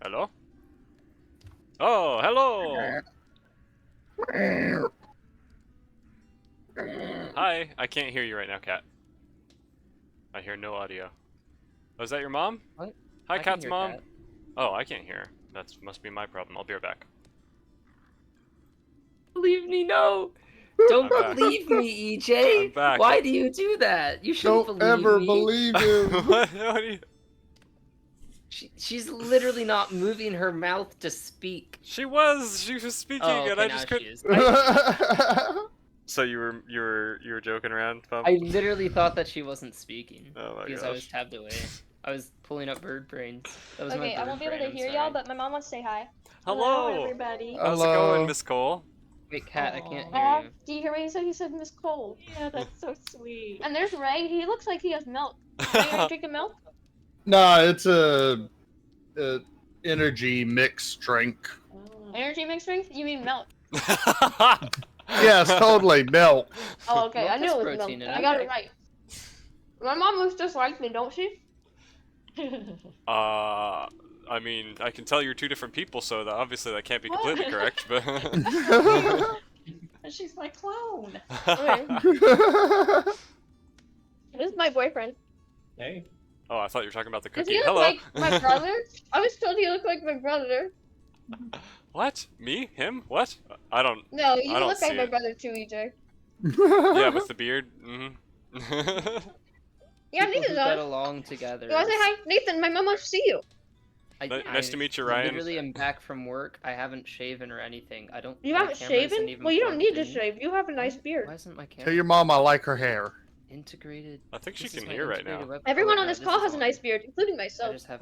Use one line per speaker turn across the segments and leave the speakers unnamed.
Hello? Oh, hello! Hi, I can't hear you right now, Cat. I hear no audio. Oh, is that your mom?
What?
Hi,
I can
Cat's
hear
mom.
Cat.
Oh, I can't hear. That must be my problem. I'll be right back.
Believe me, no. Don't
I'm back.
believe me, EJ.
I'm back.
Why do you do that? You shouldn't
Don't
believe
ever
me.
believe him.
What do you...
She's literally not moving her mouth to speak.
She was speaking,
Oh, okay,
and I
now
just
she
couldn't.
is.
So you were joking around, Pump?
I literally thought that she wasn't speaking
Oh my
because
gosh.
I was tabbed away. I was pulling up bird brains. That was
Okay,
my
I
bird
won't be able
brain,
to
I'm
hear
sorry.
y'all, but my mom wants to say hi.
Hello,
everybody.
How's it
Hello.
going, Miss Cole?
Wait, Cat, I can't
Aw,
hear you.
do you hear what he said? He said Miss Cole.
Yeah, that's so sweet.
And there's Ray. He looks like he has milk. Ray, are you drinking milk?
Nah, it's a energy mix drink.
Energy mixed drink? You mean milk?
Yes, totally milk.
Oh, okay. I
Milk
knew
has
it was milk.
protein in
I
it.
got it right. My mom looks just like me, don't she?
I mean, I can tell you're two different people, so that obviously that can't be
What?
completely correct, but...
And she's my clone.
Okay. This is my boyfriend.
Hey.
Oh, I thought you were talking about the
Does
cookie.
he look
Hello!
like my brother? I was told he looked like my brother.
What? Me? Him? What? I don't...
No, you
I don't
look like
see
my
it.
brother too, EJ.
Yeah, with the beard? Mm-hmm.
Yeah,
People
Nathan
who get
does.
along together.
You wanna say hi? Nathan, my mom wants to see you.
Nice to meet you, Ryan.
I literally am back from work. I haven't shaven or anything. I don't.
You
my
haven't
camera isn't
shaven?
even
Well, you don't
plugged
need to
in.
shave. You have a nice beard.
Why isn't my camera
Tell your mom I like her hair.
integrated?
I think she
This is
can
my
hear right now.
integrated web-
Everyone
oh,
on
no,
this call
is
has a
on.
nice beard, including
I
myself.
just have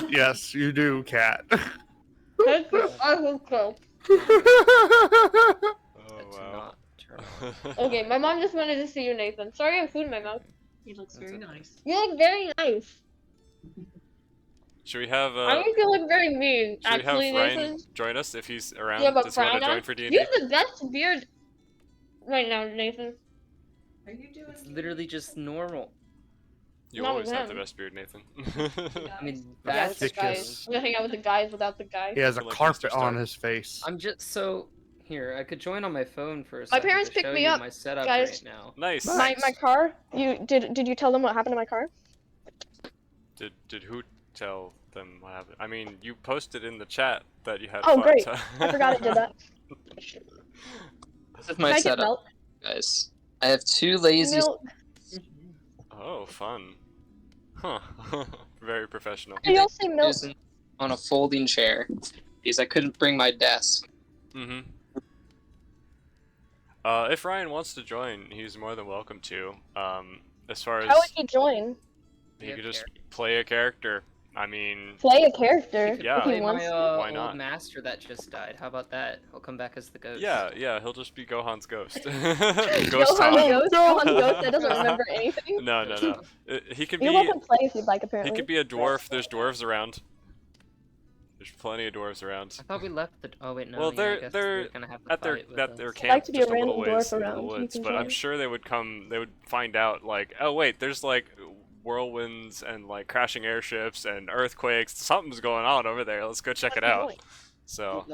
no.
Yes, you do, Cat.
I hope so.
Oh,
That's
wow.
not turn on.
Okay, my mom just wanted to see you, Nathan. Sorry I have food in my mouth.
He looks
That's
very
okay.
nice.
You look very nice.
Should we have,
I think you look very mean,
should we have
actually,
Ryan
Nathan.
join us if he's around?
You have a
Does he want
frown
to join
on?
for D&D?
You have the best beard right now, Nathan.
Are you doing?
It's literally just normal.
You
Not
always
with
have the
him.
best beard, Nathan.
I mean,
Yeah,
that's
with the guys.
Ridiculous.
I'm gonna hang out with the guys without the guys.
He has a
Like
carpet
Mr. Stark.
on his face.
I'm just so here. I could join on my phone for a
My
second.
parents
to
picked
show
me
you
up,
my setup
guys.
right now.
Nice.
My car. Did you tell them what happened to my car?
Did who tell them what happened? I mean, you posted in the chat that you had
Oh,
fun.
great.
so-
I forgot I did that.
This is
Can
my
I get
setup,
milk?
guys. I have two lazy.
Milk.
Oh, fun. Huh. Very professional.
Can y'all say milk?
Using on a folding chair because I couldn't bring my desk.
Mm-hmm. If Ryan wants to join, he's more than welcome to. As far as
How would he join?
he could just play a character. I mean,
Play a character
Yeah.
if he
Play
wants.
my
Why
old
not?
master that just died. How about that? He'll come back as the ghost.
yeah, he'll just be Gohan's ghost.
Gohan
Ghost
the
Todd.
Ghost. Gohan the Ghost that doesn't remember anything.
No. He could
You're
be.
welcome to play if you'd like.
He
Apparently.
could be a dwarf. There's dwarves around. There's plenty of dwarves around.
I thought we left the. Oh wait, no.
Well,
yeah,
they're-
I guess
they're
we're gonna have to
At their
fight with
at their
us.
camp,
like to be a
just a little
random
ways
dwarf
in the
around, you
woods.
can
But I'm
join.
sure they would come. They would find out like, oh wait, there's like whirlwinds and like crashing airships and earthquakes. Something's going on over there. Let's go check it out. So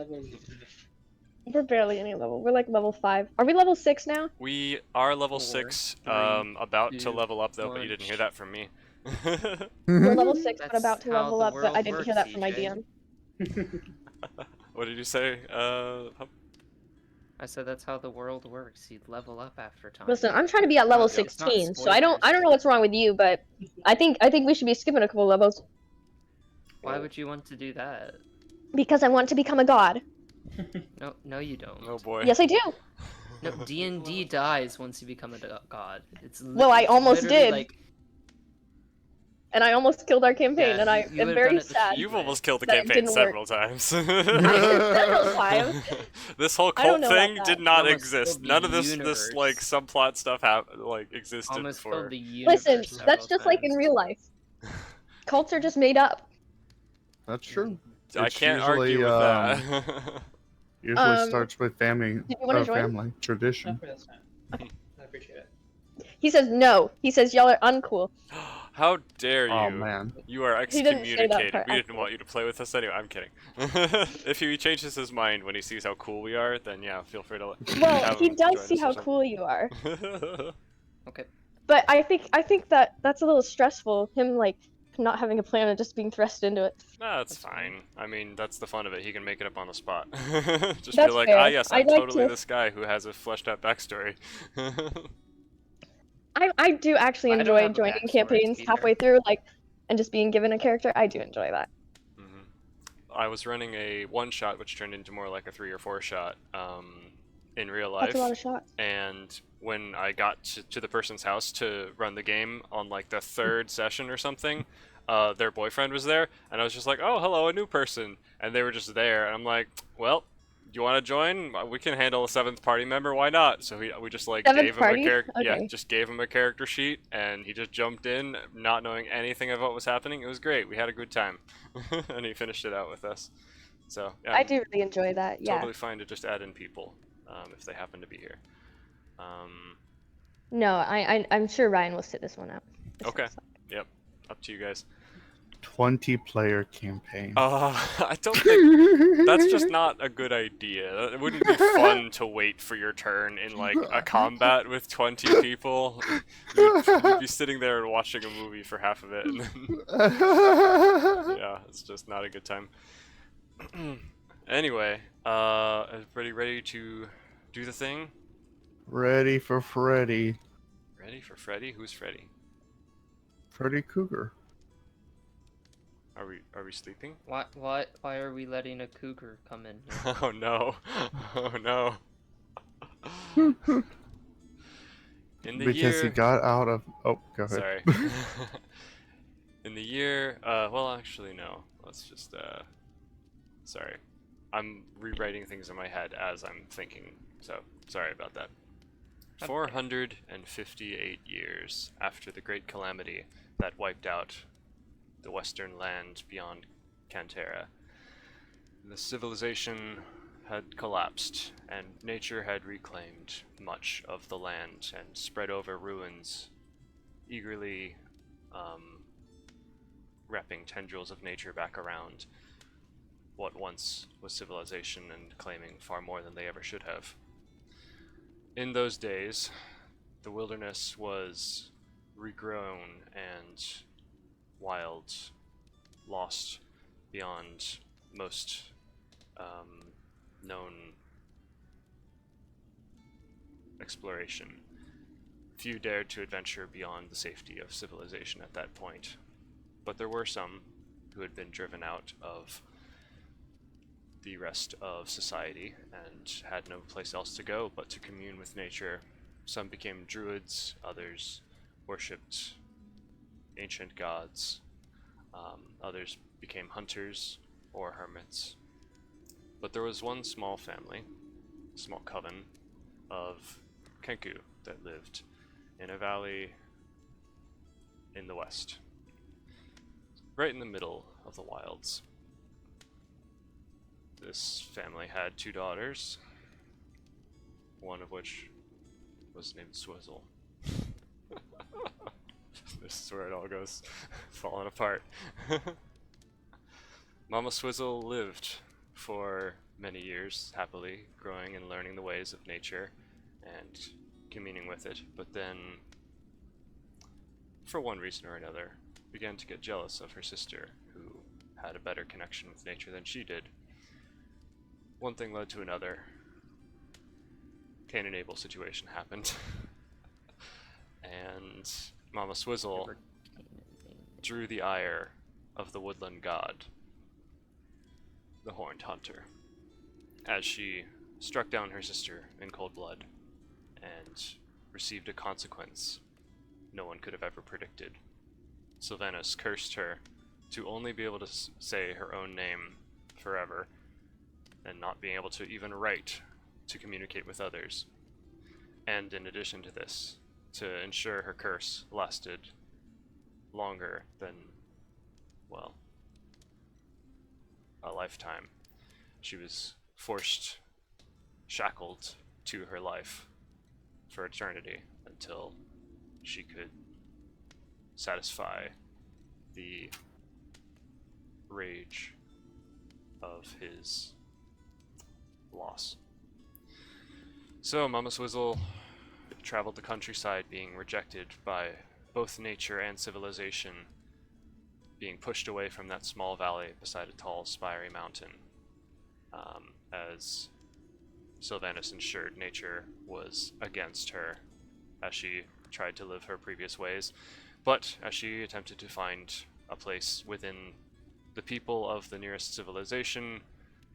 We're barely any level. We're like level 5. Are we level 6 now?
we are level
4,
6.
3,
About to
2,
level up though, but you
1.
didn't hear that from me.
We're level 6, but
That's
about to
how
level
the
up, but
world
I didn't hear that from my
works,
DM.
What did you say?
I said that's how the world works. You'd level up after time.
Listen, I'm trying to be at level
It's not
16, so I don't
spoilers.
know what's wrong with you, but I think we should be skipping a couple levels
Why would you want to do that?
because I want to become a god.
No, you don't.
Oh boy.
Yes, I do.
No, D&D dies once you become a god. It's
Well, I
it's
almost
literally
did.
Like,
And I almost killed our campaign,
Yeah,
and I
you
am
would've
very
done it the
sad.
cheap
You've
way.
almost killed the
That
campaign
didn't work.
several times.
Several times.
This whole
I don't
cult
know about
thing
that.
did not
Almost
exist.
killed the
None of this
universe.
like subplot stuff existed
almost
before.
killed the universe.
Listen, that's
several
just like in
times.
real life. Cults are just made up.
That's true.
I
It's
can't
usually,
argue with that.
Usually starts with family.
Did you wanna join?
Family tradition.
That's fine. I appreciate it.
He says no. He says y'all are uncool.
How dare you?
Oh man.
You are
He didn't say that
excommunicated.
part,
We didn't
actually.
want you to play with us anyway. I'm kidding. If he changes his mind when he sees how cool we are, then yeah, feel free to
Well,
have
he
him
does
join
see
us or
how
something.
cool you are.
Okay.
But I think that that's a little stressful. Him like not having a plan and just being thrust into it.
Nah, that's
That's fine.
fine. I mean, that's the fun of it. He can make it up on the spot. Just
That's
be like,
fair.
ah, yes, I'm
I'd like
totally
to-
this guy who has a fleshed out backstory.
I do actually
I don't
enjoy
have a
joining
backstory, to
campaigns
be
halfway through, like, and just being given a character. I do enjoy that.
Mhm. I was running a one shot, which turned into more like a 3 or 4 shot in real life.
That's a lot of shots.
And when I got to the person's house to run the game on like the 3rd session or something, their boyfriend was there, and I was just like, "Oh, hello, a new person," and they were just there, and I'm like, "Well, do you want to join? We can handle a 7th party member. Why not?" So we just like
Seventh
gave him
party?
a character. Yeah,
Okay.
just gave him a character sheet, and he just jumped in, not knowing anything of what was happening. It was great. We had a good time, and he finished it out with us. So yeah,
I do really enjoy that. Yeah.
totally fine to just add in people if they happen to be here.
No, I'm sure Ryan will sit this one out.
Okay. Yep. Up to you guys.
20-player campaign.
I don't think that's just not a good idea. It wouldn't be fun to wait for your turn in like a combat with 20 people. You'd be sitting there and watching a movie for half of it, and then yeah, it's just not a good time. Anyway, everybody ready to do the thing?
Ready for Freddy.
Ready for Freddy? Who's Freddy?
Freddy Cougar.
Are we sleeping?
Why are we letting a cougar come in here?
Oh no. Oh no. In the
Because he
year
got out of. Oh, go ahead.
Sorry. In the year well actually no. Let's just sorry. I'm rewriting things in my head as I'm thinking. So, sorry about that.
Okay.
458 years after the great calamity that wiped out the western land beyond Cantera, the civilization had collapsed, and nature had reclaimed much of the land and spread over ruins, eagerly wrapping tendrils of nature back around what once was civilization and claiming far more than they ever should have. In those days, the wilderness was regrown and wild, lost beyond most known exploration. Few dared to adventure beyond the safety of civilization at that point, but there were some who had been driven out of the rest of society and had no place else to go but to commune with nature. Some became druids, others worshipped ancient gods, others became hunters or hermits. But there was one small family, small coven of Kenku that lived in a valley in the west, right in the middle of the wilds. This family had 2 daughters, one of which was named Swizzle. This is where it all goes falling apart. Mama Swizzle lived for many years, happily growing and learning the ways of nature and communing with it, but then, for one reason or another, began to get jealous of her sister, who had a better connection with nature than she did. One thing led to another. Cain and Abel situation happened. And Mama Swizzle drew the ire of the woodland god, the Horned Hunter, as she struck down her sister in cold blood and received a consequence no one could have ever predicted. Sylvanas cursed her to only be able to say her own name forever, and not being able to even write to communicate with others. And in addition to this, to ensure her curse lasted longer than, well, a lifetime, she was shackled to her life for eternity until she could satisfy the rage of his loss. So Mama Swizzle traveled the countryside, being rejected by both nature and civilization, being pushed away from that small valley beside a tall, spiry mountain, as Sylvanas ensured nature was against her as she tried to live her previous ways. But as she attempted to find a place within the people of the nearest civilization,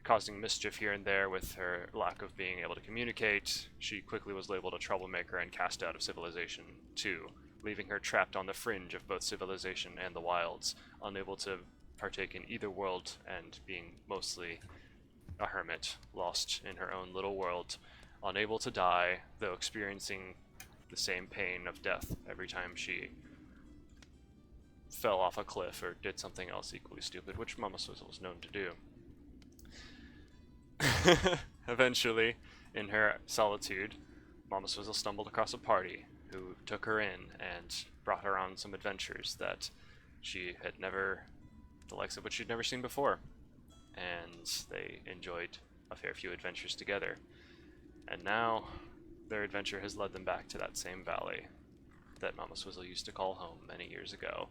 causing mischief here and there with her lack of being able to communicate, she quickly was labeled a troublemaker and cast out of civilization too, leaving her trapped on the fringe of both civilization and the wilds, unable to partake in either world and being mostly a hermit, lost in her own little world, unable to die, though experiencing the same pain of death every time she fell off a cliff or did something else equally stupid, which Mama Swizzle was known to do. Eventually, in her solitude, Mama Swizzle stumbled across a party who took her in and brought her on some adventures that she had never, the likes of which she'd never seen before. And they enjoyed a fair few adventures together. And now, their adventure has led them back to that same valley that Mama Swizzle used to call home many years ago.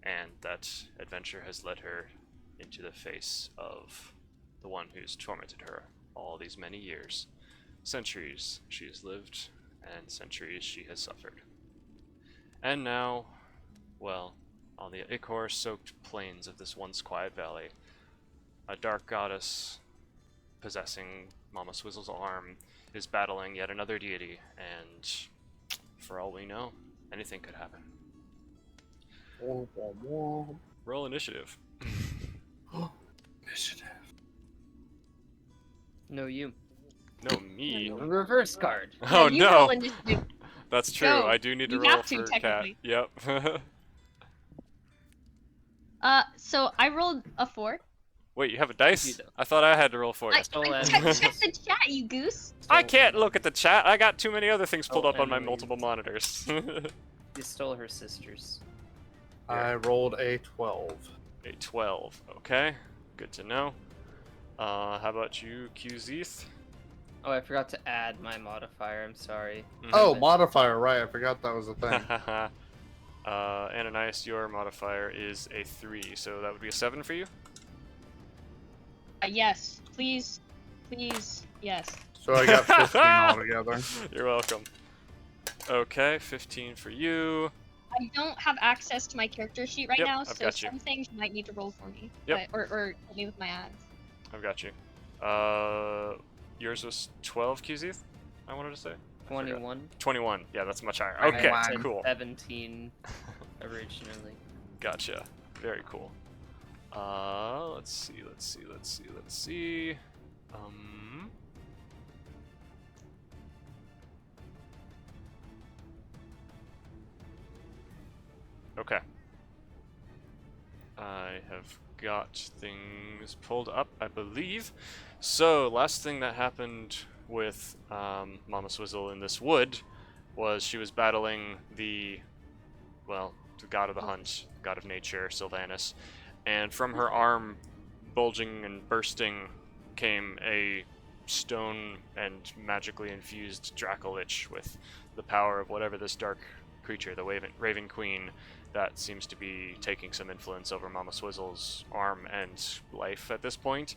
And that adventure has led her into the face of the one who's tormented her all these many years. Centuries she has lived, and centuries she has suffered. And now, well, on the ichor-soaked plains of this once quiet valley, a dark goddess possessing Mama Swizzle's arm is battling yet another deity, and for all we know, anything could happen. Roll initiative.
Initiative.
No, you.
No, me.
Reverse card.
Oh
you
no!
roll initiative.
That's true.
Go.
I do need to
You
roll
have to,
for Cat.
technically.
Yep.
So I rolled a 4.
Wait, you have a dice?
You do.
I thought I had to roll for you.
Check the chat, you goose.
I can't look at the chat. I got too many other things pulled
Oh,
up on my
Emily.
multiple monitors.
You stole her sister's.
I rolled a 12.
A 12. Okay. Good to know. How about you, QZeth?
Oh, I forgot to add my modifier. I'm sorry.
Oh,
Mhm.
modifier, right. I forgot that was a thing.
Ananias, your modifier is a 3, so that would be a 7 for you?
Yes, please, yes.
So I got 15 altogether.
You're welcome. Okay, 15 for you.
I don't have access to my character sheet right
Yep,
now,
I've
so
got you.
some things you might need to roll for me.
Yep.
But, or help me with my ads.
I've got you. Yours was 12, QZeth? I wanted to say?
21.
21. Yeah, that's much higher.
I
Okay,
had
cool.
17 originally.
Gotcha. Very cool. Let's see. Okay. I have got things pulled up, I believe. So, last thing that happened with Mama Swizzle in this wood was she was battling the god of the hunt, god of nature, Sylvanas, and from her arm, bulging and bursting, came a stone and magically infused Dracolich with the power of whatever this dark creature, the Raven Queen, that seems to be taking some influence over Mama Swizzle's arm and life at this point.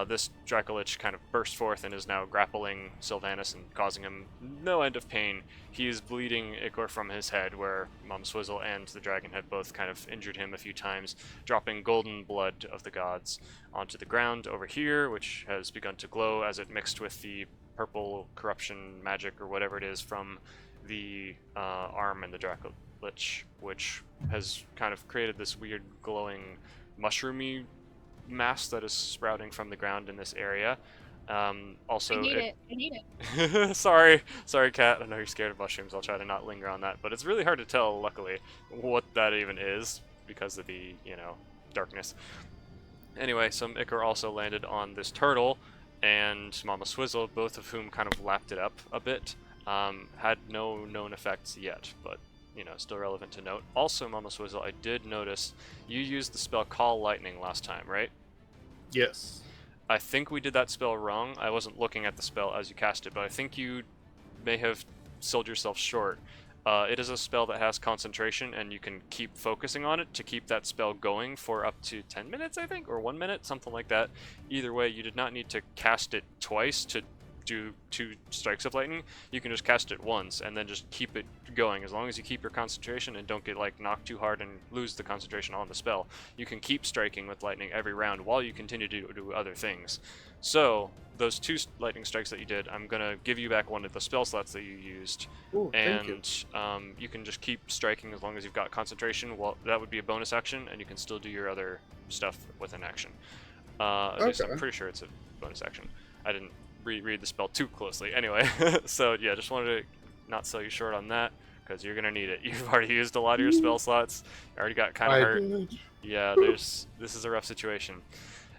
This Dracolich kind of burst forth and is now grappling Sylvanas and causing him no end of pain. He is bleeding ichor from his head, where Mama Swizzle and the dragon had both kind of injured him a few times, dropping golden blood of the gods onto the ground over here, which has begun to glow as it mixed with the purple corruption magic or whatever it is from the arm and the Dracolich, which has kind of created this weird glowing mushroomy mass that is sprouting from the ground in this area. Also,
I need it.
sorry, Kat. I know you're scared of mushrooms. I'll try to not linger on that, but it's really hard to tell, luckily, what that even is because of the, darkness. Anyway, some ichor also landed on this turtle and Mama Swizzle, both of whom kind of lapped it up a bit. Had no known effects yet, but you know, still relevant to note. Also, Mama Swizzle, I did notice you used the spell Call Lightning last time, right?
Yes.
I think we did that spell wrong. I wasn't looking at the spell as you cast it, but I think you may have sold yourself short. It is a spell that has concentration, and you can keep focusing on it to keep that spell going for up to 10 minutes, I think, or 1 minute, something like that. Either way, you did not need to cast it twice to do 2 strikes of lightning. You can just cast it once and then just keep it going. As long as you keep your concentration and don't get like knocked too hard and lose the concentration on the spell, you can keep striking with lightning every round while you continue to do other things. So those 2 lightning strikes that you did, I'm gonna give you back one of the spell slots that you used,
Ooh, thank you.
and you can just keep striking as long as you've got concentration. Well, that would be a bonus action, and you can still do your other stuff with an action. At least I'm
Okay.
pretty sure it's a bonus action. I didn't reread the spell too closely. Anyway, so yeah, just wanted to not sell you short on that, because you're gonna need it. You've already used a lot of your spell slots. You already got kind of
I
hurt.
did.
Yeah, this is a rough situation.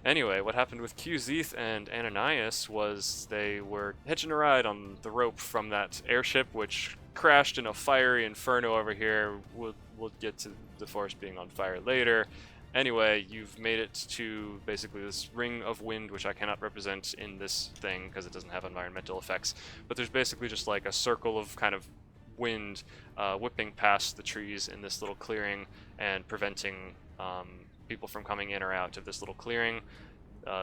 Anyway, what happened with Qzeth and Ananias was they were hitching a ride on the rope from that airship, which crashed in a fiery inferno over here. We'll get to the forest being on fire later. Anyway, you've made it to basically this ring of wind, which I cannot represent in this thing because it doesn't have environmental effects. But there's basically just like a circle of kind of wind whipping past the trees in this little clearing and preventing people from coming in or out of this little clearing.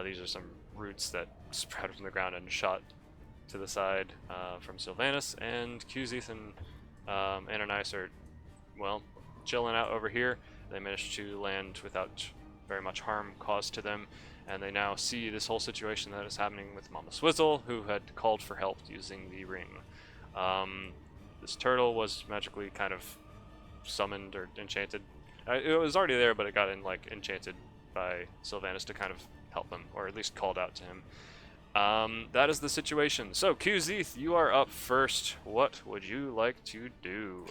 These are some roots that sprouted from the ground and shot to the side from Sylvanus, and Qzeth and Ananias are, well, chilling out over here. They managed to land without very much harm caused to them, and they now see this whole situation that is happening with Mama Swizzle, who had called for help using the ring. This turtle was magically kind of summoned or enchanted. It was already there, but it got enchanted by Sylvanus to kind of help him, or at least called out to him. That is the situation. So, Qzeth, you are up first. What would you like to do?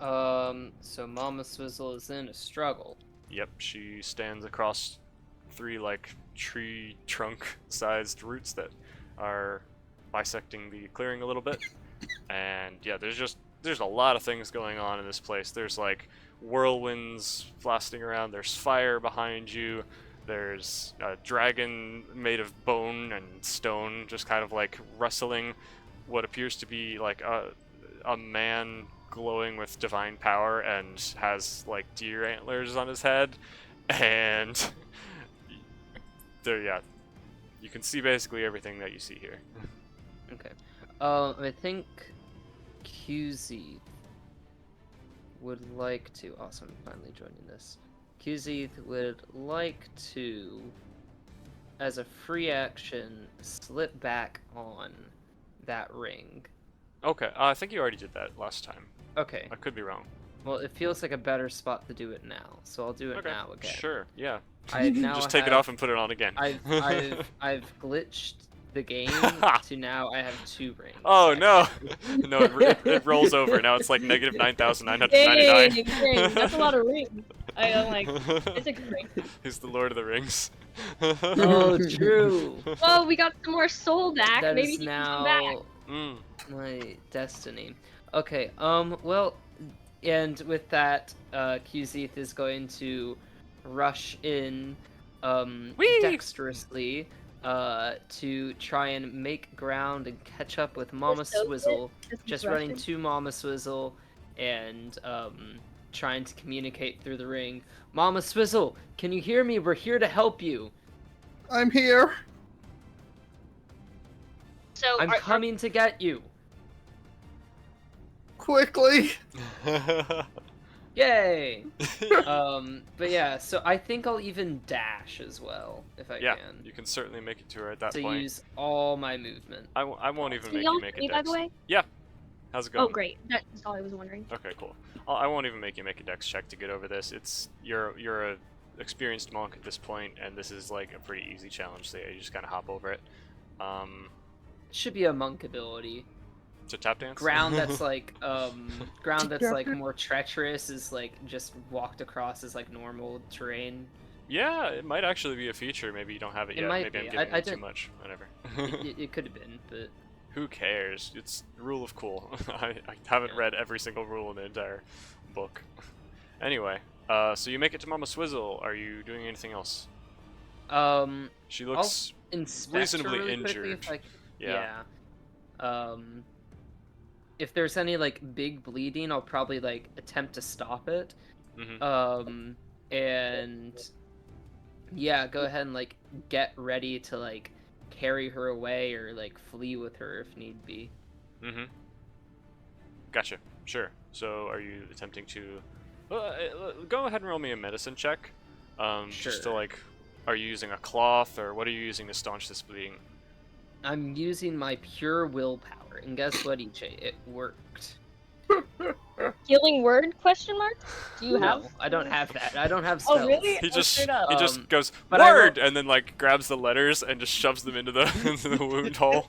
So Mama Swizzle is in a struggle.
Yep, she stands across 3 tree trunk-sized roots that are bisecting the clearing a little bit. And yeah, there's a lot of things going on in this place. There's whirlwinds blasting around. There's fire behind you. There's a dragon made of bone and stone, just kind of rustling what appears to be a man glowing with divine power and has deer antlers on his head. And there, yeah, you can see basically everything that you see here.
Okay. I think Qzeth would like to. Awesome, finally joining this. Qzeth would like to, as a free action, slip back on that ring.
Okay, I think you already did that last time.
Okay.
I could be wrong.
Well, it feels like a better spot to do it now, so I'll do it
Okay,
now again.
sure, yeah.
I now
Just take it
have-
off and put it on again.
I've glitched the game to now I have 2 rings.
Oh no!
actually.
No, it rolls over. Now it's negative 9,999.
Dang, that's a lot of rings. I'm like, it's a great.
He's the Lord of the Rings.
Oh, true.
Oh, we got some more soul back.
That
Maybe
is
he can come back.
now
Mm.
my destiny. Okay, well, and with that, Qzeth is going to rush in,
Whee!
dexterously, to try and make ground and catch up with Mama
so
Swizzle.
This is
Just
Russian.
running to Mama Swizzle and, trying to communicate through the ring. Mama Swizzle, can you hear me? We're here to help you.
I'm here.
So
I'm coming to get you.
Quickly.
Yay! But yeah, so I think I'll even dash as well, if I
Yeah,
can.
you can certainly make it to her at that
To
point.
use all my movement.
I won't even
Can
make
y'all
you make
see
a
me, by
dex.
the way?
How's it going?
Oh, great. That's all I was wondering.
Okay, cool. I won't even make you make a dex check to get over this. You're a experienced monk at this point, and this is a pretty easy challenge. So yeah, you just kind of hop over it.
Should be a monk ability.
To tap dance.
Ground that's ground that's more treacherous is just walked across as normal terrain.
Yeah, it might actually be a feature. Maybe you don't have it
It
yet.
might
Maybe
be.
I'm giving
I
it too
didn't-
much. Whatever.
It could have been, but
Who cares? It's rule of cool. I haven't read every single rule in the entire book. Anyway, so you make it to Mama Swizzle. Are you doing anything else? She looks
Inspect her
reasonably
really quickly
injured.
Yeah. If there's any like big bleeding, I'll probably like attempt to stop it.
Mhm.
And yeah, go ahead and like get ready to like carry her away or like flee with her if need be.
Mhm. Gotcha. Sure. So, are you attempting to? Go ahead and roll me a medicine check. Just to
Sure.
like, are you using a cloth or what are you using to staunch this bleeding?
I'm using my pure willpower, and guess what, Ichi? It worked.
Healing word? Question mark? Do you have?
No, I don't have that. I don't have
Oh,
spells.
really?
He
Oh,
just
straight up.
goes
but I
word and then like grabs the letters and just shoves them into the into the wound hole.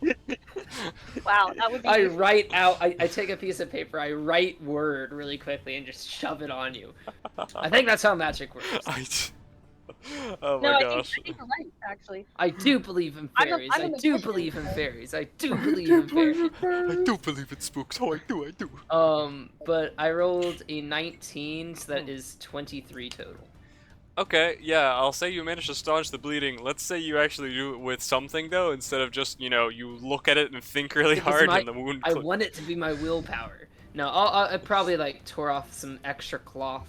Wow, that would be.
I write out. I take a piece of paper. I write word really quickly and just shove it on you. I think that's how magic works.
Oh
No,
my
I
gosh.
think you're right, actually.
I do believe in
I'm a-
fairies.
I'm a
I do
magician.
believe in fairies. I do believe in fairies.
I do believe in spooks. Oh, I do.
But I rolled a 19, so that is 23 total.
Okay, yeah, I'll say you managed to staunch the bleeding. Let's say you actually do it with something though, instead of just, you know, you look at it and think really
It was
hard
my-
and the wound.
I want it to be my willpower. No, I probably like tore off some extra cloth,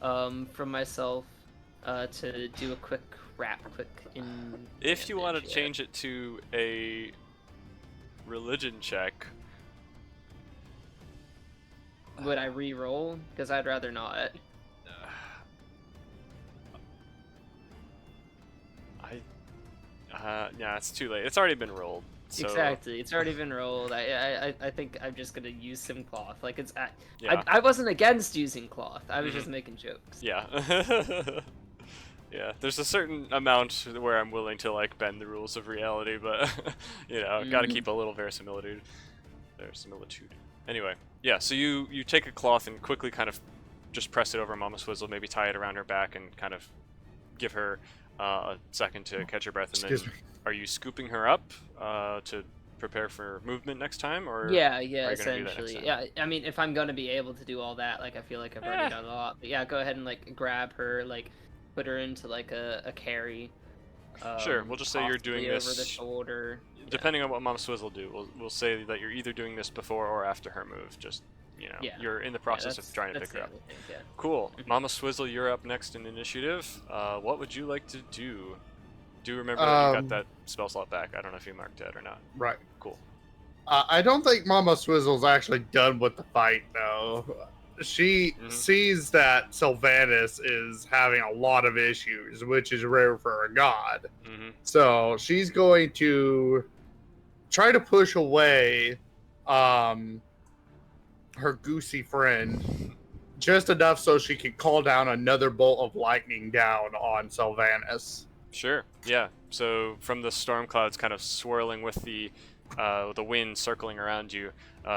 from myself, to do a quick wrap, in.
If you want to
bandage, yeah.
change it to a religion check,
Would I re-roll? Because I'd rather not.
yeah, it's too late. It's already been rolled. So,
Exactly, it's already been rolled. I think I'm just gonna use some cloth. Like it's.
Yeah.
I wasn't against using cloth. I was
Mhm.
just making jokes.
Yeah. Yeah, there's a certain amount where I'm willing to like bend the rules of reality, but you know, gotta keep a little verisimilitude. Anyway, yeah. So you take a cloth and quickly kind of just press it over Mama Swizzle, maybe tie it around her back, and kind of give her a second to catch her breath. And
Excuse
then,
me.
are you scooping her up to prepare for movement next time, or
Yeah,
are you gonna do that next
essentially.
time?
Yeah, I mean, if I'm gonna be able to do all that, like, I feel like I've already
Eh.
done a lot. But yeah, go ahead and like grab her, like, put her into like a carry.
Sure, we'll just say you're doing
possibly over the
this-
shoulder.
Depending on what Mama Swizzle do, we'll say that you're either doing this before or after her move. Just, you know,
Yeah.
you're in the
Yeah,
process
that's-
of trying to
that's
pick her
the
up.
other thing, yeah.
Cool.
Mhm.
Mama Swizzle, you're up next in initiative. What would you like to do? Do remember that you got that spell slot back. I don't know if you marked it or not.
Right.
Cool.
I don't think Mama Swizzle's actually done with the fight, though. She
Mhm.
sees that Sylvanas is having a lot of issues, which is rare for a god.
Mm-hmm.
So she's going to try to push away her goosey friend just enough so she can call down another bolt of lightning down on Sylvanas.
Sure. Yeah. So from the storm clouds kind of swirling with the wind circling around you,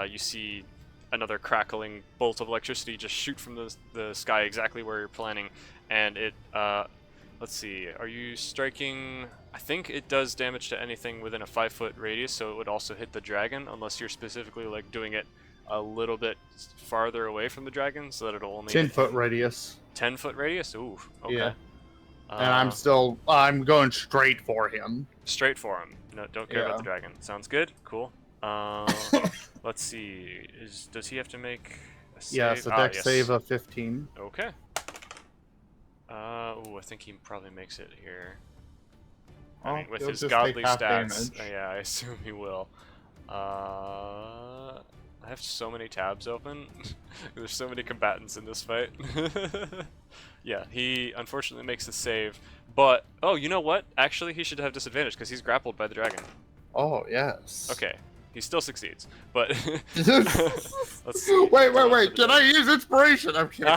you see another crackling bolt of electricity just shoot from the sky exactly where you're planning, and it let's see, are you striking? I think it does damage to anything within a 5-foot radius, so it would also hit the dragon, unless you're specifically like doing it a little bit farther away from the dragon, so that it'll only
10-foot radius.
10-foot radius. Ooh, okay.
Yeah. And I'm going straight for him.
Straight for him. No, don't care about
Yeah.
the dragon. Sounds good. Cool. Let's see. Does he have to make a save?
Yeah, so dex save of 15.
Okay. I think he probably makes it here. I mean, with
he'll
his
just
godly
take half
stats,
damage.
yeah, I assume he will. I have so many tabs open. There's so many combatants in this fight. Yeah, he unfortunately makes the save, but oh, you know what? Actually, he should have disadvantage because he's grappled by the dragon.
Oh, yes.
Okay, he still succeeds, but let's
Wait. Can I use inspiration? I'm kidding.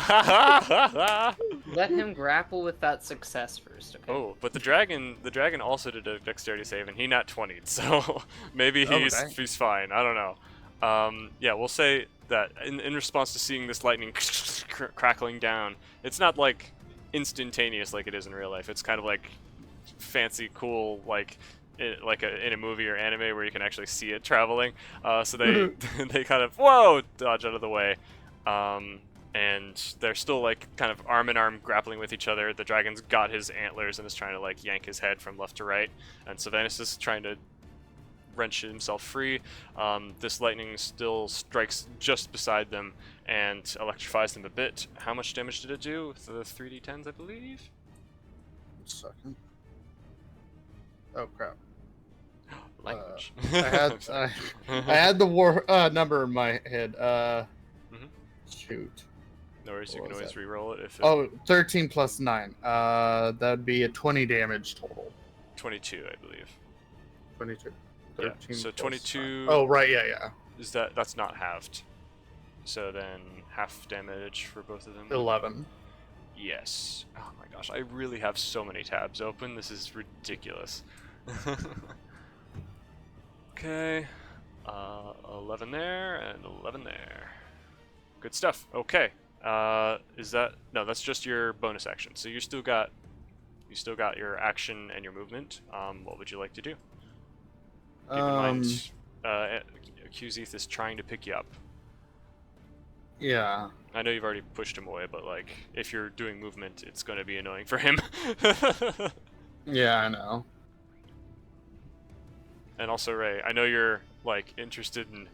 Let him grapple with that success first, okay?
Oh, but the dragon also did a dexterity save, and he nat 20'd, so maybe
Oh,
he's
dang.
he's fine. I don't know. Yeah, we'll say that in response to seeing this lightning crackling down, it's not like instantaneous like it is in real life. It's kind of like fancy, cool, like in a movie or anime where you can actually see it traveling. So they they kind of dodge out of the way, and they're still like kind of arm in arm grappling with each other. The dragon's got his antlers and is trying to like yank his head from left to right, and Sylvanas is trying to wrench himself free. This lightning still strikes just beside them and electrifies them a bit. How much damage did it do? The 3d10s, I believe.
1 second. Oh crap!
Language.
I had the war number in my head. Shoot.
No worries, you
What
can
was
always
that?
re-roll it if it,
Oh, 13 plus 9. That'd be a 20 damage total.
22, I believe.
22.
Yeah,
13
so
plus
22
9. Oh, right, yeah.
is that's not halved. So then half damage for both of them.
11.
Yes. Oh my gosh, I really have so many tabs open. This is ridiculous. Okay. 11 there and 11 there. Good stuff. Okay. Is that no? That's just your bonus action. So you still got your action and your movement. What would you like to do? Keep in mind, Kuzith is trying to pick you up.
Yeah.
I know you've already pushed him away, but like, if you're doing movement, it's going to be annoying for him.
Yeah, I know.
And also, Ray, I know you're like interested in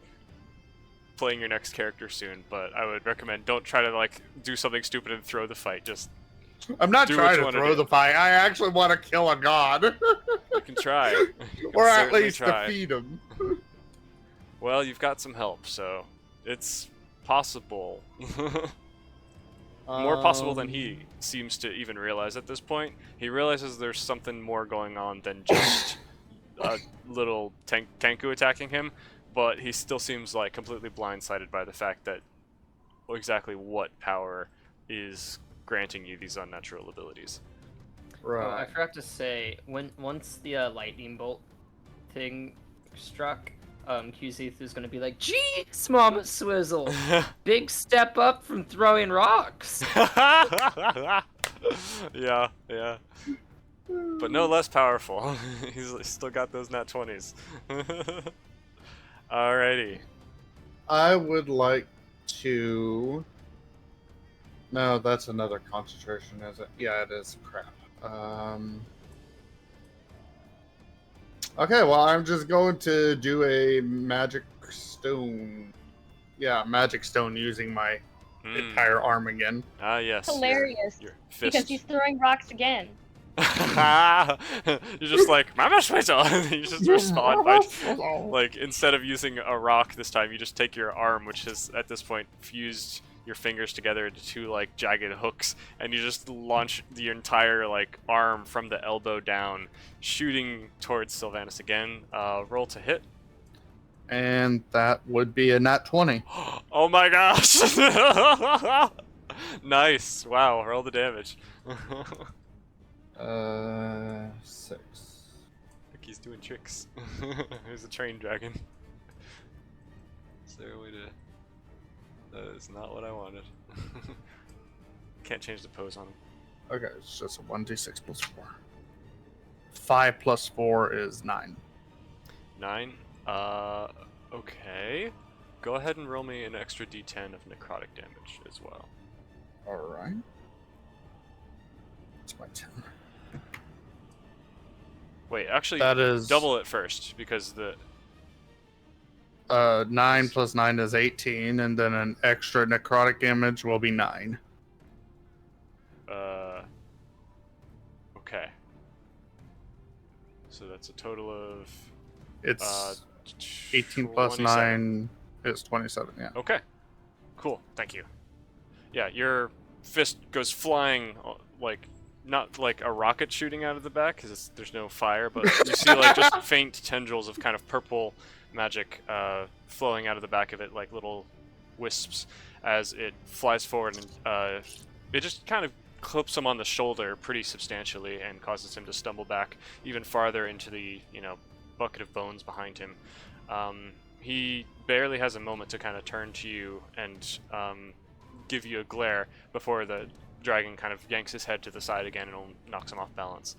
playing your next character soon, but I would recommend don't try to like do something stupid and throw the fight. Just
I'm not
Do what
trying
you
to
wanna
throw
do.
the fight. I actually want to kill a god.
you can try, You can
or at
certainly
least
try.
defeat him.
Well, you've got some help, so it's possible. More possible than he seems to even realize at this point. He realizes there's something more going on than just a little Tenku attacking him, but he still seems like completely blindsided by the fact that exactly what power is granting you these unnatural abilities.
Oh, I
Right.
forgot to say, once the lightning bolt thing struck, Kuzith is gonna be like, "Jeez, Mama Swizzle, big step up from throwing rocks."
Yeah. But no less powerful. He's still got those nat 20s. Alrighty.
I would like to. No, that's another concentration, is it? Yeah, it is. Crap. Okay, well, I'm just going to do a magic stone. Yeah, magic stone using my entire arm again.
Ah, yes.
Hilarious.
Your
Because
fist.
he's throwing rocks again.
You're just like, Mama Swizzle! You just respond by, like, instead of using a rock this time, you just take your arm, which has, at this point, fused your fingers together into two, like, jagged hooks, and you just launch the entire, like, arm from the elbow down, shooting towards Sylvanas again. Roll to hit.
And that would be a nat 20.
Oh my gosh! Nice! Wow, roll the damage.
6.
Look, he's doing tricks. He's a train dragon. Is there a way to... That is not what I wanted. Can't change the pose on him.
Okay, it's just a 1d6 plus 4. 5 plus 4 is 9.
9. Okay. Go ahead and roll me an extra d10 of necrotic damage as well.
Alright. It's my 10.
Wait, actually,
That is
double it first, because the...
9 plus 9 is 18, and then an extra necrotic damage will be 9.
Okay. So that's a total of...
It's 18 plus 9 is 27, yeah.
Okay. Cool. Thank you. Yeah, your fist goes flying, like, not like a rocket shooting out of the back, because there's no fire, but you see, like, just faint tendrils of kind of purple magic flowing out of the back of it, like little wisps, as it flies forward, and it just kind of clips him on the shoulder pretty substantially and causes him to stumble back even farther into the, bucket of bones behind him. He barely has a moment to kind of turn to you and give you a glare before the dragon kind of yanks his head to the side again and knocks him off balance.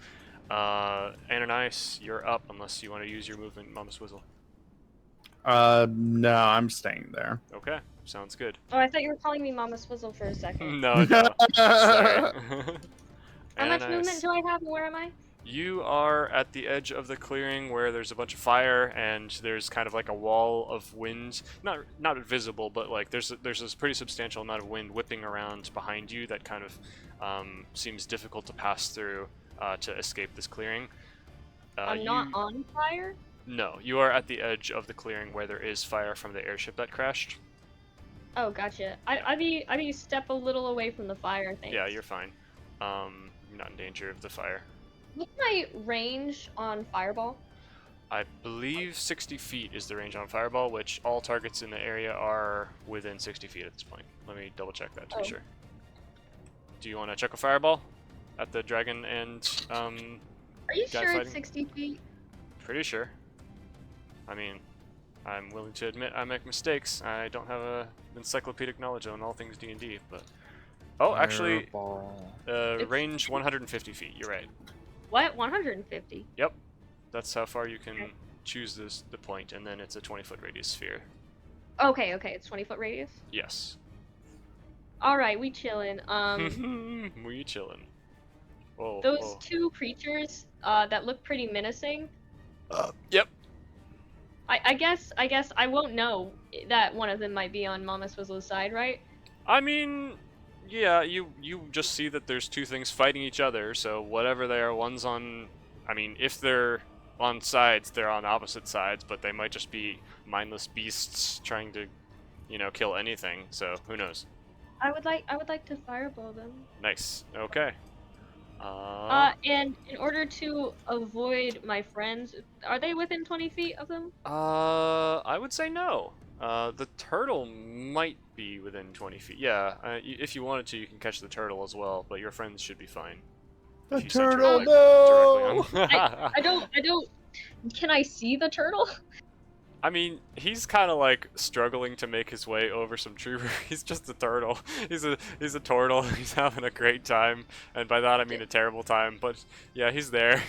Ananias, you're up unless you want to use your movement, Mama Swizzle.
No, I'm staying there.
Okay, sounds good.
Oh, I thought you were calling me Mama Swizzle for a second.
No, no. Sorry.
How much
Ananias,
movement do I have and where am I?
you are at the edge of the clearing where there's a bunch of fire and there's kind of like a wall of wind. Not visible, but like there's this pretty substantial amount of wind whipping around behind you that kind of seems difficult to pass through to escape this clearing.
I'm not on fire?
No, you are at the edge of the clearing where there is fire from the airship that crashed.
Oh, gotcha. I'd be step a little away from the fire, thanks.
Yeah, you're fine. You're not in danger of the fire.
What's my range on Fireball?
I believe 60 feet is the range on Fireball, which all targets in the area are within 60 feet at this point. Let me double check that to be sure. Do you want to check a Fireball at the dragon and
Are you
guy
sure
fighting?
it's 60 feet?
Pretty sure. I mean, I'm willing to admit I make mistakes. I don't have a encyclopedic knowledge on all things D&D, but... Oh, actually, range 150 feet, you're right.
What? 150?
Yep. That's how far you can
Okay.
choose the point, and then it's a 20-foot radius sphere.
Okay, it's 20-foot radius.
Yes.
Alright, we chillin'.
We chillin'. Oh,
Those
oh.
two creatures that look pretty menacing.
Yep.
I guess I won't know that one of them might be on Mama Swizzle's side, right?
I mean, yeah, you just see that there's two things fighting each other, so whatever they are, one's on... I mean, if they're on sides, they're on opposite sides, but they might just be mindless beasts trying to, you know, kill anything, so who knows.
I would like to fireball them.
Nice. Okay.
And in order to avoid my friends, are they within 20 feet of them?
I would say no. The turtle might be within 20 feet. Yeah, if you wanted to, you can catch the turtle as well, but your friends should be fine.
The
If you center,
turtle,
like,
no!
directly on-
I don't. Can I see the turtle?
I mean, he's kind of like struggling to make his way over some tree. He's just a turtle. He's a turtle. He's having a great time, and by that I mean a terrible time. But yeah, he's there.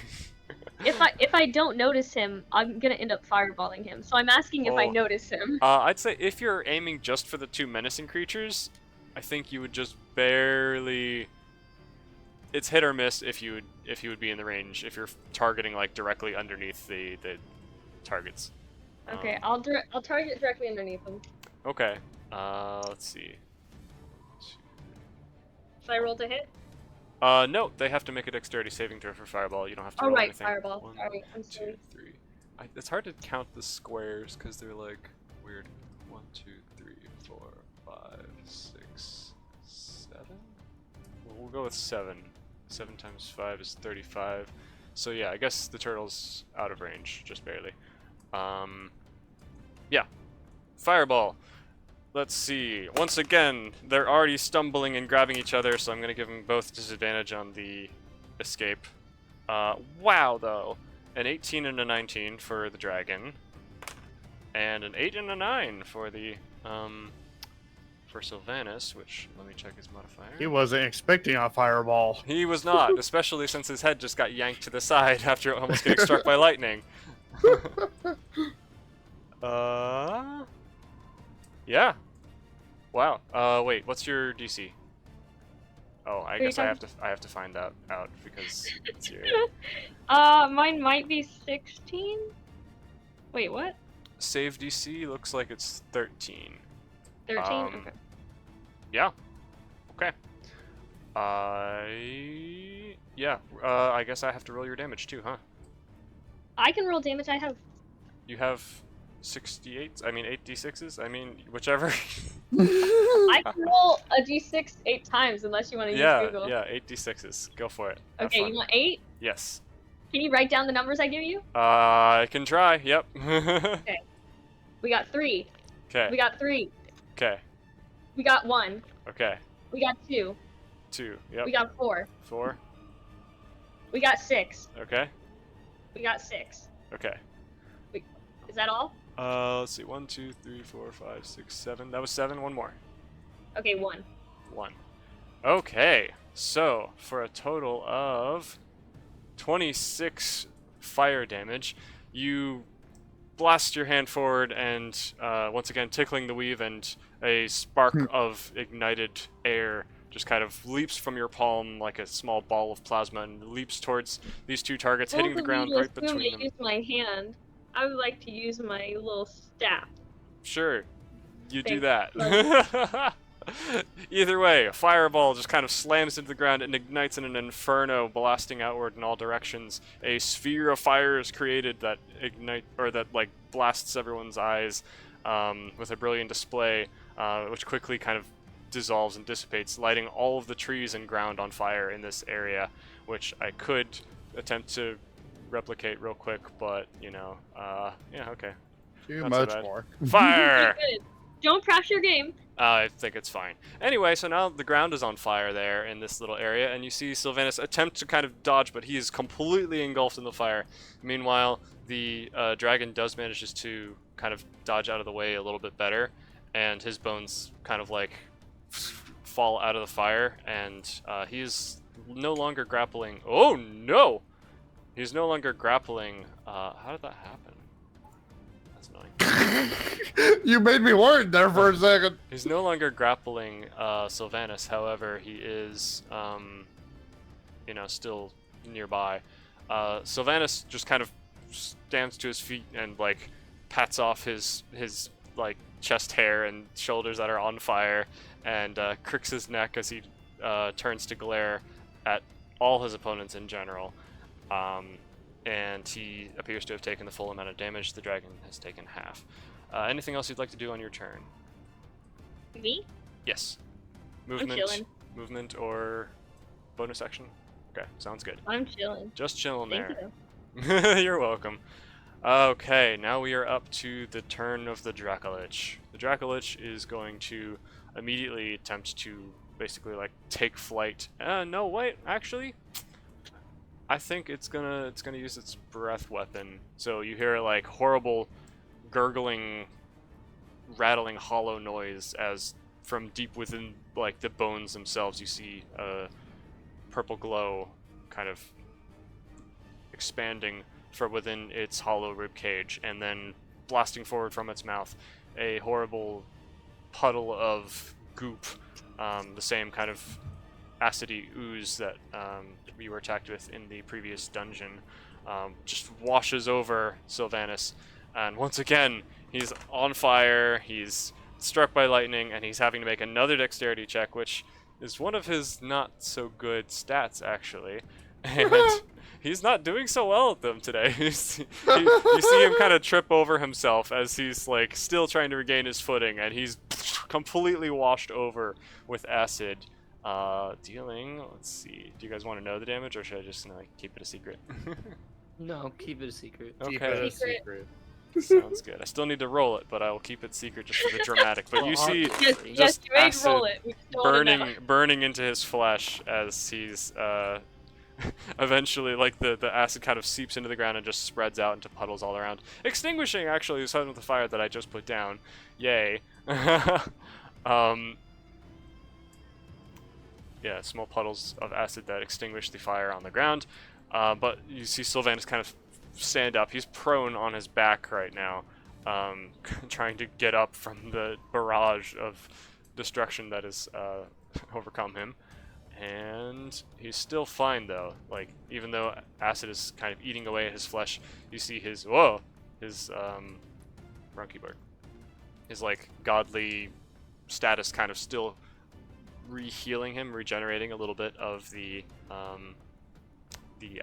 If I don't notice him, I'm gonna end up fireballing him. So I'm asking if I
Oh.
notice him.
I'd say if you're aiming just for the two menacing creatures, I think you would just barely. It's hit or miss if you would be in the range if you're targeting like directly underneath the targets.
Okay, I'll target directly underneath him.
Okay. Let's see.
Should I roll to hit?
No, they have to make a dexterity saving throw for fireball. You don't have to
Oh
roll
right,
anything.
fireball.
One,
Sorry, I'm
two,
sorry.
three. It's hard to count the squares because they're like weird. 1, 2, 3, 4, 5, 6, 7. Well, we'll go with 7. 7 times 5 is 35. So yeah, I guess the turtle's out of range, just barely. Yeah. Fireball. Let's see. Once again, they're already stumbling and grabbing each other, so I'm gonna give them both disadvantage on the escape. Wow, though. An 18 and a 19 for the dragon. And an 8 and a 9 for the, for Sylvanas, which, let me check his modifier.
He wasn't expecting a fireball.
He was not, especially since his head just got yanked to the side after almost getting struck by lightning. Yeah. Wow. Wait, what's your DC? Oh, I
you
guess I have to find that out because it's your
Mine might be 16. Wait, what?
save DC looks like it's 13.
13.
Um,
Okay.
Yeah. Okay. Yeah. I guess I have to roll your damage too, huh?
I can roll damage. I have.
You have 68. I mean 8d6s. I mean whichever.
I can roll a d6 8 times unless you want to use
yeah.
Google.
Yeah. 8d6s. Go for it. Have
Okay,
fun.
you want 8?
Yes.
Can you write down the numbers I give you?
I can try. Yep.
We got 3.
Okay.
We got 3.
Okay.
We got 1.
Okay.
We got 2.
2. Yep.
We got 4.
4.
We got 6.
Okay.
We got 6.
Okay.
Is that all?
Let's see. 1, 2, 3, 4, 5, 6, 7. That was 7. One more.
Okay, 1.
1. Okay. So for a total of 26 fire damage. You blast your hand forward and once again tickling the weave, and a spark of ignited air just kind of leaps from your palm like a small ball of plasma and leaps towards these two targets, hitting the ground right between them.
I use my hand. I would like to use my little staff.
Sure, you do
Thanks.
that. Either way, a fireball just kind of slams into the ground and ignites in an inferno, blasting outward in all directions. A sphere of fire is created that like blasts everyone's eyes with a brilliant display, which quickly kind of dissolves and dissipates, lighting all of the trees and ground on fire in this area, which I could attempt to replicate real quick, but yeah, okay.
Too
Not so
much
bad.
more.
Fire!
Good. Don't crash your game.
I think it's fine. Anyway, so now the ground is on fire there in this little area, and you see Sylvanas attempt to kind of dodge, but he is completely engulfed in the fire. Meanwhile, the dragon does manage to kind of dodge out of the way a little bit better, and his bones kind of like fall out of the fire, and he is no longer grappling. Oh no! He's no longer grappling. How did that happen? That's annoying.
You made me worried there for a second.
He's no longer grappling Sylvanas, however, he is, still nearby. Sylvanas just kind of stands to his feet and, like, pats off his like, chest hair and shoulders that are on fire, and cricks his neck as he turns to glare at all his opponents in general. And he appears to have taken the full amount of damage. The dragon has taken half. Anything else you'd like to do on your turn?
Me?
Yes.
I'm chilling.
Movement or bonus action? Okay, sounds good.
I'm chilling.
Just chilling
Thank
there.
you.
You're welcome. Okay, now we are up to the turn of the Dracolich. The Dracolich is going to immediately attempt to basically like take flight. No, wait, actually, I think it's gonna use its breath weapon. So you hear like horrible gurgling, rattling, hollow noise as from deep within like the bones themselves you see a purple glow kind of expanding from within its hollow rib cage, and then blasting forward from its mouth a horrible puddle of goop, the same kind of acidy ooze that we were attacked with in the previous dungeon, just washes over Sylvanas, and once again he's on fire, he's struck by lightning, and he's having to make another dexterity check, which is one of his not so good stats actually, and he's not doing so well at them today. You see him kind of trip over himself as he's like still trying to regain his footing, and he's completely washed over with acid. Dealing, let's see, do you guys want to know the damage, or should I just keep it a secret?
No, keep it a secret.
Keep
Okay,
it a secret.
sounds good. I still need to roll it, but I will keep it secret just for the dramatic. But you see
Yes,
just
you may
acid
roll it. We just don't wanna know.
burning into his flesh as he's eventually, like, the acid kind of seeps into the ground and just spreads out into puddles all around, extinguishing actually some of the fire that I just put down. Yay. Yeah, small puddles of acid that extinguish the fire on the ground. But you see Sylvanas kind of stand up. He's prone on his back right now, trying to get up from the barrage of destruction that has overcome him. And he's still fine though. Like, even though acid is kind of eating away at his flesh, you see his Runkeybird, his like godly status kind of still re-healing him, regenerating a little bit of the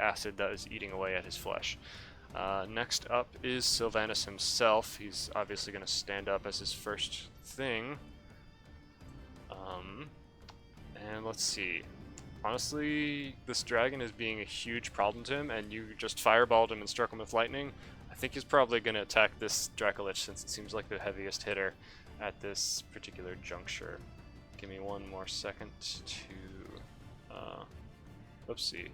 acid that is eating away at his flesh. Next up is Sylvanas himself. He's obviously going to stand up as his first thing. And let's see. Honestly, this dragon is being a huge problem to him, and you just fireballed him and struck him with lightning. I think he's probably going to attack this Dracolich, since it seems like the heaviest hitter at this particular juncture. Give me one more second to, oopsie,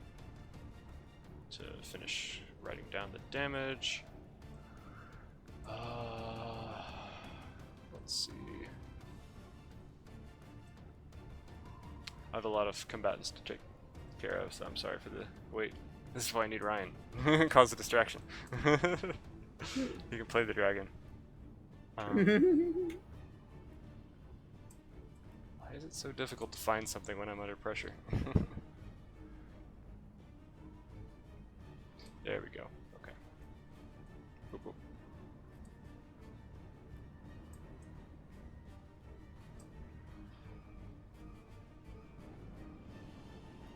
to finish writing down the damage. Let's see. I have a lot of combatants to take care of, so I'm sorry for the wait. This is why I need Ryan. Cause a distraction. You can play the dragon. Why is it so difficult to find something when I'm under pressure? There we go. Okay. Boop, boop.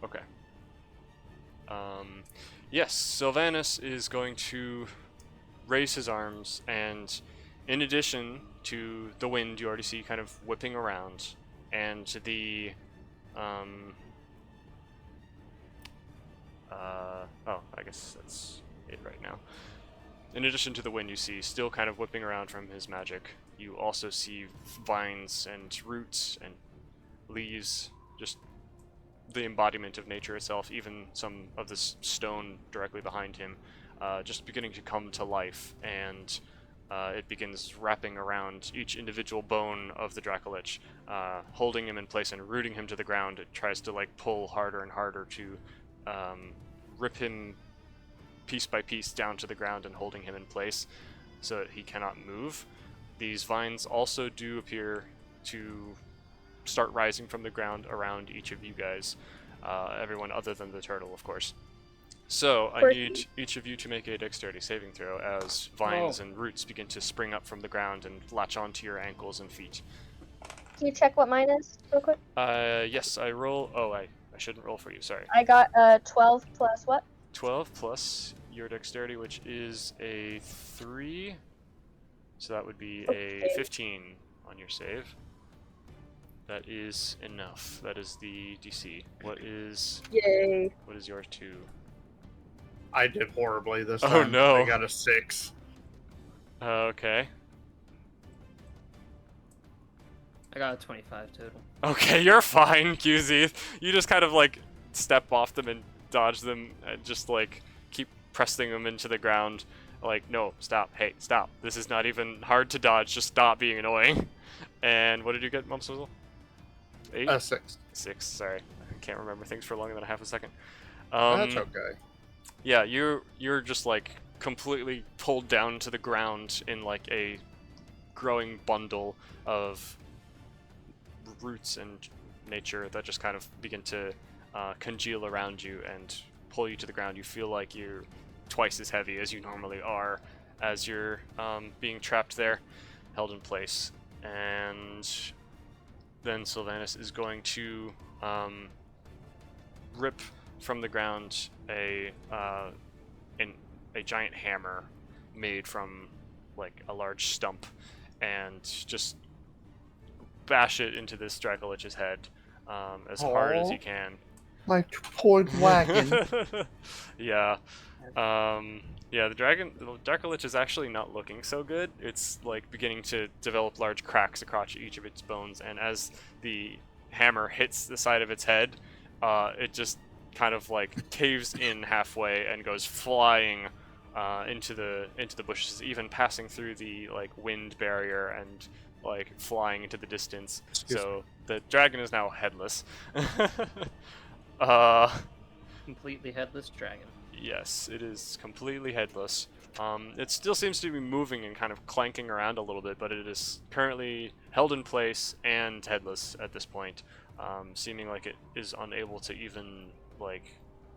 Okay. Yes, Sylvanus is going to raise his arms, and in addition to the wind you already see kind of whipping around, and the, oh, I guess that's it right now. In addition to the wind you see still kind of whipping around from his magic, you also see vines and roots and leaves, just the embodiment of nature itself, even some of this stone directly behind him, just beginning to come to life, and it begins wrapping around each individual bone of the Dracolich, holding him in place and rooting him to the ground. It tries to like pull harder and harder to rip him piece by piece down to the ground and holding him in place so that he cannot move. These vines also do appear to start rising from the ground around each of you guys, everyone other than the turtle, of course. So I need each of you to make a dexterity saving throw as vines and roots begin to spring up from the ground and latch onto your ankles and feet.
Can you check what mine is real quick?
Yes, I roll. Oh, I shouldn't roll for you. Sorry.
I got 12 plus what?
12 plus your dexterity, which is a 3. So that would be a 15 on your save. That is enough. That is the DC. What is
Yay.
yours too?
I did horribly this
Oh,
time.
no.
I got a 6.
Okay.
I got a 25 total.
Okay, you're fine, QZ. You just kind of like step off them and dodge them and just like keep pressing them into the ground. Like, no, stop. Hey, stop. This is not even hard to dodge. Just stop being annoying. And what did you get, Mom Swizzle? 8?
6.
6, sorry. I can't remember things for longer than a half a second.
That's okay.
Yeah, you're just like completely pulled down to the ground in like a growing bundle of roots and nature that just kind of begin to congeal around you and pull you to the ground. You feel like you're twice as heavy as you normally are as you're being trapped there, held in place. And then Sylvanus is going to rip from the ground a giant hammer made from like a large stump and just bash it into this Dracolich's head as hard as he can.
My poor wagon.
Yeah. Yeah, the Dracolich is actually not looking so good. It's like beginning to develop large cracks across each of its bones, and as the hammer hits the side of its head, it just kind of like caves in halfway and goes flying into the bushes, even passing through the like wind barrier and like flying into the distance. So the dragon is now headless.
Completely headless dragon.
Yes, it is completely headless. It still seems to be moving and kind of clanking around a little bit, but it is currently held in place and headless at this point, seeming like it is unable to even like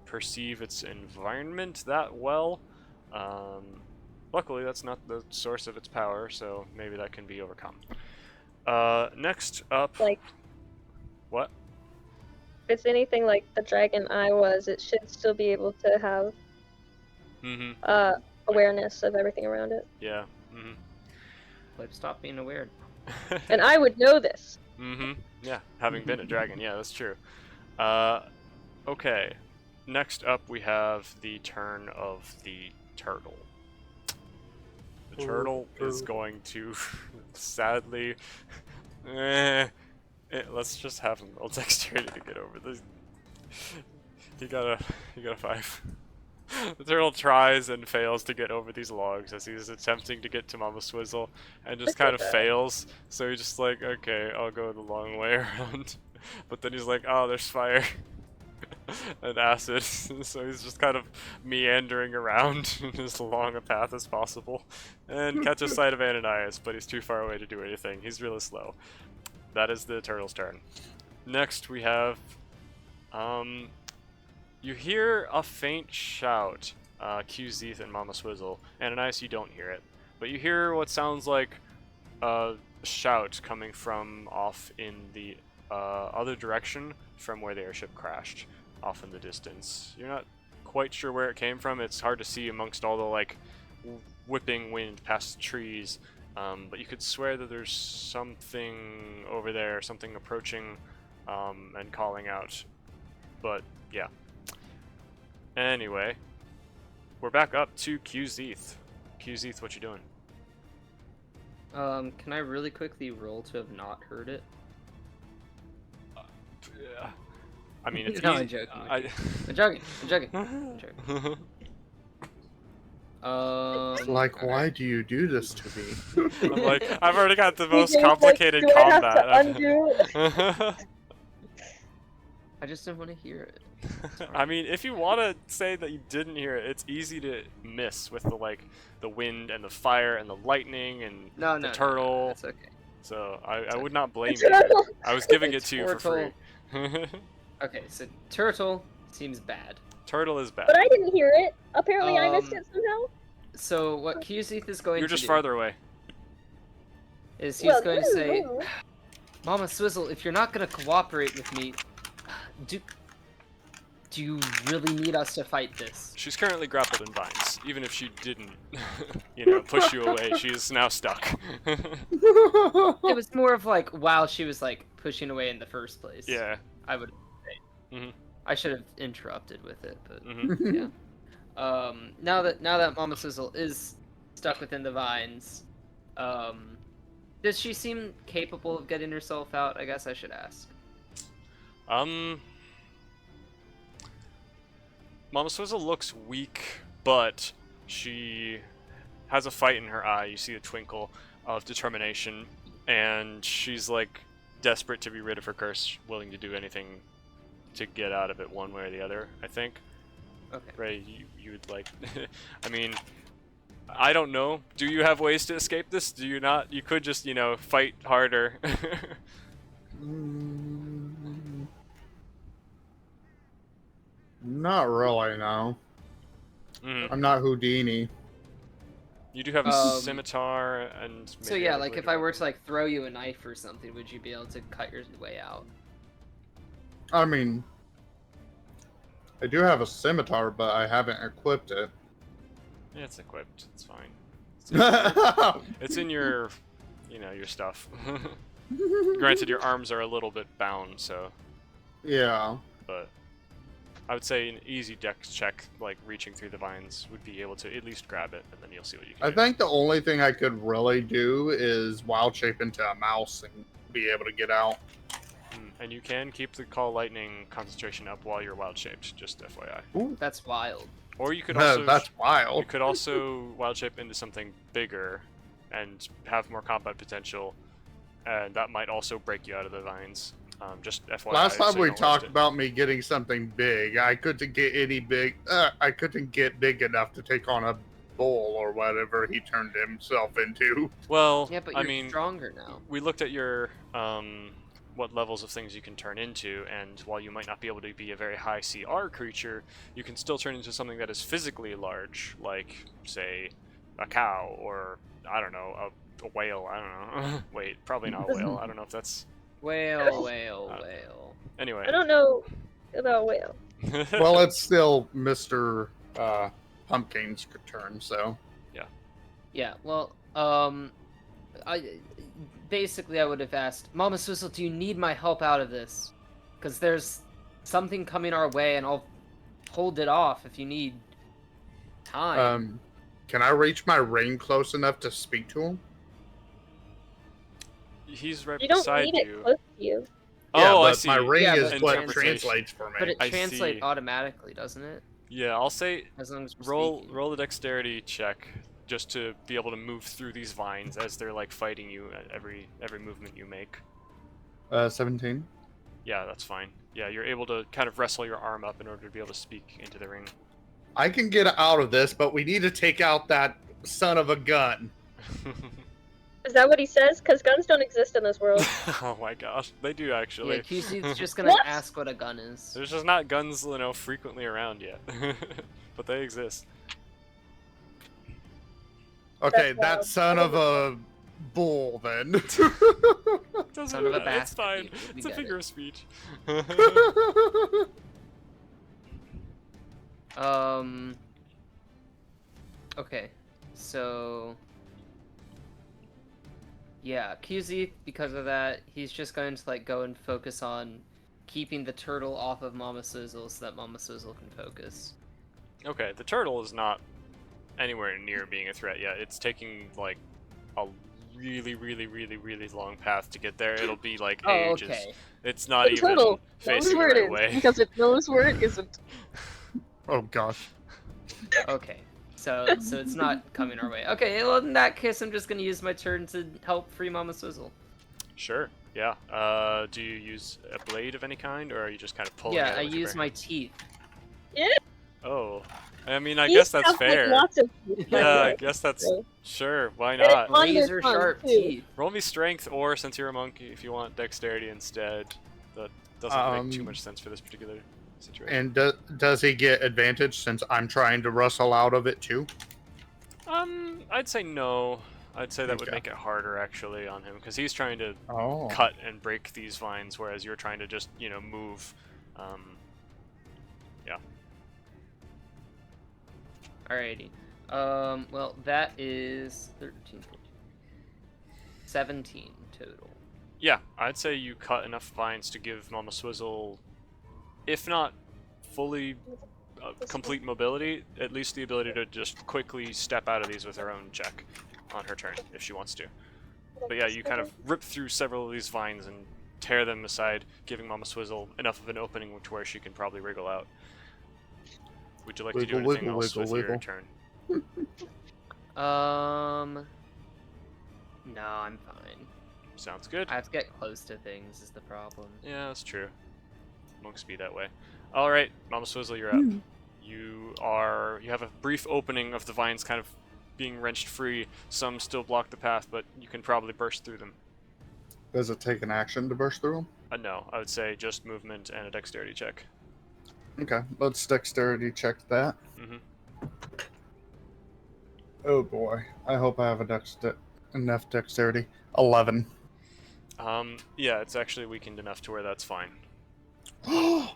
perceive its environment that well. Luckily, that's not the source of its power, so maybe that can be overcome. Next up...
Like,
What?
if it's anything like the dragon I was, it should still be able to have
Mm-hmm.
awareness of everything around it.
Yeah. Mm-hmm.
Like, stop being weird.
And I would know this.
Mm-hmm. Yeah, having been a dragon, yeah, that's true. Okay. Next up, we have the turn of the turtle. The turtle is going to sadly... let's just have him roll dexterity to get over this. He got a 5. The turtle tries and fails to get over these logs as he's attempting to get to Mama Swizzle, and just kind of fails. So he's just like, okay, I'll go the long way around. But then he's like, oh, there's fire. an acid, so he's just kind of meandering around in as long a path as possible, and catches sight of Ananias, but he's too far away to do anything. He's really slow. That is the turtle's turn. Next we have, you hear a faint shout, QZeth and Mama Swizzle. Ananias, you don't hear it, but you hear what sounds like a shout coming from off in the other direction from where the airship crashed, off in the distance. You're not quite sure where it came from. It's hard to see amongst all the like whipping wind past trees, but you could swear that there's something over there, something approaching and calling out. But yeah. Anyway, we're back up to QZeth. QZeth, what you doing?
Can I really quickly roll to have not heard it?
Yeah. I mean, it's
No,
easy.
I'm joking. I'm joking. I'm joking. I'm joking.
Like, why
alright.
do you do this to me?
I'm like, I've already got the most
TJ was like,
complicated
"Do I have to
combat.
undo?"
I just didn't want to hear it.
I mean, if you want to say that you didn't hear it, it's easy to miss with the wind and the fire and the lightning and
No,
the
no,
turtle.
That's okay.
So I
okay.
would not blame
The
you.
turtle.
I was giving it
It's
to you for free.
Okay, so turtle seems bad.
Turtle is bad.
But I didn't hear it. Apparently, I missed it somehow.
So what QZeth is going
You're
to
just
do
farther away.
is he's
Well,
going to say,
ooh.
Mama Swizzle, if you're not going to cooperate with me, do you really need us to fight this?
She's currently grappled in vines. Even if she didn't, push you away, she is now stuck.
It was more of like while she was like pushing away in the first place.
Yeah.
I would.
Mhm.
I should have interrupted with it, but
Mhm.
yeah. Now that Mama Swizzle is stuck within the vines, does she seem capable of getting herself out? I guess I should ask.
Mama Swizzle looks weak, but she has a fight in her eye. You see a twinkle of determination, and she's like desperate to be rid of her curse, willing to do anything to get out of it one way or the other, I think.
Okay.
Ray, you would like... I mean, I don't know. Do you have ways to escape this? Do you not? You could just, fight harder.
Not really, no.
Mhm.
I'm not Houdini.
You do have a
Um,
scimitar and...
So
maybe
yeah,
other
like
blade
if
or
I were
whatever.
to like throw you a knife or something, would you be able to cut your way out?
I mean, I do have a scimitar, but I haven't equipped it.
Yeah, it's equipped. It's fine.
Yeah,
It's in your, your stuff. Granted, your arms are a little bit bound, so, but I would say an easy dex check, like reaching through the vines, would be able to at least grab it, and then you'll see what you can
I
do.
think the only thing I could really do is wild shape into a mouse and be able to get out.
And you can keep the Call Lightning concentration up while you're wild shaped, just FYI.
That's wild.
Or you could
No,
also
that's wild.
you could also wild shape into something bigger and have more combat potential, and that might also break you out of the vines. Just FYI.
Last time
so you
we
don't waste
talked
it.
about me getting something big, I couldn't get any big. I couldn't get big enough to take on a bull or whatever he turned himself into.
Well,
Yeah, but
I
you're
mean,
stronger now.
we looked at your what levels of things you can turn into, and while you might not be able to be a very high CR creature, you can still turn into something that is physically large, like say a cow or I don't know, a whale. I don't know. Wait, probably not a whale. I don't know if that's
Whale, whale,
Uh,
whale.
anyway.
I don't know about whale.
Well, it's still Mr. Pumpkin's turn, so.
Yeah, well, basically I would have asked, Mama Swizzle, do you need my help out of this? Because there's something coming our way, and I'll hold it off if you need time.
Can I reach my ring close enough to speak to him?
He's right
You don't
beside
need it
you.
close to you.
Yeah,
Oh, I
but
see.
my ring
Yeah,
is
but
what
interpretation.
translates for me.
but it
I
translates
see.
automatically, doesn't it?
Yeah, I'll say
As long as we're
roll
speaking.
roll a dexterity check just to be able to move through these vines as they're like fighting you at every movement you make.
17.
Yeah, that's fine. yeah, you're able to kind of wrestle your arm up in order to be able to speak into the ring.
I can get out of this, but we need to take out that son of a gun.
Is that what he says? Because guns don't exist in this world.
Oh my gosh, they do
Yeah,
actually.
QC's just gonna
What?
ask what a gun is.
There's just not guns, frequently around yet, but they exist.
Okay,
That's
that
wild.
son of a bull then.
Doesn't
Son of a
matter, it's fine.
bastard, we
It's a
get
figure
it.
of speech.
Okay, so yeah, QZ, because of that, he's just going to like go and focus on keeping the turtle off of Mama Swizzle so that Mama Swizzle can focus.
Okay, the turtle is not anywhere near being a threat yet. It's taking like a really, really, really, really long path to get there. It'll be like
Oh,
ages.
okay.
It's not
The
even
turtle knows
facing the
where it
right
is
way.
because it knows where it isn't.
Oh gosh.
Okay, so it's not coming our way. Okay, well in that case, I'm just gonna use my turn to help free Mama Swizzle.
Sure. Yeah. Do you use a blade of any kind, or are you just kind of pulling?
Yeah,
it
I
with your
use
bare
my
hands?
teeth.
Oh. I mean, I
He
guess that's
sounds like
fair.
lots of teeth, by the
Yeah, I
way.
guess that's
So-
sure. Why
And it's
not?
on their
Razor
tongue,
sharp
too.
teeth.
Roll me strength, or since you're a monkey, if you want dexterity instead. That doesn't make too
Um,
much sense for this particular situation.
And does he get advantage since I'm trying to rustle out of it too?
I'd say no. I'd say that would
Okay.
make it harder actually on him because he's trying to
Oh.
cut and break these vines, whereas you're trying to just move. Yeah.
Alrighty. Well, that is 13, 14, 17 total.
Yeah, I'd say you cut enough vines to give Mama Swizzle, if not fully complete mobility, at least the ability to just quickly step out of these with her own check on her turn, if she wants to. But yeah, you kind of rip through several of these vines and tear them aside, giving Mama Swizzle enough of an opening to where she can probably wriggle out. Would you like to do
Wiggle,
anything
wiggle,
else
wiggle,
with your
wiggle.
turn?
No, I'm fine.
Sounds good.
I have to get close to things is the problem.
Yeah, that's true. Monks be that way. Alright, Mama Swizzle, you're up. You have a brief opening of the vines kind of being wrenched free. Some still block the path, but you can probably burst through them.
Does it take an action to burst through them?
No, I would say just movement and a dexterity check.
Okay, let's dexterity check that.
Mm-hmm.
Oh boy, I hope I have enough dexterity. 11.
Yeah, it's actually weakened enough to where that's fine.
I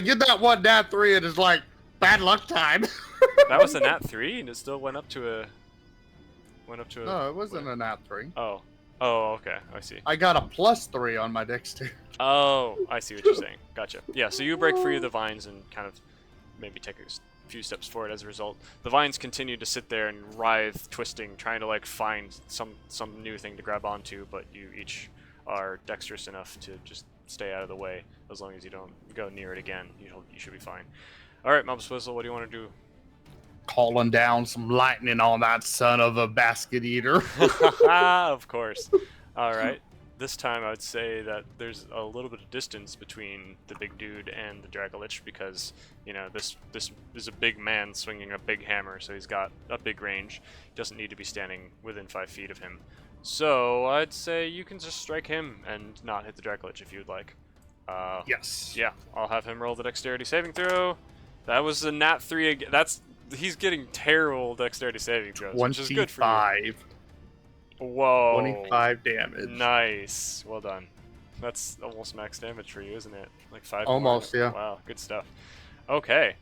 get that one nat 3 and it's like bad luck time.
That was a nat 3, and it still went up to a.
No, it wasn't a nat 3.
Oh. Oh, okay. I see.
I got a +3 on my dexterity.
Oh, I see what you're saying. Gotcha. Yeah, so you break free of the vines and kind of maybe take a few steps forward as a result. The vines continue to sit there and writhe, twisting, trying to like find some new thing to grab onto, but you each are dexterous enough to just stay out of the way. As long as you don't go near it again, you should be fine. All right, Mama Swizzle, what do you want to do?
Calling down some lightning on that son of a basket eater.
Of course. All right. This time I would say that there's a little bit of distance between the big dude and the Dragolich because, this is a big man swinging a big hammer, so he's got a big range. He doesn't need to be standing within 5 feet of him. So I'd say you can just strike him and not hit the Dragolich if you'd like.
Yes.
Yeah, I'll have him roll the dexterity saving throw. That was a nat 3 again. He's getting terrible dexterity saving throws, which is good for you.
25.
Whoa.
25 damage.
Nice. Well done. That's almost max damage for you, isn't it? Like 5
Almost,
more.
yeah.
Wow, good stuff. Okay.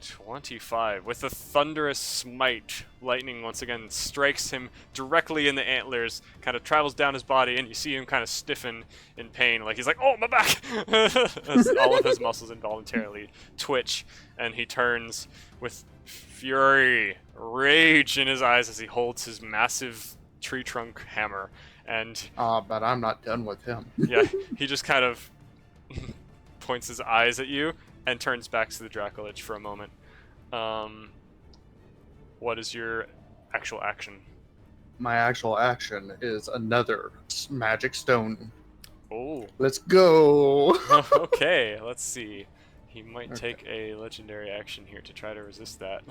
25. With a thunderous smite, lightning once again strikes him directly in the antlers, kind of travels down his body, and you see him kind of stiffen in pain. Like he's like, oh, my back! As all of his muscles involuntarily twitch, and he turns with fury, rage in his eyes as he holds his massive tree trunk hammer. And
But I'm not done with him.
yeah, he just kind of points his eyes at you and turns back to the Dracolich for a moment. What is your actual action?
My actual action is another magic stone.
Oh.
Let's go.
Okay, let's see. He might take a legendary action here to try to resist that.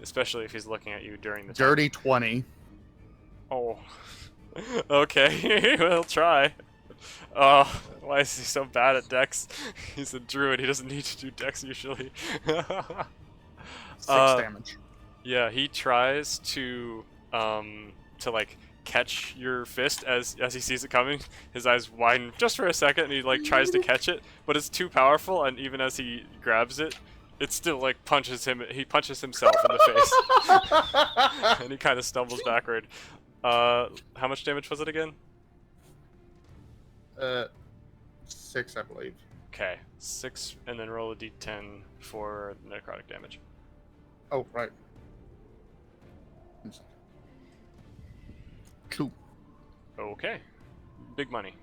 Especially if he's looking at you during the time.
Dirty 20.
Oh. Okay, we'll try. Oh, why is he so bad at Dex? He's a druid, he doesn't need to do Dex usually.
6 damage.
Yeah, he tries to like catch your fist as he sees it coming. His eyes widen just for a second and he like tries to catch it, but it's too powerful, and even as he grabs it, it still like punches him. He punches himself in the face. And he kind of stumbles backward. How much damage was it again?
6, I believe.
Okay, 6, and then roll a d10 for necrotic damage.
Oh, right. Cool.
Okay. Big money.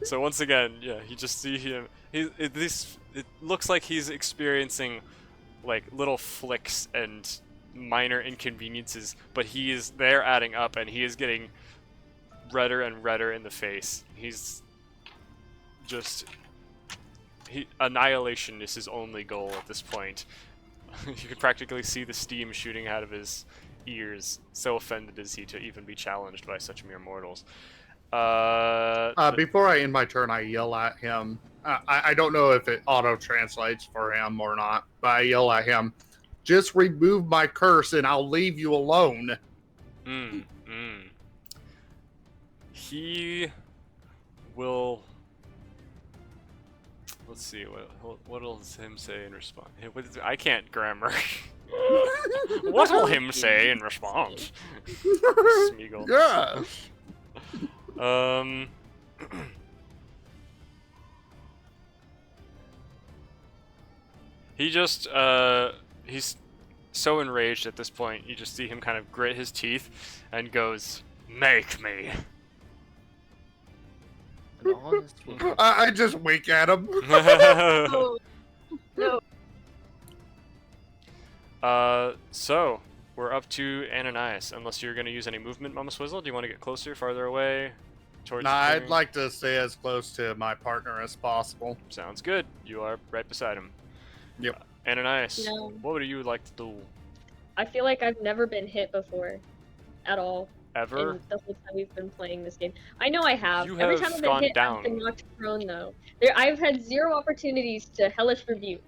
So once again, yeah, you just see him. It looks like he's experiencing like little flicks and minor inconveniences, but they're adding up, and he is getting redder and redder in the face. He's just annihilation is his only goal at this point. You can practically see the steam shooting out of his ears. So offended is he to even be challenged by such mere mortals.
Before I end my turn, I yell at him. I don't know if it auto-translates for him or not, but I yell at him, "Just remove my curse and I'll leave you alone."
He will... Let's see, what will him say in response? I can't grammar. What will him say in response? Smeagol.
Yeah.
He just, he's so enraged at this point, you just see him kind of grit his teeth and goes, "Make me."
An honest woman.
I just wink at him.
Oh, no.
So, we're up to Ananias, unless you're going to use any movement, Mama Swizzle. Do you want to get closer, farther away? Towards
Nah,
the
I'd
clearing?
like to stay as close to my partner as possible.
Sounds good. You are right beside him.
Yep.
Ananias,
No.
what would you like to do?
I feel like I've never been hit before. At all.
Ever?
In the whole time we've been playing this game. I know I have.
You
Every
have
time I've
gone
been hit,
down.
I've been knocked prone, though. I've had 0 opportunities to Hellish Rebuke.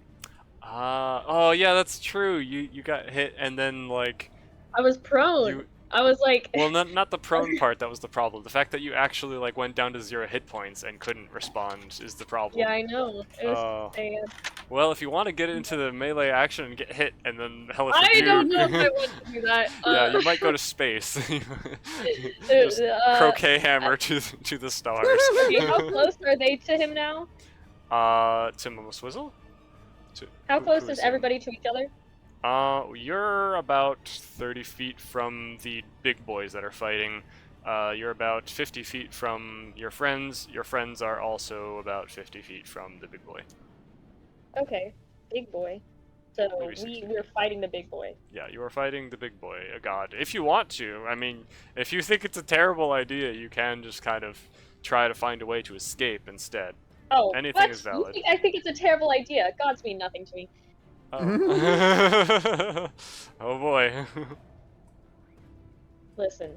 Oh yeah, that's true. You got hit and then like
I was prone.
you.
I was like...
Well, not the prone part that was the problem. The fact that you actually like went down to 0 hit points and couldn't respond is the problem.
Yeah, I know. It was sad.
Well, if you want to get into the melee action and get hit and then Hellish
I
Rebuke,
don't know if I want to do that.
yeah, you might go to space. Just croquet hammer to the stars.
Okay, how close are they to him now?
To Mama Swizzle?
How
Who
close
is
is
him?
everybody to each other?
You're about 30 feet from the big boys that are fighting. You're about 50 feet from your friends. Your friends are also about 50 feet from the big boy.
Okay, big boy. So
Maybe 60.
we're fighting the big boy.
Yeah, you are fighting the big boy, a god. If you want to, I mean, if you think it's a terrible idea, you can just kind of try to find a way to escape instead.
Oh,
Anything
what?
is valid.
I think it's a terrible idea. Gods mean nothing to me.
Oh, oh boy.
Listen.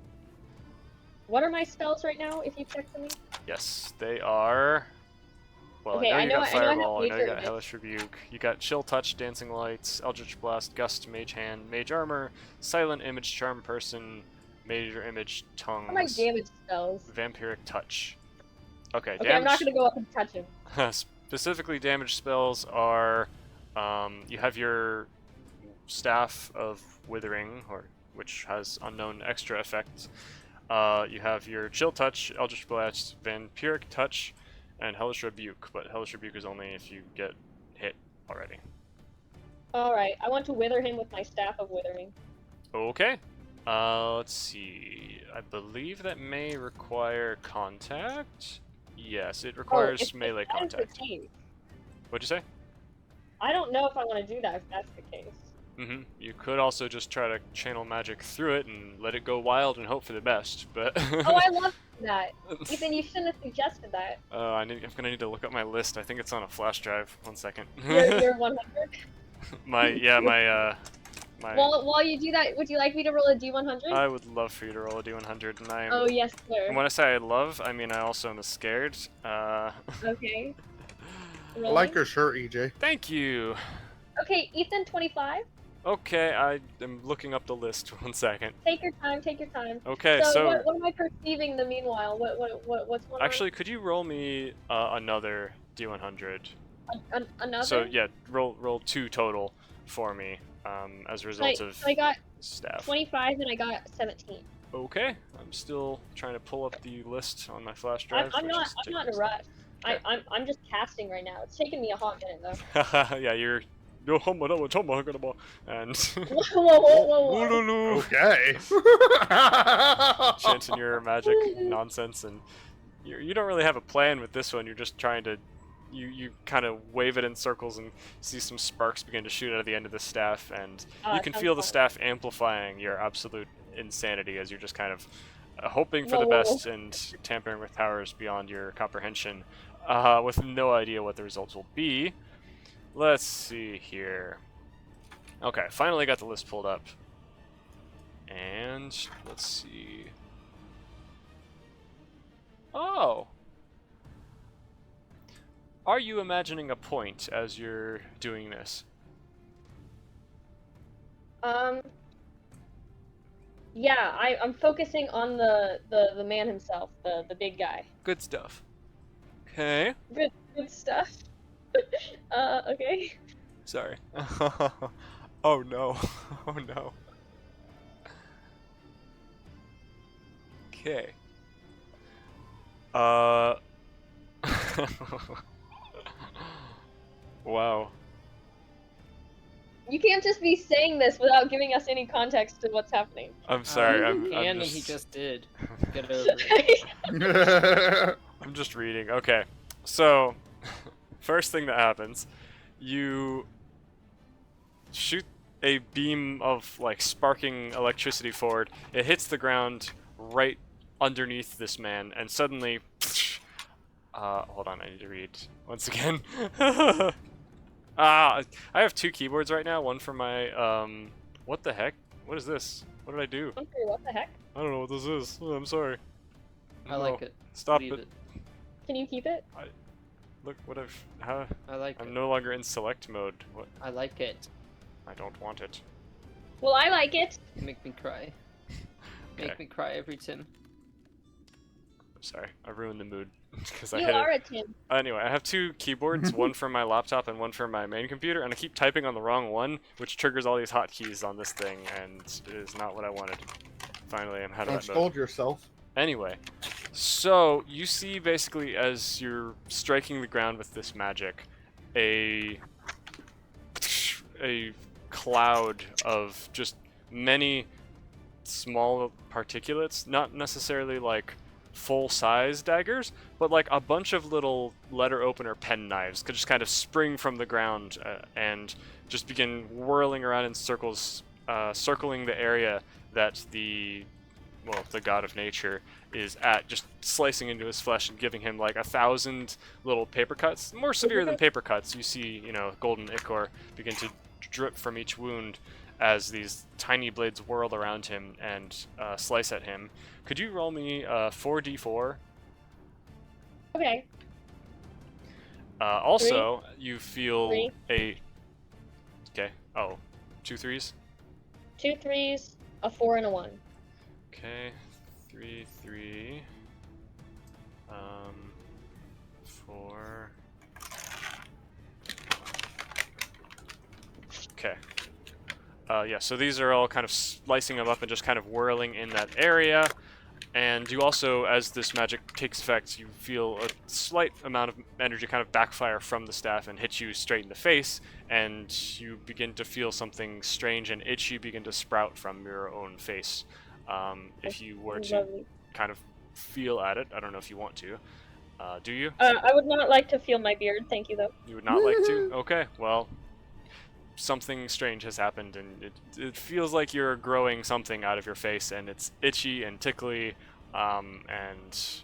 What are my spells right now, if you check for me?
Yes, they are. Well,
Okay,
I know you got
I know I have
Fireball, I know you
Nature
got
Image.
Hellish Rebuke, you got Chill Touch, Dancing Lights, Eldritch Blast, Gust, Mage Hand, Mage Armor, Silent Image, Charm Person, Major Image,
What are my
Tongues,
damage spells?
Vampiric Touch. Okay,
Okay, I'm not
damage.
gonna go up and touch him.
Specifically, damage spells are you have your Staff of Withering, which has unknown extra effects. You have your Chill Touch, Eldritch Blast, Vampiric Touch, and Hellish Rebuke, but Hellish Rebuke is only if you get hit already.
Alright, I want to wither him with my Staff of Withering.
Okay. Let's see. I believe that may require contact. Yes, it requires
if
melee
that is the
contact.
case,
What'd you say?
I don't know if I want to do that if that's the case.
You could also just try to channel magic through it and let it go wild and hope for the best, but...
Oh, I love that. Ethan, you shouldn't have suggested that.
I'm gonna need to look up my list. I think it's on a flash drive. 1 second.
You're 100.
my
While you do that, would you like me to roll a D100?
I would love for you to roll a D100, and I am...
Oh, yes, sir.
And when I say I love, I mean I also am scared.
Okay.
I
Rolling.
like your shirt, EJ.
Thank you.
Okay, Ethan, 25.
Okay, I am looking up the list. 1 second.
Take your time, take your time.
Okay, so
what am I perceiving the meanwhile? What's going
actually, could you roll me another D100?
on? Another?
So yeah, roll 2 total for me as a result of
I got
staff.
25 and I got 17.
Okay, I'm still trying to pull up the list on my flash drive.
I'm
which
not
is
in a
taking-
rush.
Okay.
I'm just casting right now. It's taking me a hot minute though.
Yeah, you're. And
Whoa, whoa.
Woo-loo-loo.
Okay.
chanting your magic nonsense, and you don't really have a plan with this one. You're just trying to, you kind of wave it in circles and see some sparks begin to shoot out of the end of the staff, and you can
sounds
feel the
fun.
staff amplifying your absolute insanity as you're just kind of hoping for the
Whoa.
best and tampering with powers beyond your comprehension, with no idea what the results will be. Let's see here. Okay, finally got the list pulled up. And let's see. Oh! Are you imagining a point as you're doing this?
Yeah, I'm focusing on the man himself, the big guy.
Good stuff. Okay.
Good stuff. Okay.
Sorry. Oh no. Oh no. Okay. Wow.
You can't just be saying this without giving us any context to what's happening.
I'm sorry.
You can,
I'm
and he
just,
just did. Get over it.
I'm just reading. Okay. So, first thing that happens, you shoot a beam of like sparking electricity forward. It hits the ground right underneath this man, and suddenly, hold on, I need to read once again. I have 2 keyboards right now. One for my what the heck? What is this? What did I do?
Okay, what the heck?
I don't know what this is. Oh, I'm sorry.
I like it.
Stop
Leave
it.
Can you keep it?
Look what I've. How?
I like
I'm
it.
no longer in select mode. What?
I like it.
I don't want it.
Well, I like it.
Make me cry.
Okay.
Make me cry every Tim.
I'm sorry. I ruined the mood because I
You
hit
are
it.
a Tim.
Anyway, I have 2 keyboards, one for my laptop and one for my main computer, and I keep typing on the wrong one, which triggers all these hotkeys on this thing, and it is not what I wanted. Finally, I'm out of
Don't
that mode.
scold yourself.
Anyway, so you see basically as you're striking the ground with this magic, a cloud of just many small particulates, not necessarily like full-size daggers, but like a bunch of little letter opener pen knives could just kind of spring from the ground and just begin whirling around in circles, circling the area that the god of nature is at, just slicing into his flesh and giving him like 1,000 little paper cuts. More severe than paper cuts. You see, golden ichor begin to drip from each wound as these tiny blades whirl around him and slice at him. Could you roll me 4d4?
Okay.
Also, you feel
3.
a... Okay. Oh, 2 3s?
2 3s, a 4, and a 1.
Okay. 3 3. 4. Okay. Yeah, so these are all kind of slicing them up and just kind of whirling in that area. And you also, as this magic takes effect, you feel a slight amount of energy kind of backfire from the staff and hit you straight in the face, and you begin to feel something strange and itchy begin to sprout from your own face. If you were to
Lovely.
kind of feel at it, I don't know if you want to. Do you?
I would not like to feel my beard, thank you though.
You would not like to? Okay, well, something strange has happened, and it feels like you're growing something out of your face, and it's itchy and tickly, and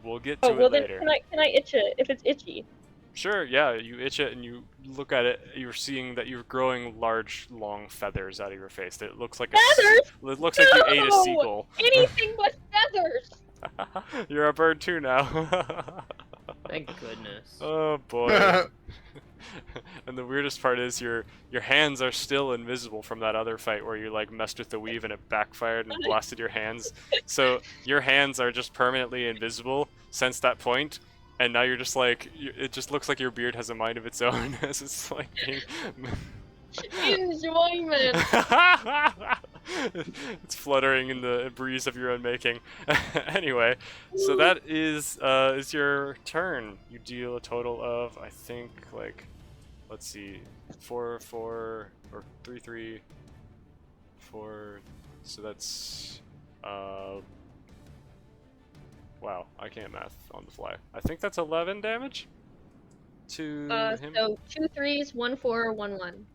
we'll get to
Oh well,
it
then
later.
can I itch it if it's itchy?
Sure, yeah, you itch it and you look at it, you're seeing that you're growing large, long feathers out of your face. It looks like
Feathers?
It looks like you ate a
No!
seagull.
Anything but feathers.
You're a bird too now.
Thank goodness.
Oh boy. And the weirdest part is your hands are still invisible from that other fight where you like messed with the weave and it backfired and blasted your hands. So your hands are just permanently invisible since that point, and now you're just like it just looks like your beard has a mind of its own as it's like being
Enjoyment.
it's fluttering in the breeze of your own making. Anyway, so that is your turn. You deal a total of, I think, like, let's see, 4, 4, or 3, 3, 4. So that's wow, I can't math on the fly. I think that's 11 damage to him.
So 2 3s, 1 4, 1 1.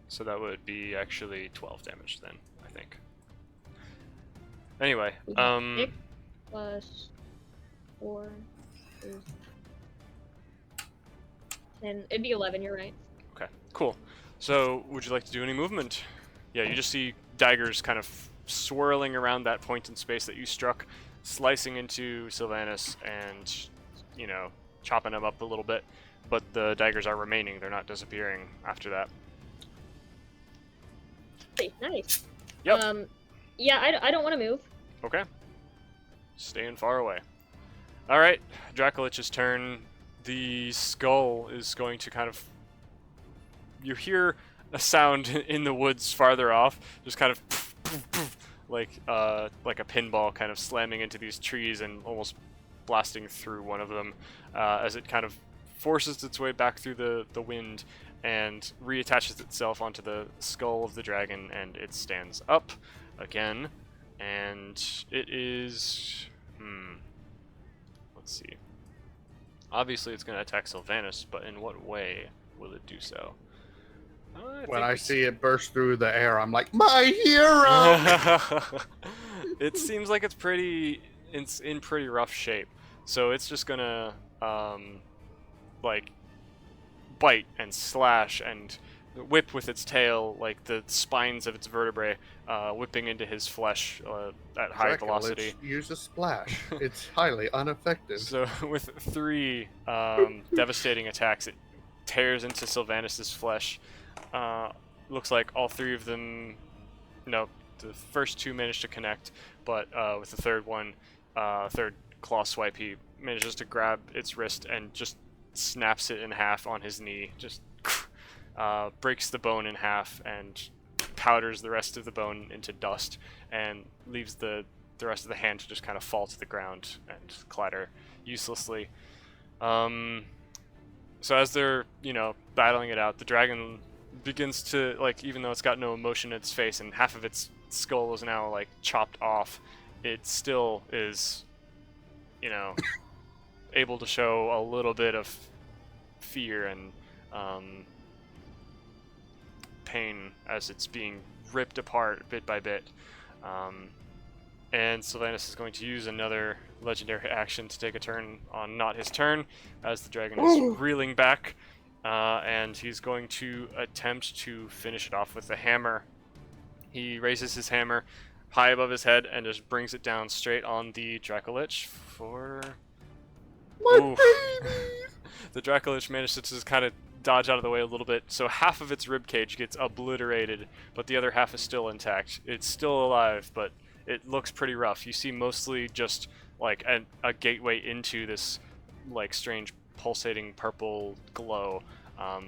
So that would be actually 12 damage then, I think. Anyway,
6 plus 4 is 10. It'd be 11. You're right.
okay, cool. So would you like to do any movement? Yeah, you just see daggers kind of swirling around that point in space that you struck, slicing into Sylvanas and, you know, chopping him up a little bit. But the daggers are remaining, they're not disappearing after that.
Hey, nice.
Yep.
Yeah, I don't want to move.
Okay. Staying far away. Alright, Dracolich's turn. The skull is going to kind of... You hear a sound in the woods farther off, just kind of like a pinball kind of slamming into these trees and almost blasting through one of them as it kind of forces its way back through the wind and reattaches itself onto the skull of the dragon, and it stands up again, and it is... let's see. Obviously it's going to attack Sylvanas, but in what way will it do so?
When I see it burst through the air, I'm like, my hero!
It seems like it's in pretty rough shape, so it's just gonna like bite and slash and whip with its tail, like the spines of its vertebrae whipping into his flesh at high velocity.
Use a splash. It's highly ineffective.
So with 3 devastating attacks, it tears into Sylvanas' flesh. Looks like all 3 of them, no, the first 2 managed to connect, but with the third one, third claw swipe, he manages to grab its wrist and just snaps it in half on his knee, just breaks the bone in half and powders the rest of the bone into dust and leaves the rest of the hand to just kind of fall to the ground and clatter uselessly. So as they're, you know, battling it out, the dragon begins to, like, even though it's got no emotion in its face and half of its skull is now, like, chopped off, it still is, you know, able to show a little bit of fear and pain as it's being ripped apart bit by bit. And Sylvanas is going to use another legendary action to take a turn on not his turn, as the dragon is reeling back, and he's going to attempt to finish it off with a hammer. He raises his hammer high above his head and just brings it down straight on the Dracolich for...
My baby!
The Dracolich manages to just kind of dodge out of the way a little bit, so half of its ribcage gets obliterated, but the other half is still intact. It's still alive, but it looks pretty rough. You see mostly just like a gateway into this like strange pulsating purple glow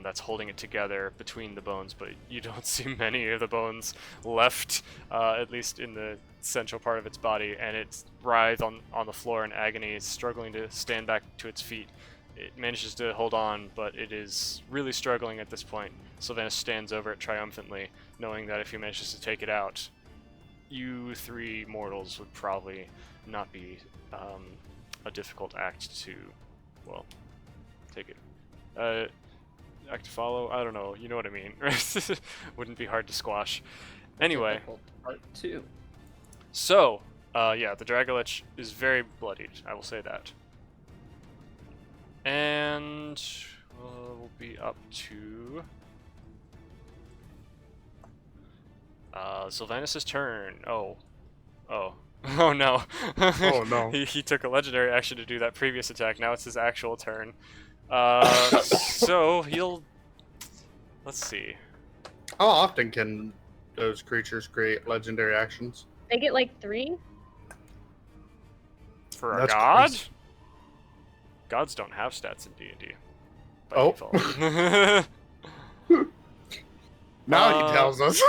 that's holding it together between the bones, but you don't see many of the bones left, at least in the central part of its body, and it's writhes on the floor in agony, struggling to stand back to its feet. It manages to hold on, but it is really struggling at this point. Sylvanas stands over it triumphantly, knowing that if he manages to take it out, you 3 mortals would probably not be a difficult act to, well, take it. act to follow. I don't know. You know what I mean. Wouldn't be hard to squash. Anyway,
Difficult Part 2.
so yeah, the Dragolich is very bloodied. I will say that. And we'll be up to Sylvanus' turn. Oh no.
Oh, no.
He took a legendary action to do that previous attack. Now it's his actual turn. So he'll. Let's see.
How often can those creatures create legendary actions?
They get like 3.
For a
That's
god?
crazy.
Gods don't have stats in D&D. by
Oh.
default.
Now he tells us.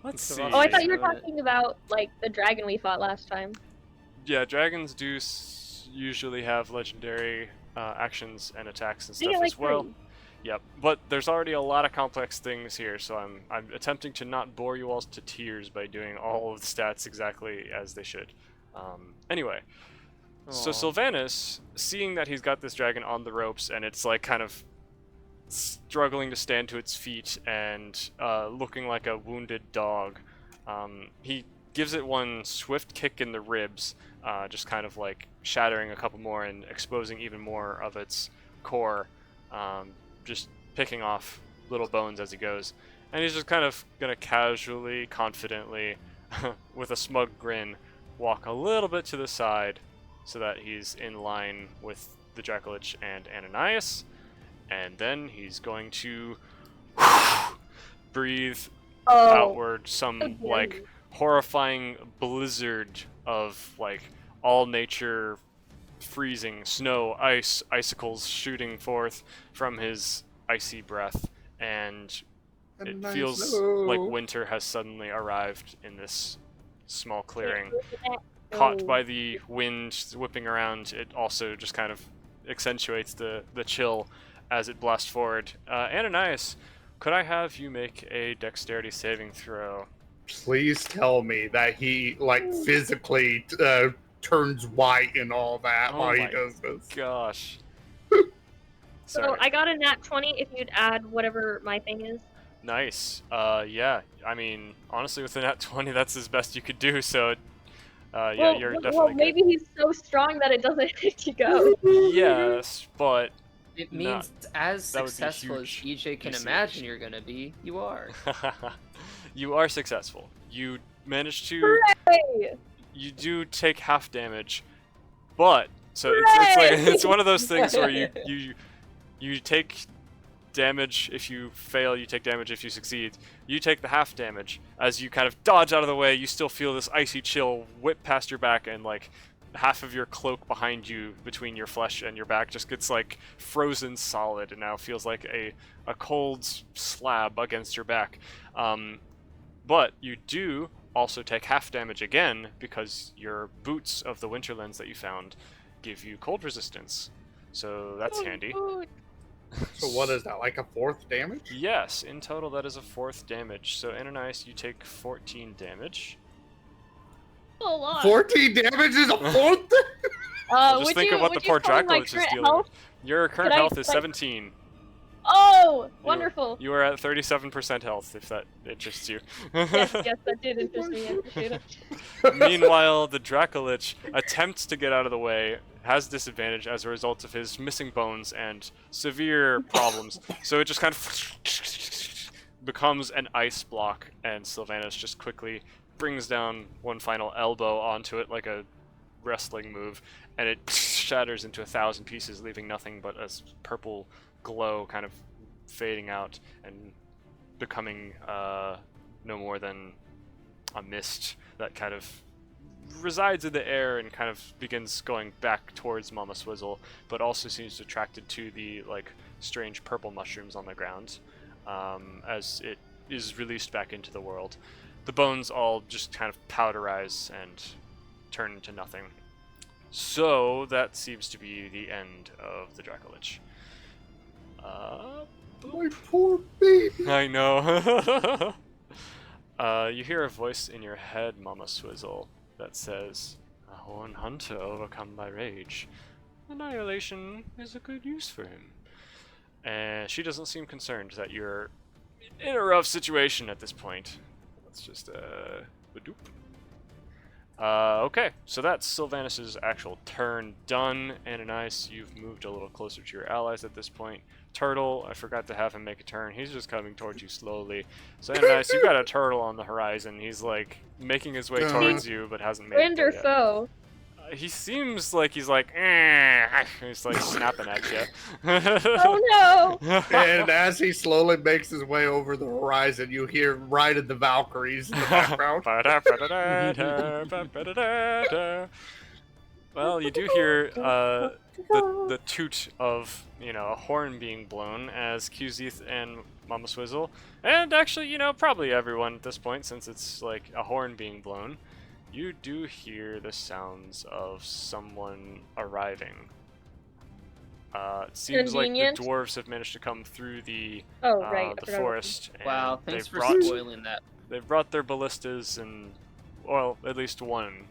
Let's
So
see.
Oh, I thought you were
Doing it.
talking about like the dragon we fought last time.
Yeah, dragons do usually have legendary actions and attacks and
They
stuff
get like
as well.
3.
Yep, but there's already a lot of complex things here, so I'm attempting to not bore you all to tears by doing all of the stats exactly as they should. Anyway, so
Aw.
Sylvanus, seeing that he's got this dragon on the ropes and it's like kind of struggling to stand to its feet and looking like a wounded dog, he gives it one swift kick in the ribs, just kind of like shattering a couple more and exposing even more of its core. Just picking off little bones as he goes. And he's just kind of gonna casually, confidently, with a smug grin, walk a little bit to the side so that he's in line with the Dracolich and Ananias. And then he's going to breathe
Oh,
outward some
how dare
like
you.
horrifying blizzard of like all nature freezing snow, ice, icicles shooting forth from his icy breath, and it
Nice
feels
snow.
like winter has suddenly arrived in this small clearing.
Oh.
Caught by the wind whipping around, it also just kind of accentuates the chill as it blasts forward. Ananias, could I have you make a dexterity saving throw?
Please tell me that he like physically turns white and all that
Oh
while he
my
does this.
Gosh.
So
Sorry.
I got a nat 20 if you'd add whatever my thing is.
Nice. Yeah. I mean, honestly, with a nat 20, that's as best you could do. So, yeah,
well,
you're
well,
definitely
maybe he's so strong that it doesn't hit to go.
good. Yes, but
It
Not-
means as
that would be
successful as
huge
EJ can
usage.
imagine you're gonna be, you are.
you are successful. You managed to.
Hooray!
You do take half damage, but so it's like
Hooray!
it's one of those things where you take damage if you fail, you take damage if you succeed. You take the half damage as you kind of dodge out of the way. You still feel this icy chill whip past your back, and like half of your cloak behind you between your flesh and your back just gets like frozen solid and now feels like a cold slab against your back. But you do also take half damage again because your boots of the Winterlands that you found give you cold resistance. So that's handy.
So what is that, like a 4th damage?
Yes, in total that is a 4th damage. So Ananias, you take 14 damage.
A lot.
14 damage is a 4th?
Just
would
think
you,
of what the
would you
poor
tell me my
Dracolich is
current
dealing
health?
with. Your current
Could I,
health is
like-
17.
Oh, wonderful.
You are at 37% health, if that interests you.
Yes, yes, that did interest me. I appreciate it.
Meanwhile, the Dracolich attempts to get out of the way, has disadvantage as a result of his missing bones and severe problems. So it just kind of becomes an ice block, and Sylvanus just quickly brings down one final elbow onto it like a wrestling move, and it shatters into 1,000 pieces, leaving nothing but a purple glow kind of fading out and becoming no more than a mist that kind of resides in the air and kind of begins going back towards Mama Swizzle, but also seems attracted to the like strange purple mushrooms on the ground as it is released back into the world. The bones all just kind of powderize and turn into nothing. So that seems to be the end of the Dracolich.
My poor baby.
I know. You hear a voice in your head, Mama Swizzle, that says, "A horned hunter overcome by rage. Annihilation is a good use for him." and she doesn't seem concerned that you're in a rough situation at this point. Let's just badoop. Okay, so that's Sylvanus' actual turn done. Ananias, you've moved a little closer to your allies at this point. Turtle, I forgot to have him make a turn. He's just coming towards you slowly. So Ananias, you got a turtle on the horizon. He's like making his way towards you, but hasn't made
Friend
it
or
there yet.
foe?
He seems like he's like, he's like snapping at you.
Oh no!
And as he slowly makes his way over the horizon, you hear Ride of the Valkyries in the background.
Well, you do hear the toot of, a horn being blown as Qzeth and Mama Swizzle, and actually, probably everyone at this point, since it's like a horn being blown, you do hear the sounds of someone arriving. It seems like the
Convenient.
dwarves have managed to come through the
Oh right. I
the
forgot about
forest.
Wow,
and
thanks
they've
for
brought
spoiling that.
they've brought their ballistas and, well, at least one.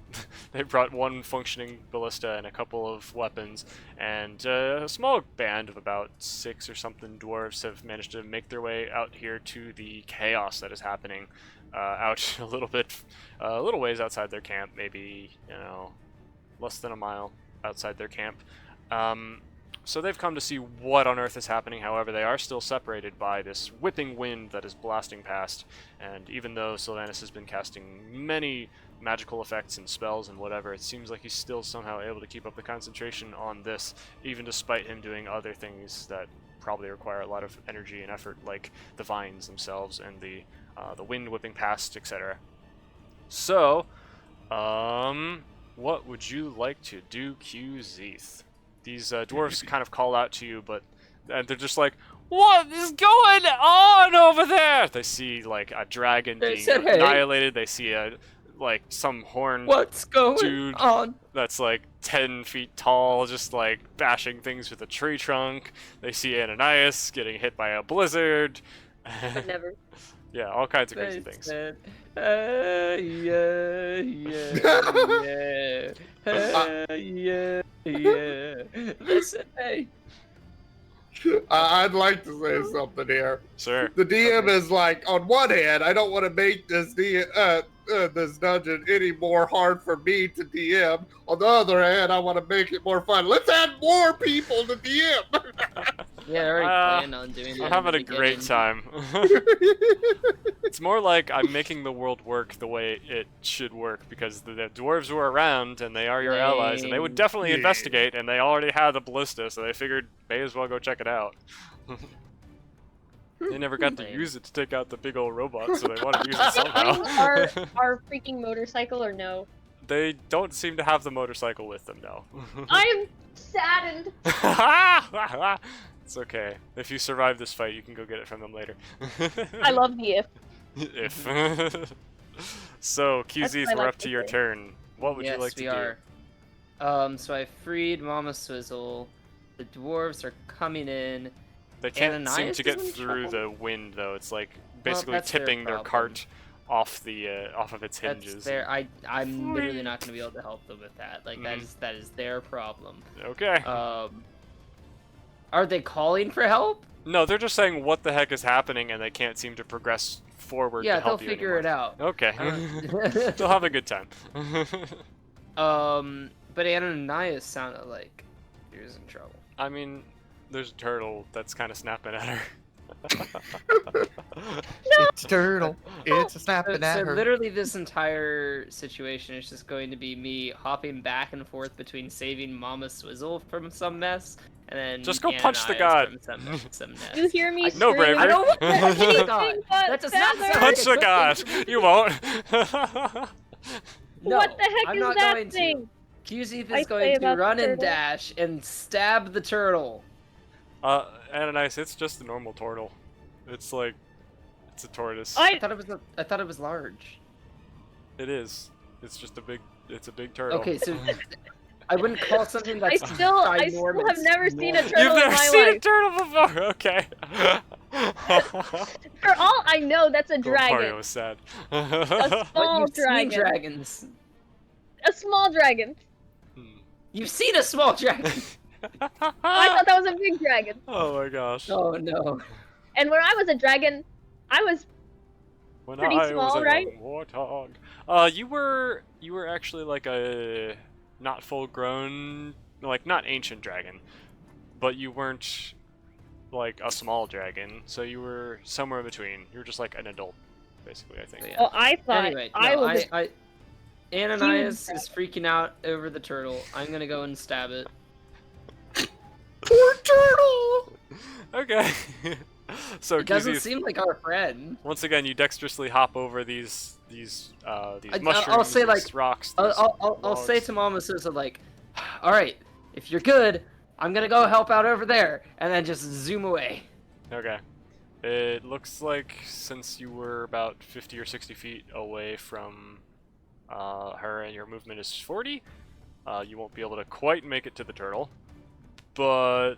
They brought one functioning ballista and a couple of weapons, and a small band of about 6 or something dwarves have managed to make their way out here to the chaos that is happening out a little ways outside their camp, maybe, less than a mile outside their camp. So they've come to see what on earth is happening. However, they are still separated by this whipping wind that is blasting past, and even though Sylvanus has been casting many magical effects and spells and whatever, it seems like he's still somehow able to keep up the concentration on this, even despite him doing other things that probably require a lot of energy and effort, like the vines themselves and the wind whipping past, etc. So, what would you like to do, Qzeth? These dwarves kind of call out to you, but they're just like, "What is going on over there?" They see like a dragon
They
being
said, "Hey."
annihilated. They see some horn
What's going
Dude.
on?
that's like 10 feet tall, just like bashing things with a tree trunk. They see Ananias getting hit by a blizzard.
But never.
Yeah, all kinds of crazy
They
things.
said, yeah. Listen, hey.
I'd like to say something here.
Sure.
The DM is like, on one hand, I don't want to make this this dungeon any more hard for me to DM. On the other hand, I want to make it more fun. Let's add more people to DM.
Yeah, I already planned on doing that.
I'm having a great time. It's more like I'm making the world work the way it should work, because the dwarves were around and they are your allies, and they would definitely
Yeah.
investigate, and they already had the ballista, so they figured may as well go check it out. They never got to
Lame.
use it to take out the big old robot, so they wanted to use it somehow.
our freaking motorcycle or no?
They don't seem to have the motorcycle with them, no.
I'm saddened.
It's okay. If you survive this fight, you can go get it from them later.
I love the if.
If. So, Qzeth,
I
we're
like
up to
to
your
say.
turn. What would
Yes,
you like to
we
do?
are. So I freed Mama Swizzle. The dwarves are coming in.
They can't seem
Ananias
to get
is in
through
trouble?
the wind, though. It's like basically
that's their
tipping their
problem.
cart off of its hinges.
That's their. I'm literally not gonna be able to help them with that. Like
Mhm.
that is their problem.
Okay.
Are they calling for help?
No, they're just saying what the heck is happening, and they can't seem to progress forward
Yeah,
to help
they'll
you
figure it out.
Okay.
Uh,
They'll have a good time.
But Ananias sounded like he was in trouble.
I mean, there's a turtle that's kind of snapping at her.
It's a turtle. It's a
So,
snapping at
so
her.
literally this entire situation is just going to be me hopping back and forth between saving Mama Swizzle from some mess and then
Just go punch the
Ananias
god.
from some mess.
You hear me?
No
scream?
bravery.
I don't want to
Punch
punch the
Anything
god.
but
That does not
feathers.
sound
Punch the
good.
god! You won't!
No,
What the heck
I'm
is
not
that
going
thing?
to. Qzeth
I
is
say
going to
about the
run and
turtle.
dash and stab the turtle.
Ananias, it's just a normal turtle. It's like, it's a tortoise.
I thought it was large.
It is. It's just a big turtle.
Okay, so I wouldn't call something
I
that's
still have
ginormous
never seen a
normal.
turtle
You've
in
never
my
seen a
life.
turtle before? Okay.
For all I know, that's a
Mario
dragon.
was sad.
A
But
small
you've seen
dragon.
dragons.
A small dragon.
Hmm.
You've seen a small dragon.
I thought that was a big dragon.
Oh my gosh.
Oh no.
And when I was a dragon, I was
When
pretty
I
small,
was a
right?
young warthog. You were actually like a not full grown, like not ancient dragon, but you weren't like a small dragon, so you were somewhere in between. You were just like an adult, basically, I think.
Yeah.
Oh, I thought
Anyway,
I
no,
was.
Ananias is freaking out over the turtle. I'm gonna go and stab it.
Poor turtle!
Okay. So
It doesn't
QZ,
seem like our friend.
once again, you dexterously hop over these
I'll
mushrooms,
say,
these
like,
rocks.
I'll say to Mama Susan, like, all right, if you're good, I'm gonna go help out over there, and then just zoom away.
Okay. It looks like since you were about 50 or 60 feet away from her and your movement is 40, you won't be able to quite make it to the turtle. But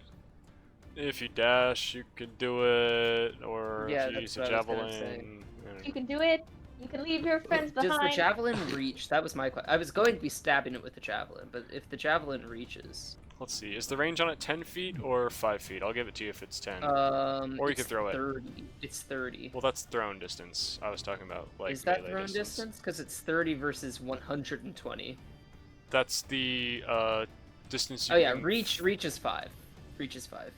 if you dash, you can do it, or
Yeah,
if you
that's
use a
what I was gonna say.
javelin.
You can do it. You can leave your friends
Does the
behind.
javelin reach? That was my question. I was going to be stabbing it with the javelin, but if the javelin reaches,
Let's see, is the range on it 10 feet or 5 feet? I'll give it to you if it's 10. Or you
it's
could throw it.
30. It's 30.
Well, that's thrown distance. I was talking about, like,
Is that
melee
thrown distance? Because it's 30 versus 120.
That's the distance you
Oh yeah,
can...
reach is 5. Reach is 5.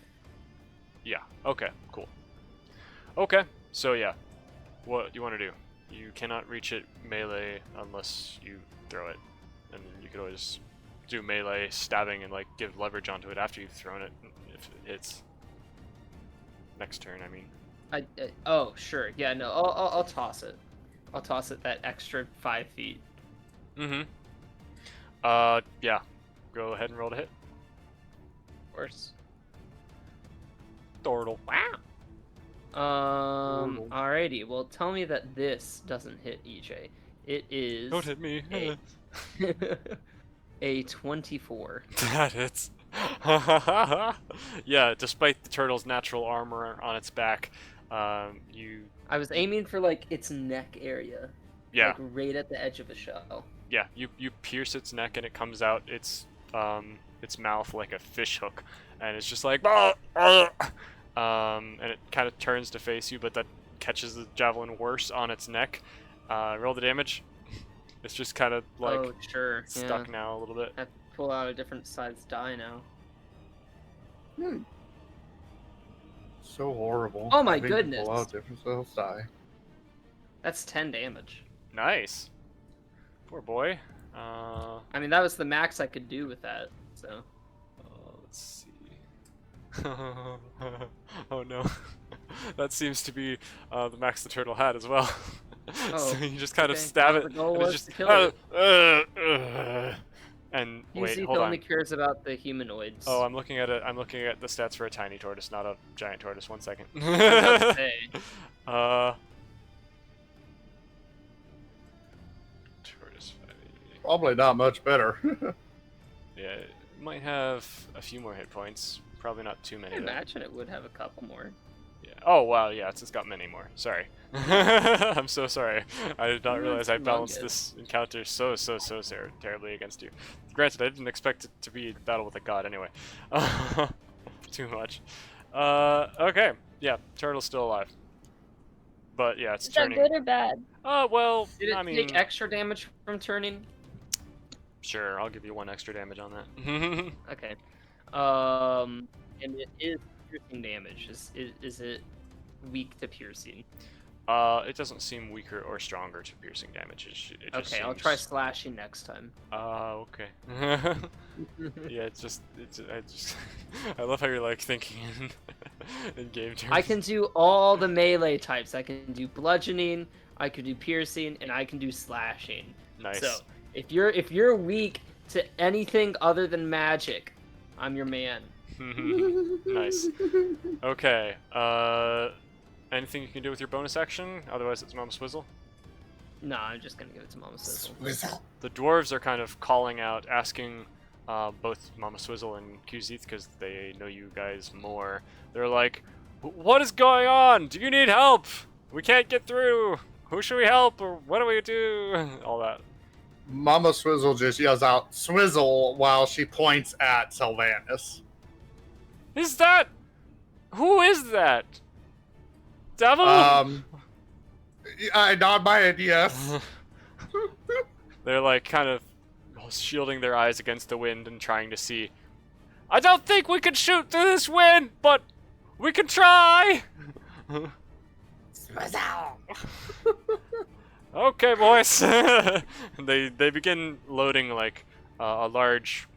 Yeah, okay, cool. Okay, so yeah, what you want to do? You cannot reach it melee unless you throw it. And then you could always do melee stabbing and like give leverage onto it after you've thrown it if it hits. Next turn, I mean.
Oh sure, yeah, no, I'll toss it. I'll toss it that extra 5 feet.
Mm-hmm. Yeah. Go ahead and roll to hit.
Of course.
Turtle.
Wow. Alrighty. Well, tell me that this doesn't hit EJ. It is
Don't hit me.
a, a 24.
That hits. Yeah, despite the turtle's natural armor on its back, you...
I was aiming for like its neck area.
Yeah,
Like right at the edge of a shell.
yeah, you pierce its neck and it comes out its mouth like a fish hook, and it's just like, and it kind of turns to face you, but that catches the javelin worse on its neck. Roll the damage. It's just kind of like
oh sure.
stuck
Yeah.
now a little bit.
I have to pull out a different size die now.
So horrible.
Oh my
Having to
goodness.
pull out different cells die.
That's 10 damage.
Nice. Poor boy.
I mean, that was the max I could do with that. So.
Let's see. Oh no. That seems to be the max the turtle had as well.
Oh,
So you just kind of
okay.
stab
Well,
it,
the goal
and it's
was
just
to kill
and wait,
Youth
hold
only
on.
cares about the humanoids.
Oh, I'm looking at it. I'm looking at the stats for a tiny tortoise, not a giant tortoise. 1 second.
I was about to say.
Tortoise fighting.
Probably not much better.
Yeah, it might have a few more hit points. Probably not too
I
many. Though.
imagine it would have a couple more.
Yeah. Oh wow, yeah, it's got many more. Sorry. I'm so sorry. I did not
No,
realize
it's
I balanced
all good.
this encounter so terribly against you. Granted, I didn't expect it to be a battle with a god anyway. Too much. Okay. Yeah, turtle's still alive. But yeah, it's
Is that
turning.
good or bad?
Well,
Did it
I mean,
take extra damage from turning?
sure, I'll give you 1 extra damage on that.
Okay. And it is piercing damage. Is it weak to piercing?
It doesn't seem weaker or stronger to piercing damage. It just
Okay, I'll
seems...
try slashing next time.
Okay. Yeah, I love how you're like thinking in game terms.
I can do all the melee types. I can do bludgeoning, I can do piercing, and I can do slashing.
Nice.
So if you're weak to anything other than magic, I'm your man.
Nice. Okay. Anything you can do with your bonus action? Otherwise, it's Mama Swizzle.
No, I'm just gonna give it to Mama Sizzle.
The dwarves are kind of calling out, asking both Mama Swizzle and Qzith, because they know you guys more. They're like, "What is going on? Do you need help? We can't get through. Who should we help? Or what do we do?" All that.
Mama Swizzle just yells out "Swizzle" while she points at Sylvanas.
Is that? Who is that? Devil?
I nod my head yes.
They're like kind of shielding their eyes against the wind and trying to see. I don't think we can shoot through this wind, but we can try. Okay, boys. they begin loading like a large,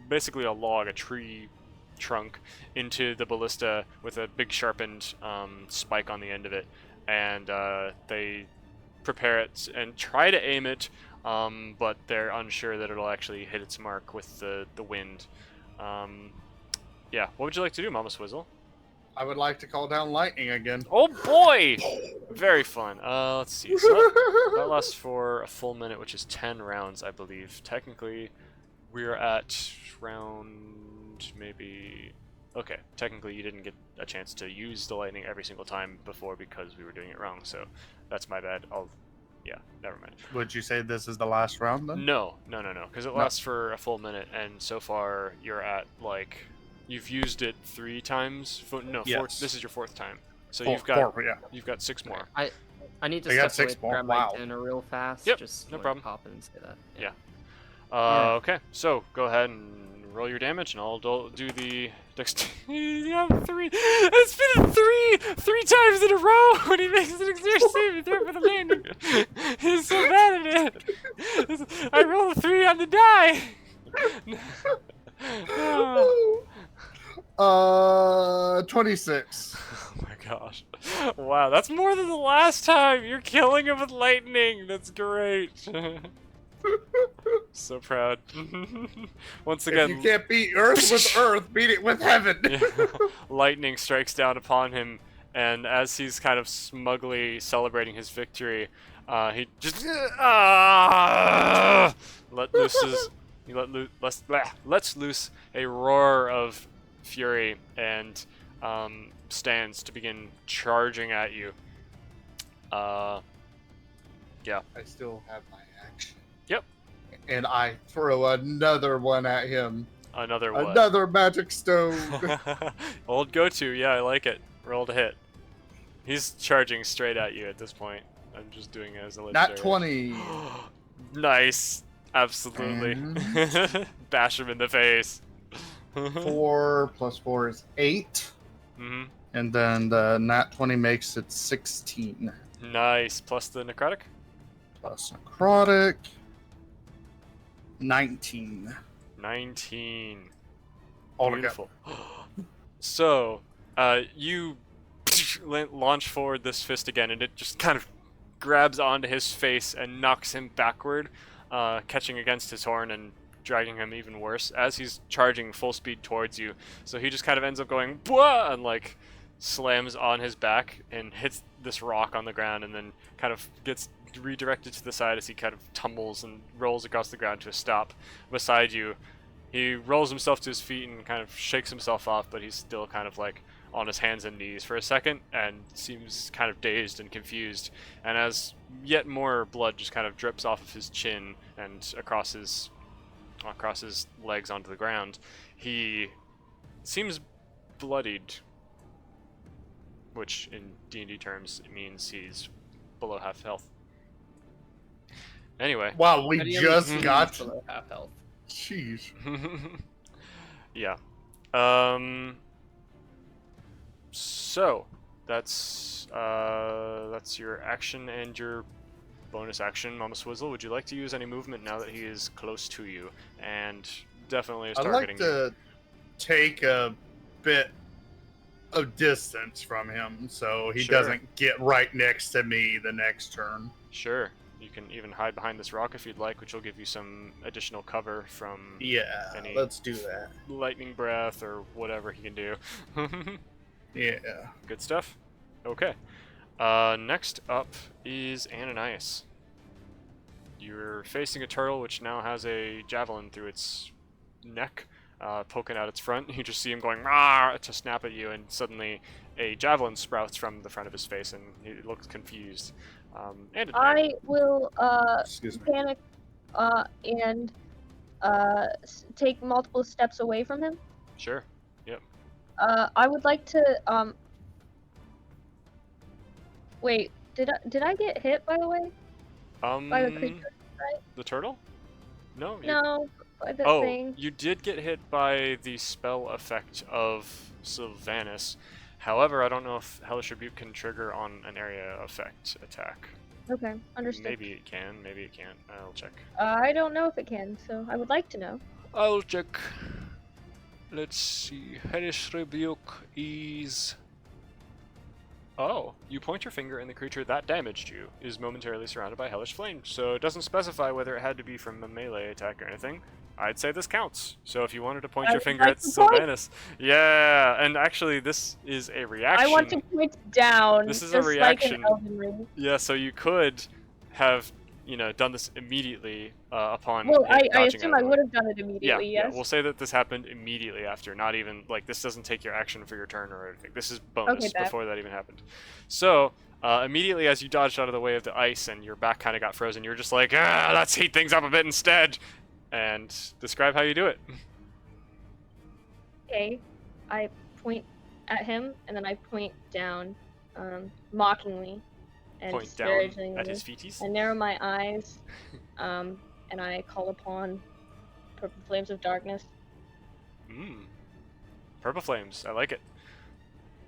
basically a log, a tree trunk, into the ballista with a big sharpened spike on the end of it, and they prepare it and try to aim it, but they're unsure that it'll actually hit its mark with the wind. Yeah, what would you like to do, Mama Swizzle?
I would like to call down lightning again.
Oh boy! Very fun. Let's see. So that lasts for a full minute, which is 10 rounds, I believe. Technically, we're at round maybe... Okay, technically you didn't get a chance to use the lightning every single time before because we were doing it wrong, so that's my bad. Yeah, never mind.
Would you say this is the last round then?
No, because it lasts for a full minute, and so far you're at, like... You've used it 3 times? No,
Yes.
4, this is your 4th time. So
Four,
you've got 6 more.
I need to
I got
step away
6
to
more.
grab
Wow.
my dinner real fast.
Yep,
Just
no
wanted to
problem.
Pop in and say that.
Yeah.
Yeah.
Okay, so go ahead and roll your damage, and I'll do the dexterity. Yeah, 3. It's been 3 times in a row when he makes an exertion saving throw for the landing. He's so bad at it. I rolled a 3 on the die. Oh.
26.
Oh my gosh. Wow, that's more than the last time. You're killing him with lightning. That's great. So proud. Once
If
again,
you can't beat Earth with Earth, beat it with Heaven.
yeah, lightning strikes down upon him, and as he's kind of smugly celebrating his victory, he just lets loose a roar of fury and stands to begin charging at you. Yeah.
I still have my action.
Yep.
And I throw another one at him.
Another what?
Another magic stone.
Old go-to, yeah, I like it. Roll to hit. He's charging straight at you at this point. I'm just doing it as a legendary.
Not 20.
Nice. Absolutely. Bash him in the face.
4 plus 4 is 8.
Mm-hmm.
And then the nat 20 makes it 16.
Nice. Plus the necrotic?
Plus necrotic. 19.
19.
Altogether.
Beautiful. So, you launch forward this fist again, and it just kind of grabs onto his face and knocks him backward, catching against his horn and dragging him even worse as he's charging full speed towards you. So he just kind of ends up going "Bwah!" and like slams on his back and hits this rock on the ground, and then kind of gets redirected to the side as he kind of tumbles and rolls across the ground to a stop beside you. He rolls himself to his feet and kind of shakes himself off, but he's still kind of like on his hands and knees for a second and seems kind of dazed and confused. And as yet more blood just kind of drips off of his chin and across his legs onto the ground, he seems bloodied, which in D&D terms means he's below half health. Anyway.
Wow, we
How do you
just
have
got.
below half health?
Jeez.
Yeah. So that's your action and your bonus action, Mama Swizzle. Would you like to use any movement now that he is close to you and definitely is
I'd
targeting
like to take a bit of distance from him so he
Sure.
doesn't get right next to me the next turn.
you? Sure. You can even hide behind this rock if you'd like, which will give you some additional cover from
Yeah,
Any-
let's do that.
lightning breath or whatever he can do.
Yeah.
Good stuff. Okay. Next up is Ananias. You're facing a turtle which now has a javelin through its neck, poking out its front. You just see him going "Rah!" to snap at you, and suddenly a javelin sprouts from the front of his face, and he looks confused. And
I will
Excuse me.
panic and take multiple steps away from him.
Sure.
I would like to Wait, did I get hit by the way? By the creature?
The turtle? No.
No, by the
Oh,
thing.
you did get hit by the spell effect of Sylvanas. However, I don't know if Hellish Rebuke can trigger on an area effect attack.
Okay, understood.
Maybe it can, maybe it can't. I'll check.
I don't know if it can, so I would like to know.
I'll check. Let's see. Hellish Rebuke is... Oh, you point your finger and the creature that damaged you is momentarily surrounded by hellish flame. So it doesn't specify whether it had to be from a melee attack or anything. I'd say this counts. So if you wanted to point
I
your
would
finger
like
at
to point.
Sylvanas, yeah, and actually this is a reaction.
I want to point down.
This is a
just
reaction.
Like in Elden Ring.
Yeah, so you could have, done this immediately upon.
Well,
it
I
dodging
assume
out
I
of the way.
would have done it
Yeah,
immediately.
yeah,
Yes.
we'll say that this happened immediately after, not even, this doesn't take your action for your turn or anything. This is bonus
Okay, bet.
before that even happened. So, immediately as you dodged out of the way of the ice and your back kind of got frozen, you were just like, let's heat things up a bit instead! And describe how you do it.
Okay, I point at him and then I point down, mockingly and
Point down
disparagingly.
at his feeties.
I narrow my eyes, and I call upon purple flames of darkness.
Purple flames, I like it.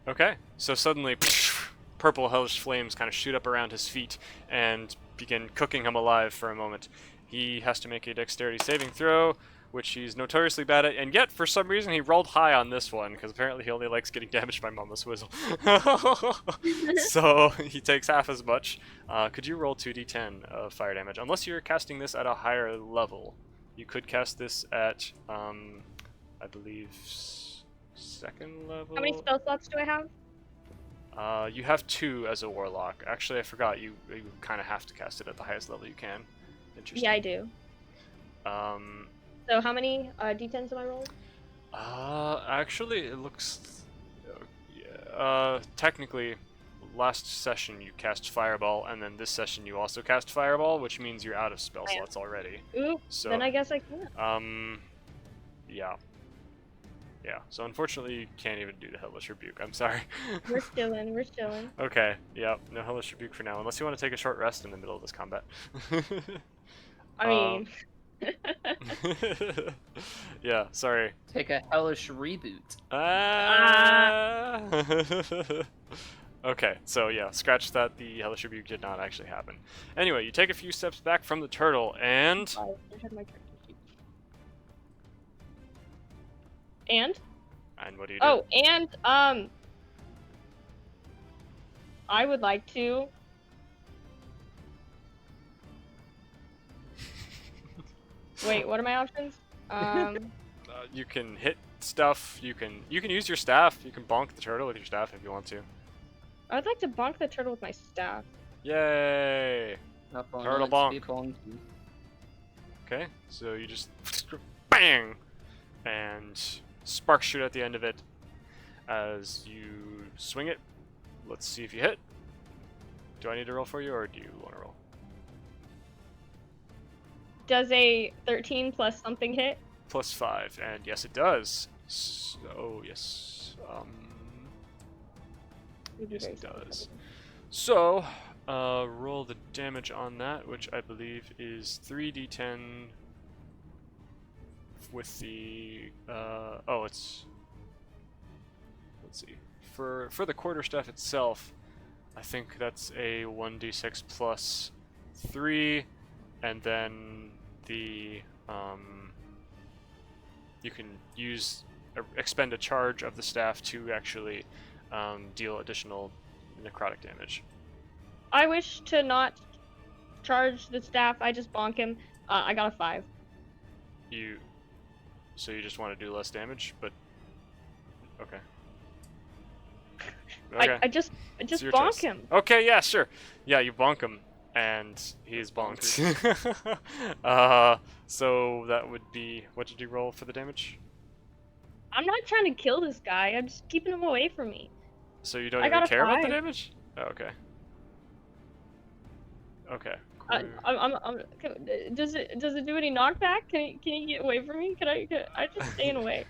Okay, so suddenly, purple hellish flames kind of shoot up around his feet and begin cooking him alive for a moment. He has to make a dexterity saving throw, which he's notoriously bad at, and yet, for some reason, he rolled high on this one, because apparently he only likes getting damaged by Mama Swizzle. So, he takes half as much. Could you roll 2d10 of fire damage? Unless you're casting this at a higher level. You could cast this at, I believe, second level?
How many spell slots do I have?
You have 2 as a warlock. Actually, I forgot, you kind of have to cast it at the highest level you can. Interesting.
Yeah, I do. So how many d10s am I rolling?
Actually, it looks... technically, last session you cast Fireball, and then this session you also cast Fireball, which means you're out of spell
I am.
slots already.
Ooh,
So,
then I guess I can't.
yeah. Yeah, so unfortunately you can't even do the Hellish Rebuke, I'm sorry.
We're chilling, we're chilling.
Okay, yeah, no Hellish Rebuke for now, unless you want to take a short rest in the middle of this combat.
I mean...
Yeah, sorry.
Take a hellish reboot.
Okay, so yeah, scratch that. The Hellish Rebuke did not actually happen. Anyway, you take a few steps back from the turtle, and...
I had my character sheet. And?
And what do you do?
Oh, and, I would like to... Wait, what are my options?
You can hit stuff. You can use your staff. You can bonk the turtle with your staff if you want to.
I'd like to bonk the turtle with my staff.
Yay!
Up
Turtle
on its
bonk.
bonk.
Okay, so you just bang, and sparks shoot at the end of it as you swing it. Let's see if you hit. Do I need to roll for you, or do you want to roll?
Does a 13 plus something hit?
Plus 5, and yes, it does. So yes,
Would be
yes,
very
it
solid.
does. So, roll the damage on that, which I believe is 3d10 with the, it's, let's see, for the quarterstaff itself, I think that's a 1d6 plus 3, and then the, you can expend a charge of the staff to actually deal additional necrotic damage.
I wish to not charge the staff. I just bonk him. I got a 5.
So you just want to do less damage, but okay.
I just
It's your
bonk
choice.
him.
Okay, yeah, sure. Yeah, you bonk him, and he is bonked. So that would be, what did you roll for the damage?
I'm not trying to kill this guy. I'm just keeping him away from me.
So you don't
I
even
got a
care about the
5.
damage? Oh, okay. Okay.
Does it do any knockback? Can you get away from me? Can I just staying away?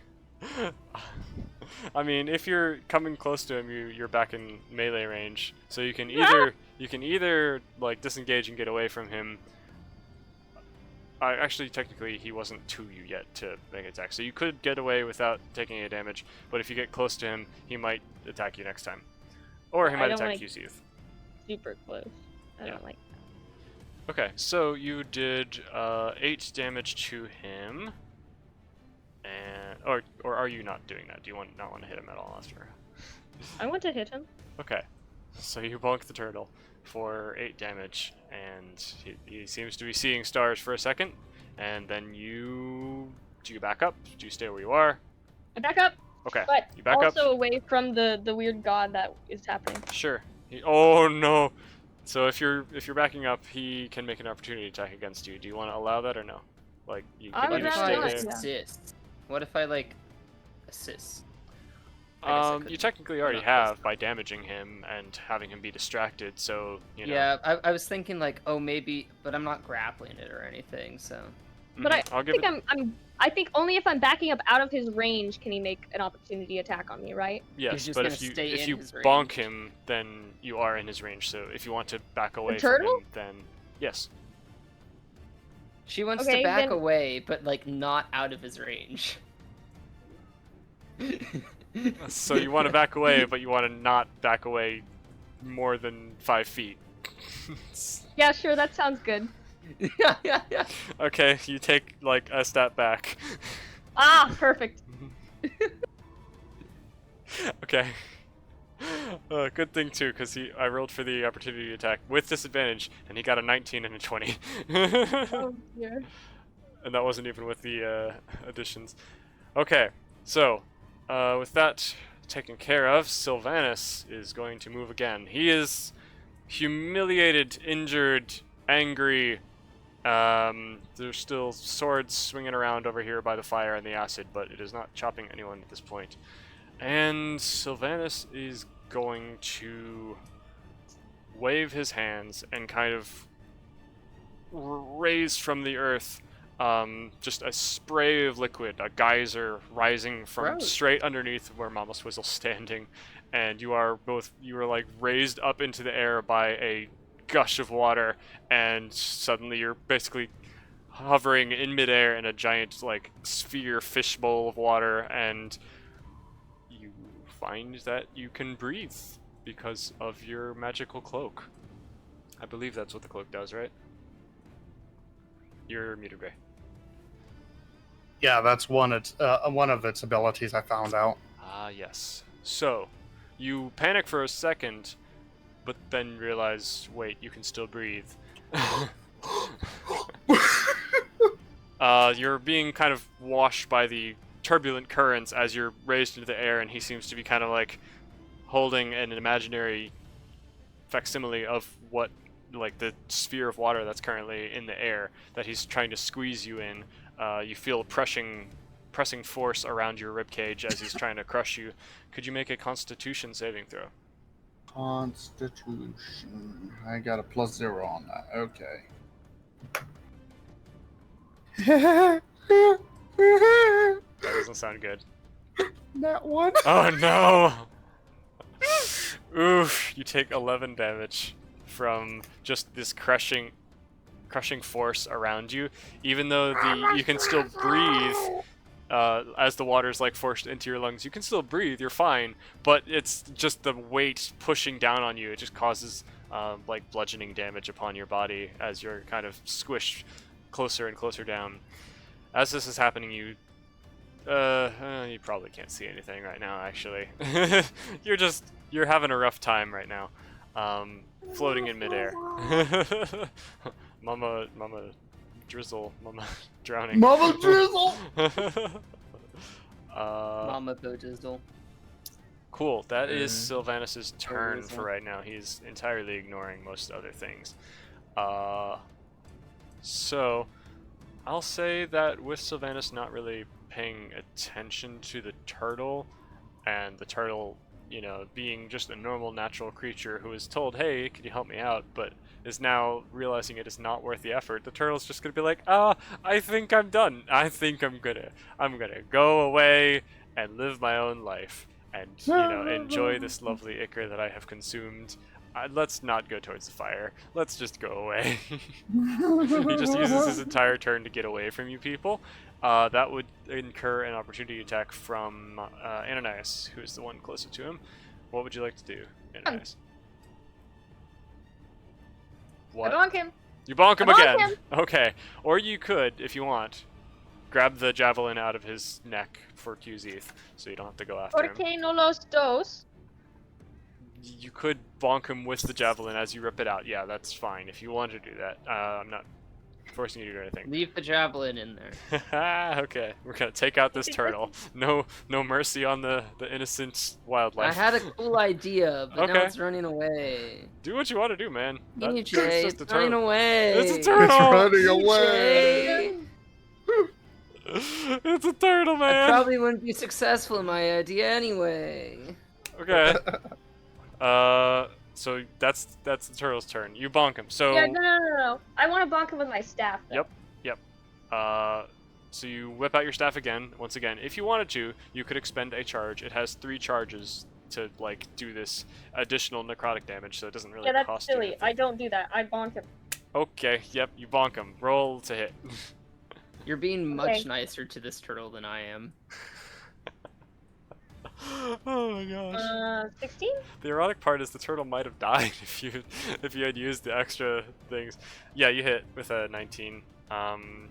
I mean, if you're coming close to him, you're back in melee range, so you can either like disengage and get away from him. Actually, technically, he wasn't to you yet to make an attack, so you could get away without taking any damage. But if you get close to him, he might attack you next time, or he
I
might
don't
attack
like-
QC.
Super close. I
Yeah.
don't like.
Okay, so you did 8 damage to him, and or are you not doing that? Do you not want to hit him at all after?
I want to hit him.
Okay, so you bonk the turtle for 8 damage, and he seems to be seeing stars for a second, and then do you back up? Do you stay where you are?
I back up,
Okay,
but
you back
also
up.
away from the weird god that is happening.
Sure. Oh no. So if you're backing up, he can make an opportunity attack against you. Do you want to allow that or no? Like you
I
can
would
either
What if
stay
I
rather
there.
not.
assist? What if I like assist? I guess I
You
couldn't.
technically
I'm
already
not close
have by damaging him and having him be distracted. So you know.
Yeah, I was thinking like, oh maybe, but I'm not grappling it or anything, so.
But
Mhm. I'll
I
give
think
it.
I think only if I'm backing up out of his range can he make an opportunity attack on me, right?
Yes,
just
but
gonna
if you
stay in his
bonk
range.
him, then you are in his range. So if you want to back away from
turtle?
him, then yes.
She wants
Okay,
to back
then-
away, but like not out of his range.
So you want to back away, but you want to not back away more than 5 feet.
Yeah, sure, that sounds good.
yeah.
Okay, you take like a step back.
Ah, perfect.
Okay. Good thing too, because I rolled for the opportunity attack with disadvantage, and he got a 19 and a 20.
Oh dear.
And that wasn't even with the additions. Okay, so with that taken care of, Sylvanus is going to move again. He is humiliated, injured, angry. There's still swords swinging around over here by the fire and the acid, but it is not chopping anyone at this point. And Sylvanus is going to wave his hands and kind of raise from the earth just a spray of liquid, a geyser rising from
Gross.
straight underneath where Mama Swizzle's standing, and you are like raised up into the air by a gush of water, and suddenly you're basically hovering in midair in a giant like sphere fishbowl of water, and you find that you can breathe because of your magical cloak. I believe that's what the cloak does, right? You're muted, Gray.
Yeah, that's one of its abilities I found out.
Ah, yes. So, you panic for a second, but then realize, wait, you can still breathe. You're being kind of washed by the turbulent currents as you're raised into the air, and he seems to be kind of like holding an imaginary facsimile of what, like the sphere of water that's currently in the air that he's trying to squeeze you in. You feel pressing force around your ribcage as he's trying to crush you. Could you make a Constitution saving throw?
Constitution. I got a +0 on that. Okay.
That doesn't sound good.
That one.
Oh no! Oof! You take 11 damage from just this crushing force around you. Even though you can still breathe, as the water's like forced into your lungs, you can still breathe. You're fine, but it's just the weight pushing down on you. It just causes like bludgeoning damage upon your body as you're kind of squished closer and closer down. As this is happening, you probably can't see anything right now. Actually, you're having a rough time right now, floating in midair. Mama drizzle, Mama drowning.
Mama drizzle.
Mama Bojizzle.
Cool. That is
Mhm.
Sylvanus's turn for
Bojizzle.
right now. He's entirely ignoring most other things. So I'll say that with Sylvanus not really paying attention to the turtle, and the turtle you know, being just a normal natural creature who is told, hey, can you help me out, but is now realizing it is not worth the effort, the turtle's just gonna be like, I think I'm done. I think I'm gonna go away and live my own life and, you know, enjoy this lovely ichor that I have consumed. Let's not go towards the fire. Let's just go away. He just uses his entire turn to get away from you people. That would incur an opportunity attack from Ananias, who is the one closer to him. What would you like to do, Ananias? What?
I bonk him.
You bonk him
I bonk
again.
him.
Okay. Or you could, if you want, grab the javelin out of his neck for Qzeth, so you don't have to go after him.
Porque no los dos.
You could bonk him with the javelin as you rip it out. Yeah, that's fine if you want to do that. I'm not forcing you to do anything.
Leave the javelin in there.
Okay, we're gonna take out this turtle. No mercy on the innocent wildlife.
I had a cool idea, but now
Okay.
it's running away.
Do what you want to do, man. That's
EJ,
just a
it's running
turtle.
away.
It's a
It's
turtle.
running away.
EJ.
It's a turtle,
I
man.
probably wouldn't be successful in my idea anyway.
Okay. So that's the turtle's turn. You bonk him. So
Yeah, no. I want to bonk him with my staff. Though.
Yep. So you whip out your staff again. Once again, if you wanted to, you could expend a charge. It has 3 charges to like do this additional necrotic damage, so it doesn't really
Yeah, that's
cost
silly.
you
I
anything.
don't do that. I bonk him.
Okay. Yep. You bonk him. Roll to hit.
You're being much
Okay.
nicer to this turtle than I am.
Oh my gosh.
16?
The ironic part is the turtle might have died if you had used the extra things. Yeah, you hit with a 19.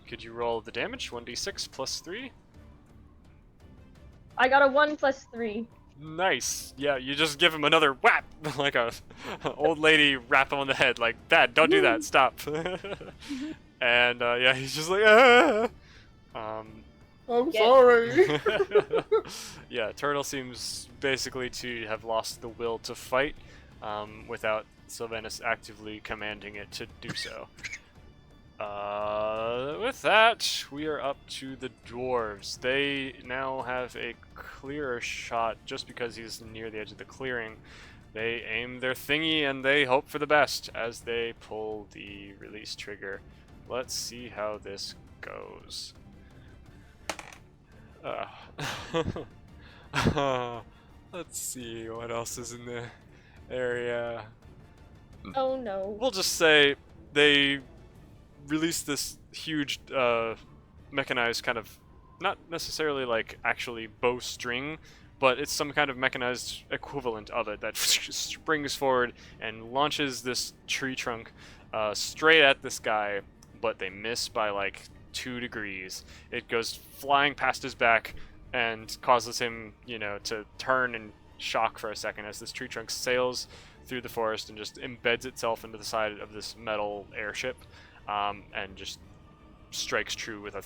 Could you roll the damage? 1d6 plus 3?
I got a 1 plus 3.
Nice. Yeah, you just give him another whap, like a old lady rap him on the head, like, Dad, don't do that, stop. And yeah, he's just like, ah.
I'm
Yeah.
sorry.
Yeah, turtle seems basically to have lost the will to fight, without Sylvanus actively commanding it to do so. With that, we are up to the dwarves. They now have a clearer shot just because he's near the edge of the clearing. They aim their thingy and they hope for the best as they pull the release trigger. Let's see how this goes. Let's see what else is in the area.
Oh no.
We'll just say they released this huge mechanized kind of, not necessarily like actually bowstring, but it's some kind of mechanized equivalent of it that springs forward and launches this tree trunk straight at this guy, but they miss by like 2 degrees. It goes flying past his back and causes him, you know, to turn and shock for a second as this tree trunk sails through the forest and just embeds itself into the side of this metal airship, and just strikes true with a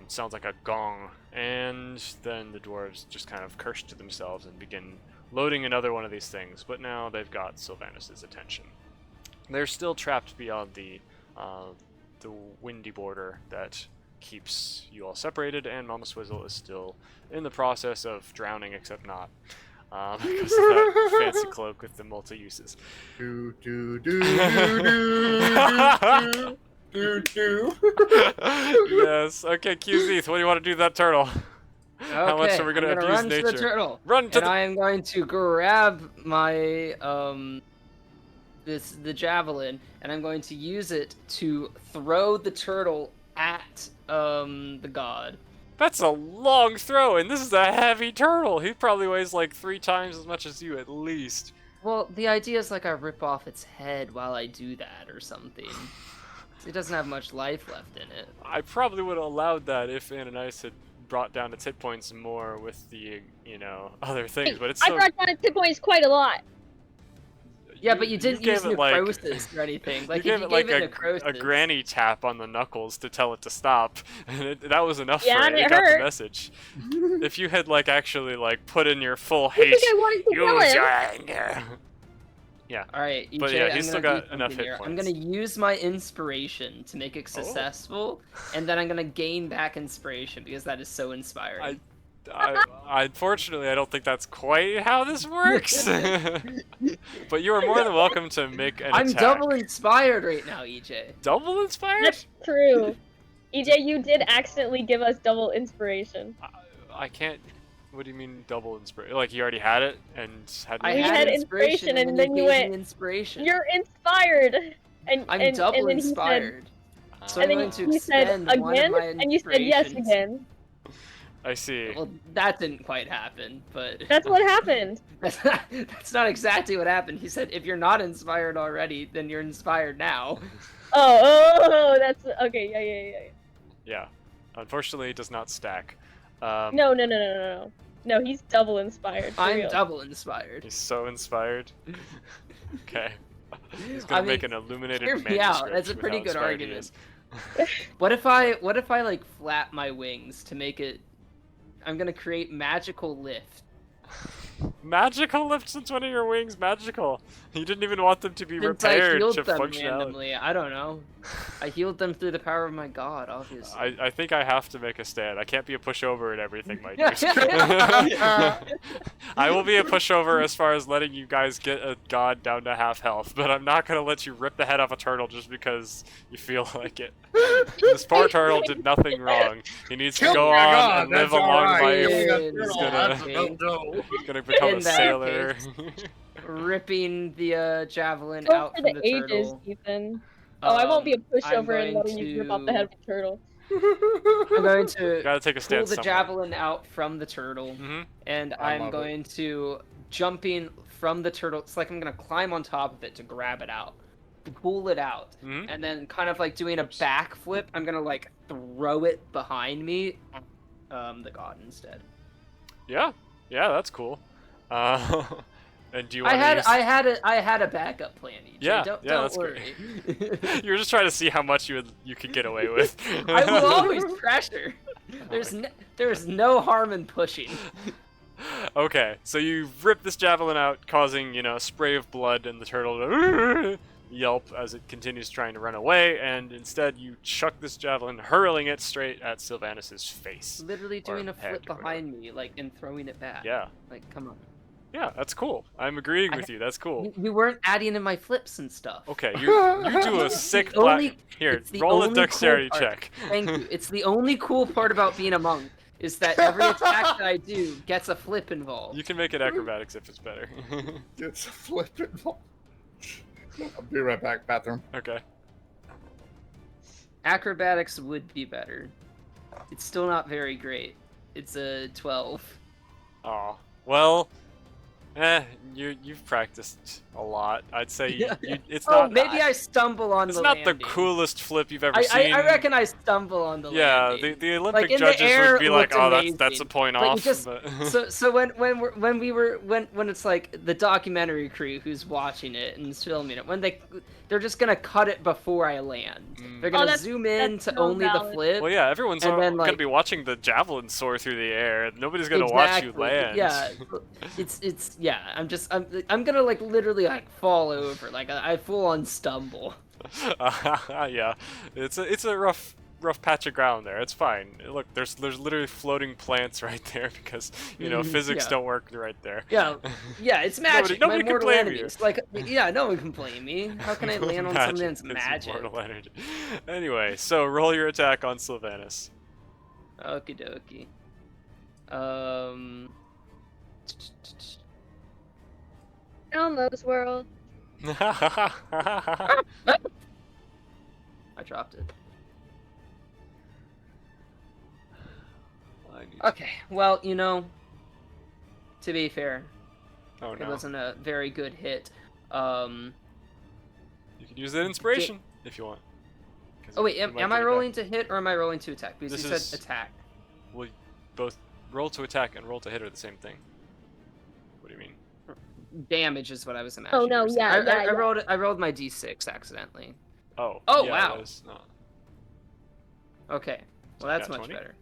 sounds like a gong. And then the dwarves just kind of curse to themselves and begin loading another one of these things, but now they've got Sylvanus' attention. They're still trapped beyond the windy border that keeps you all separated, and Mama Swizzle is still in the process of drowning, except not. Because of that fancy cloak with the multi-uses.
do do do do do do do.
Yes, okay, Qzeth, what do you want to do to that turtle? How much
Okay,
are we gonna
I'm
abuse
run to
nature?
the turtle.
Run to
And I am going to grab my the javelin, and I'm going to use it to throw the turtle at the god.
That's a long throw, and this is a heavy turtle. He probably weighs like 3 times as much as you at least.
Well, the idea is like I rip off its head while I do that or something. It doesn't have much life left in it.
I probably would have allowed that if Ananias had brought down its hit points more with the, you know, other things, but it's
I
so...
brought down its hit points quite a lot.
Yeah, but you didn't use
gave it, like-
necrosis or anything. Like
you
if
gave
you
it like
gave it
a
necrosis,
granny tap on the knuckles to tell it to stop, and that was enough
Yeah,
for
and
it.
it
It got the
hurt.
message. If you had like actually like put in your full
I think
haste,
I wanted to kill
use
him.
your anger.
All right, EJ,
But yeah,
I'm
he's still
gonna do
got enough
something
hit
here. I'm
points.
gonna use my inspiration to make it successful, and then I'm gonna gain back inspiration because that is so inspiring.
Unfortunately, I don't think that's quite how this works. But you are more than welcome to make an
I'm
attack.
double inspired right now, EJ.
Double inspired?
That's true. EJ, you did accidentally give us double inspiration.
I can't. What do you mean double inspiration? Like you already had it and had.
I
We
had
had
inspiration,
inspiration, and then you
gave
went,
me inspiration.
You're inspired. And
I'm
and,
double
and then he said,
inspired. So
and
I'm
then
going to
you said
expend one of
again,
my
and you said yes
inspirations.
again.
I see.
Well, that didn't quite happen, but
That's what happened.
that's not exactly what happened. He said, if you're not inspired already, then you're inspired now.
Oh, that's okay. Yeah.
Yeah. Unfortunately, it does not stack.
No. No, he's double inspired. For
I'm
real.
double inspired.
He's so inspired. Okay. He's
I
gonna
mean,
make an illuminated
hear me
manuscript.
out, that's a
with
pretty
how
good
inspired he
argument.
is.
What if I like flap my wings to make it? I'm gonna create magical lift.
Magical lift since one of your wings magical. You didn't even want them to be
Since I
repaired
healed
to
them
functionality.
randomly, I don't know. I healed them through the power of my god, obviously.
I think I have to make a stand. I can't be a pushover and everything, my
Yeah.
dudes. I will be a pushover as far as letting you guys get a god down to half health, but I'm not gonna let you rip the head off a turtle just because you feel like it. This poor turtle did nothing wrong. He needs to
Kill
go
me,
on
God,
and live
that's
a long
alright.
life.
Killing a
He's
turtle,
gonna-
that's a no-no.
He's gonna become
In
a
that
sailor.
Ripping the javelin
Go
out
for
from
the
the
ages,
turtle.
Ethan. Oh, I won't be a
I'm
pushover and
going
letting you rip off the head of a turtle.
I'm going to
Gotta take a
pull
stance
the
somewhere.
javelin out from the turtle,
Mm-hmm.
and
I
I'm
love it.
going to jumping from the turtle. It's like I'm gonna climb on top of it to grab it out, to pull it out,
Mm-hmm.
and then kind of like doing a backflip. I'm gonna like throw it behind me, the god instead.
Yeah, that's cool. And do you want
I had a backup plan. EJ.
Yeah,
don't
that's
worry.
You were just trying to see how much you could get away with.
I will always pressure. There's no harm in pushing.
Okay, so you rip this javelin out, causing, a spray of blood, and the turtle to yelp as it continues trying to run away, and instead you chuck this javelin, hurling it straight at Sylvanus' face.
Literally doing a
head
flip
or
behind me, like, and throwing it back.
Yeah,
Like, come on.
that's cool. I'm agreeing with you. That's cool.
You weren't adding in my flips and stuff.
Okay, you do a sick
The only-
Here,
it's the
roll a
only cool
dexterity
part.
check.
Thank you. It's the only cool part about being a monk is that every attack that I do gets a flip involved.
You can make it acrobatics if it's better.
It's a flippin' ball. I'll be right back, bathroom.
Okay.
Acrobatics would be better. It's still not very great. It's a 12.
Aw. Well, you've practiced a lot. I'd say it's
Oh,
not.
maybe I stumble on
It's
the
not
landing.
the coolest flip you've ever
I
seen.
reckon I stumble on the
Yeah,
landing.
the Olympic
Like, in the
judges
air,
would be
it
like,
looked
"Oh, that's a
amazing.
point
But you
off."
just-
but
So when it's like the documentary crew who's watching it and is filming it, when they're just gonna cut it before I land.
Mm.
They're gonna
that's-
zoom in
that's
to
so
only the
valid.
flip.
well, yeah, everyone's
And then,
gonna
like-
be watching the javelin soar through the air. Nobody's gonna watch you
Exactly.
land.
Yeah, it's yeah. I'm gonna like literally like fall over. Like I full on stumble.
Yeah, it's a rough patch of ground there. It's fine. Look, there's literally floating plants right there because physics
Yeah.
don't work right there.
Yeah, yeah. It's magic.
Nobody
My
can
mortal
blame you.
enemies. Like yeah, no one can blame me. How can I land on something that's
It's
magic?
immortal energy. Anyway, so roll your attack on Sylvanus.
Okie dokie.
Elmo's World.
I dropped it. Okay, well, to be fair,
Oh
it
no.
wasn't a very good hit.
You can use that inspiration if you want. 'Cause
Oh wait,
you might
am
get
I
it back.
rolling to hit or am I rolling to attack? Because
This
you
is-
said attack.
Well, both roll to attack and roll to hit are the same thing. What do you mean?
Damage is what I was imagining.
no,
you were saying.
yeah,
I rolled my d6 accidentally.
Oh.
Oh,
yeah,
wow.
that was not-
Okay, well that's
Got
much
20?
better.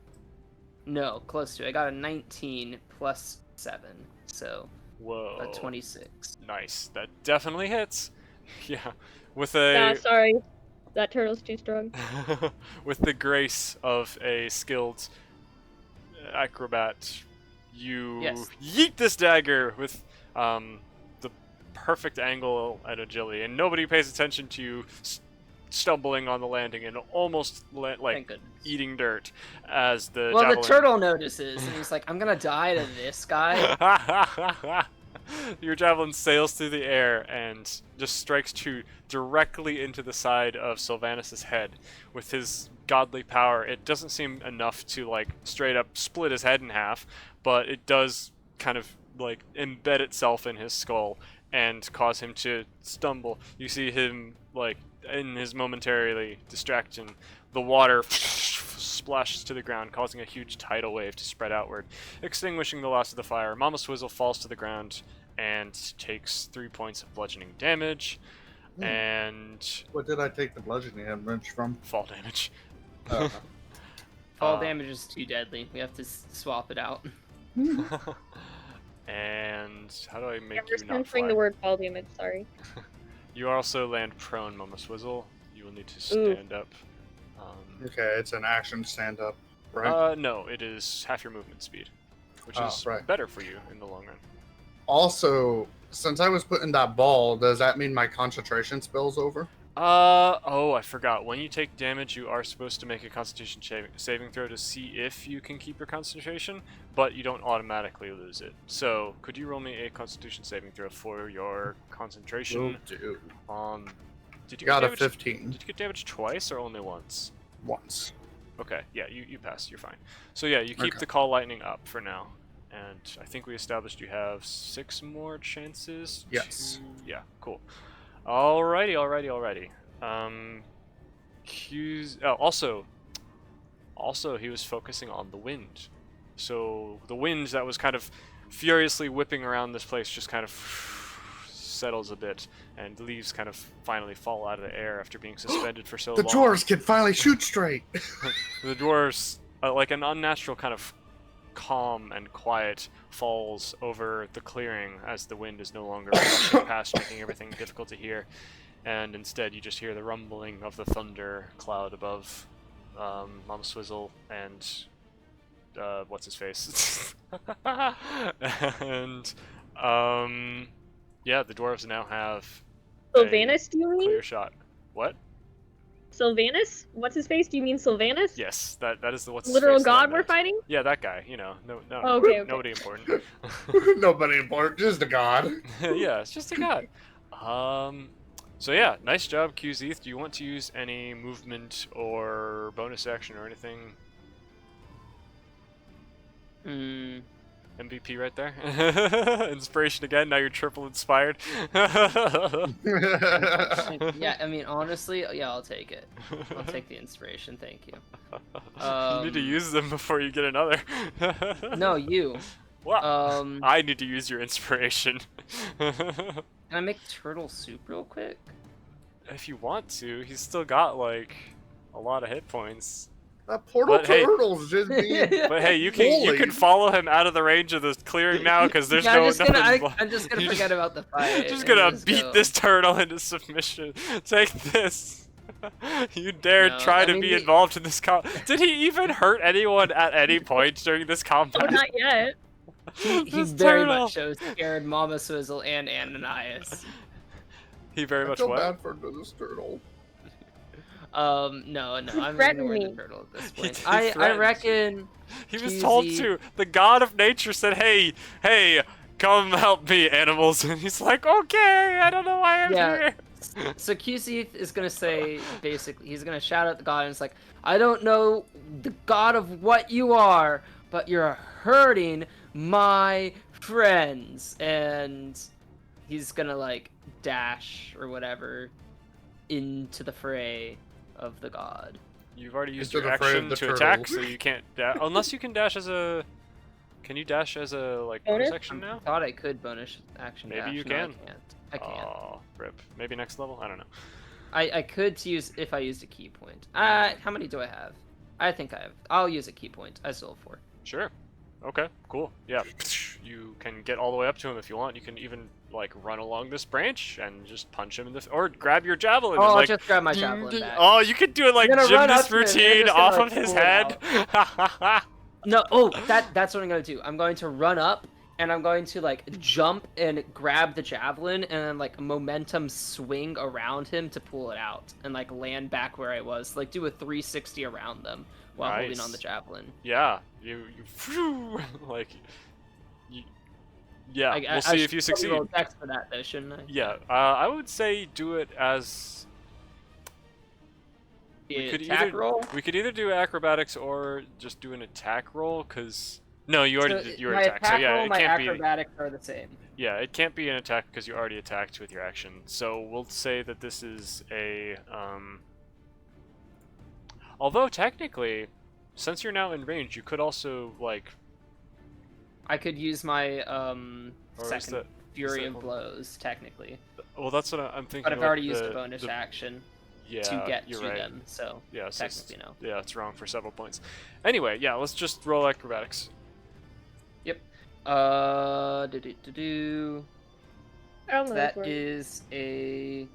No, close to it. I got a 19 plus 7, so
Whoa.
a 26.
Nice. That definitely hits. Yeah. With
Nah,
a
sorry. That turtle's too strong.
with the grace of a skilled acrobat You
Yes.
yeet this dagger with the perfect angle and agility, and nobody pays attention to you stumbling on the landing and almost like
Thank goodness.
eating dirt as the
Well,
javelin...
the turtle notices, and he's like, "I'm gonna die to this guy."
Your javelin sails through the air and just strikes true directly into the side of Sylvanus' head. With his godly power, it doesn't seem enough to like straight up split his head in half, but it does kind of like embed itself in his skull and cause him to stumble. You see him like in his momentarily distraction, the water splashes to the ground, causing a huge tidal wave to spread outward, extinguishing the last of the fire. Mama Swizzle falls to the ground and takes 3 points of bludgeoning damage and
What did I take the bludgeoning damage from?
fall damage.
Fall damage is too deadly. We have to swap it out.
And how do I make
I'm
you
just
not
censoring
fly?
the word fall damage, sorry.
You also land prone, Mama Swizzle. You will need to
Ooh.
stand up.
Okay, it's an action stand up, right?
No, it is half your movement speed, which
Oh,
is
right.
better for you in the long run.
Also, since I was put in that ball, does that mean my concentration spill's over?
Oh, I forgot. When you take damage, you are supposed to make a Constitution saving throw to see if you can keep your concentration, but you don't automatically lose it. So, could you roll me a Constitution saving throw for your concentration?
Dude.
Did you
Got
get
a
damage?
15
Did you get damage twice or only once?
once.
Okay, yeah, you passed. You're fine. So yeah, you keep
Okay.
the call lightning up for now, and I think we established you have 6 more chances.
Yes.
Yeah. Cool. Alrighty. Q's. Oh, also, he was focusing on the wind. So the wind that was kind of furiously whipping around this place just kind of settles a bit, and leaves kind of finally fall out of the air after being suspended for so
The
long.
dwarves can finally shoot straight.
The dwarves, like an unnatural kind of calm and quiet, falls over the clearing as the wind is no longer rushing past, making everything difficult to hear. And instead, you just hear the rumbling of the thunder cloud above Mama Swizzle and what's his face. And yeah, the dwarves now have
Sylvanus, do you mean?
clear shot. What?
Sylvanus? What's his face? Do you mean Sylvanus?
Yes, that is the what's his
Literal
face that I
god we're
meant.
fighting?
Yeah, that guy. You know, no,
Oh, okay.
nobody important.
Nobody important, just a god.
Yeah, it's just a god. So yeah, nice job, QZeth. Do you want to use any movement or bonus action or anything?
Hmm.
MVP right there. Inspiration again. Now you're triple inspired.
Yeah, I mean, honestly, yeah, I'll take it. I'll take the inspiration, thank you.
You need to use them before you get another.
No, you.
Well, I need to use your inspiration.
Can I make turtle soup real quick?
If you want to, he's still got like a lot of hit points.
That portal
But hey-
turtle's just being.
But hey, you can
Holy.
follow him out of the range of the clearing now because there's
Yeah,
no
I'm just
nothing.
gonna, I'm just gonna
You
forget about the fight.
Just
and
gonna
just
beat
go.
this turtle into submission. Take this. You dare
No,
try
I
to
mean,
be
the-
involved in this Did he even hurt anyone at any point during this
Oh,
combat?
not yet.
He
This
very
turtle.
much shows scared Mama Swizzle and Ananias.
He very
I
much
feel
what?
bad for this turtle.
No, I'm
threatened
ignoring
me.
the turtle at this
He
point.
did
I
threaten.
reckon.
He was told
QZ.
to. The god of nature said, "Hey, come help me, animals." And he's like, "Okay, I don't know why I'm
Yeah.
here."
So QC is gonna say basically, he's gonna shout at the god and it's like, I don't know the god of what you are, but you're hurting my friends, and he's gonna like dash or whatever into the fray of the god.
You've already used
Into
your
the fray of
action
the
to attack,
turtle.
so you can't dash unless you can dash as a. Can you dash as a like bonus
Bonus?
action now?
Thought I could bonus action
Maybe
dash.
you
No,
can.
I can't.
Oh, rip. Maybe next level. I don't know.
I could to use if I used a key point. How many do I have? I think I have. I'll use a key point. I still have 4.
Sure. Okay. Cool. Yeah. You can get all the way up to him if you want. You can even like run along this branch and just punch him in the or grab your javelin.
Oh,
and,
I'll
like,
just grab my javelin back.
Oh, you could do it like
I'm gonna run
gymnast
up to him and I'm
routine
just gonna,
off
like,
of his
pull it
head.
No, oh, that's what I'm gonna do. I'm going to run up and I'm going to like jump and grab the javelin and then like momentum swing around him to pull it out and like land back where I was. Like do a 360 around them while holding on the
Nice.
javelin.
Yeah, you phew, like, you, yeah.
I
We'll see if you
should probably
succeed.
roll dex for that though, shouldn't I?
Yeah, I would say do it as
The
could
attack
either-
roll.
we could either do acrobatics or just do an attack roll, cause no, you already
So
did your
my
attack, so yeah,
roll,
it
my
can't be.
acrobatics are the same.
Yeah, it can't be an attack because you already attacked with your action. So we'll say that this is a although technically, since you're now in range, you could also like.
I could use my
Or is
second
that-
fury
that-
of blows technically,
Well, that's what I'm thinking.
but I've
like
already used
the-
a bonus
the-
action
Yeah,
to get
you're
to
right.
them. So
Yeah, so it's-
technically no.
yeah, it's wrong for several points. Anyway, yeah, let's just roll acrobatics.
Do.
I don't know
That
this word.
is a.